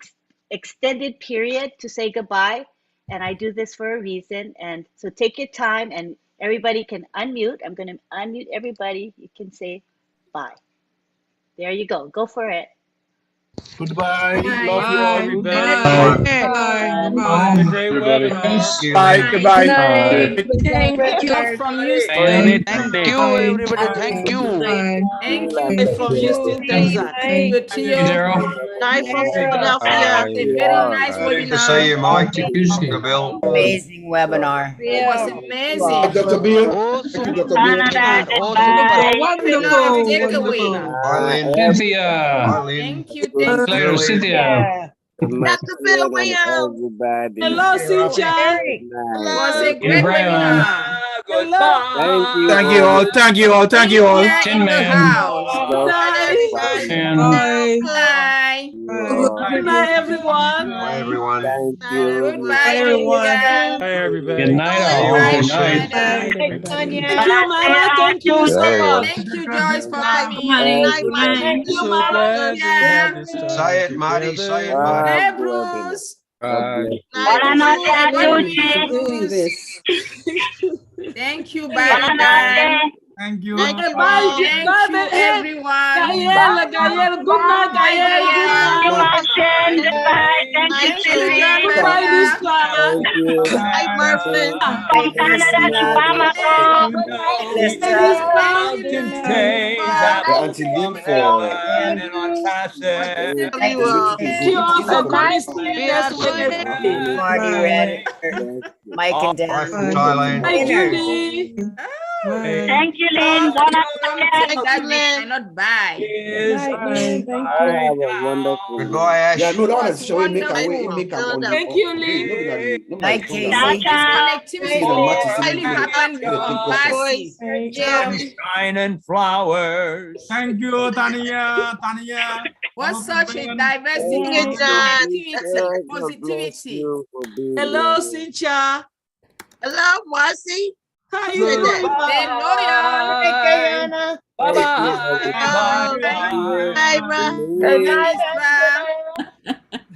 extended period to say goodbye. And I do this for a reason. And so take your time, and everybody can unmute. I'm going to unmute everybody. You can say bye. There you go. Go for it. Goodbye. Bye. Love you all. Everybody. Bye. Have a great Everybody. webinar. Bye. Goodbye. Thank you from Houston. Thank you, everybody. Thank you. Thank you from Houston, Texas. Good to you. Daryl. Night from Philadelphia. Very nice Good to see you, Mike. Bill. Amazing webinar. It was amazing. Dr. Beer. Awesome. Thank you, Dr. Beer. Awesome. Wonderful. Takeaway. Bye, Lynn. Cynthia. Bye, Lynn. Thank you. Thank Later, you. Cynthia. Dr. Phil Williams. Hello, Cynthia. It was a great Brian. webinar. Hello. Thank you all. Thank you all. Thank you all. Tin In the Man. house. And Bye. Good night, everyone. Bye, everyone. Goodbye, everyone. Cynthia. Bye, everybody. good night, all. Good night. Thank you, Myra. Thank you so much. Thank you, Joyce, for coming. Thank you, So glad we had Myra. this time Say it, Marty. Say it, together. Marty. Hey, Bruce. Bye. Doing this. Thank you. Bye, bye. Thank you. Thank you, Bye, all. Thank you, everyone. Gael. Good night, Gael. Good Thank you, night. Martin. Goodbye. Thank you, Sylvie. Goodbye, Lisa. Hi, Martin. From Canada to Bamako. Lisa. can say that Auntie Lynn for and ONPASSIVE. Thank you all. Thank you all for coming. See you We next are Wednesday. Marty, Red, Mike, and Dan. Bye from Thailand. Bye, Winners. Julie. Thank you, Lynn. Thank you, Lynn. Not bye. Goodbye, Ash. yeah, no, that one is showing Wonderful. make on Thank you, the Lynn. Bye, program. Casey. This connectivity Hey, only happened with ONPASSIVE. Shining flowers. Thank you, Tania. Tania. Was such a diversity of positivity. Hello, Cynthia. Hello, Marcy. How you doing? Hello, y'all. Bye-bye. Good night,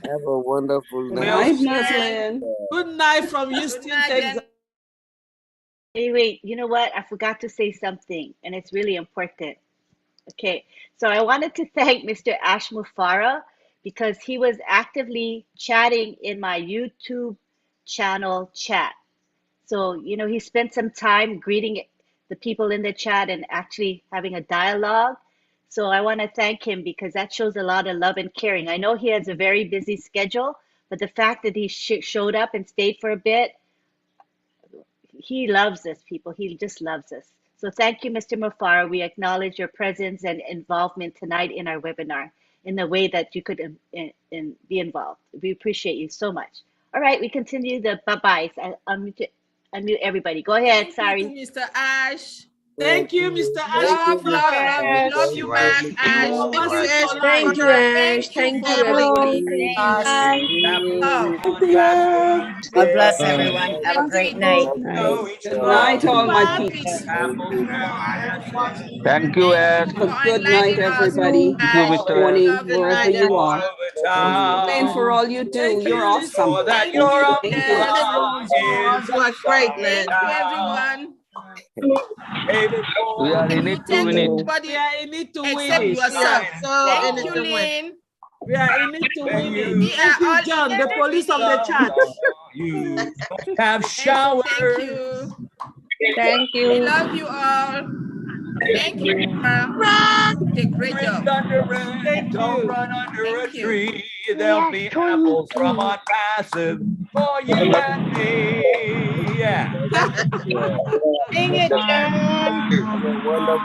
Have a wonderful Good night. night, Muslin. Good night from Houston, Texas. Hey, wait, you know what? I forgot to say something, and it's really important. Okay, so I wanted to thank Mr. Ash Mufara because he was actively chatting in my YouTube channel chat. So, you know, he spent some time greeting the people in the chat and actually having a dialogue. So I want to thank him because that shows a lot of love and caring. I know he has a very busy schedule, but the fact that he showed up and stayed for a bit, he loves us, people. He just loves us. So thank you, Mr. Mufara. We acknowledge your presence and involvement tonight in our webinar in the way that you could be involved. We appreciate you so much. All right, we continue the bye-byes. Unmute everybody. Go ahead. Sorry. Thank you, Mr. Ash. Thank you, Mr. Ash. Love you back, Ash. Thank you, Ash. Thank you, everybody. God bless everyone. Have a great night. Good night, all my peeps. Thank you, Ed. Have a good night, everybody. Thank you, Mr. Morning, Ed. wherever you are. And for all you do, you're awesome. Thank you. You are great, Lynn. Thank you, everyone. We are in it to win it. We are in it to win Except it. yourself. Thank you, Lynn. We are in it to win it. Thank you, John, the police of the church. You have showers. Thank you. We love you all. Thank you. You did a great job. Don't run under a tree. There'll be apples from ONPASSIVE for you and me. Yeah. Sing it, John.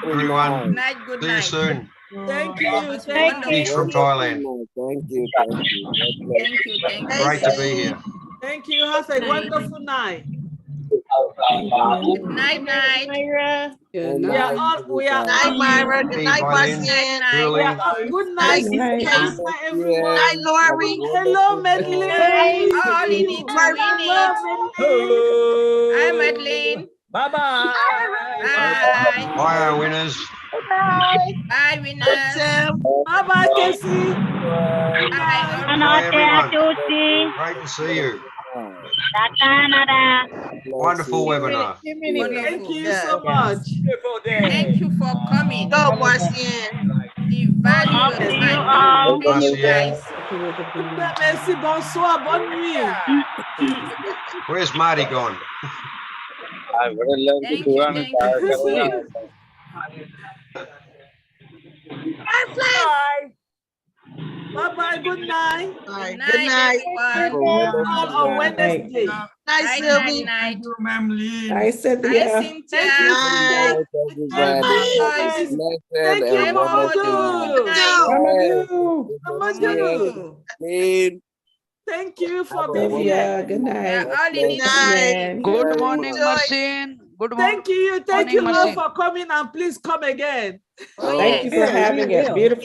Everyone, Good night. See you soon. Thank you. Thank Peace from Thailand. Thank you. Thank you. Great to be here. Thank you. Have a wonderful night. Good night, Myra. Good night. We are all Myra. Good night, Marcy. Good night. Good night, everyone. Good night, Lori. Hello, Madeline. All you need to win it. Hi, Madeline. Bye-bye. Bye. Bye, our winners. Bye, winners. Bye-bye, Casey. Bye, everyone. Great to see you. Wonderful webinar. Thank you so much. Thank you for coming. Go, Marcian. The value of time. Thank you, guys. Merci, bonsoir, bonne nuit. Where's Marty gone? I would love Thank to you. run Thank you. Bye. Bye-bye. Good night. Good night. All on Wednesday. Night, Sylvie. Night. Hi, Cynthia. Thank you, Mamadou. Thank you for being here. Good night. Good morning, Marcin. Good morning. Thank you. Thank you all for coming, and please come again. Thank you for having us. Beautiful.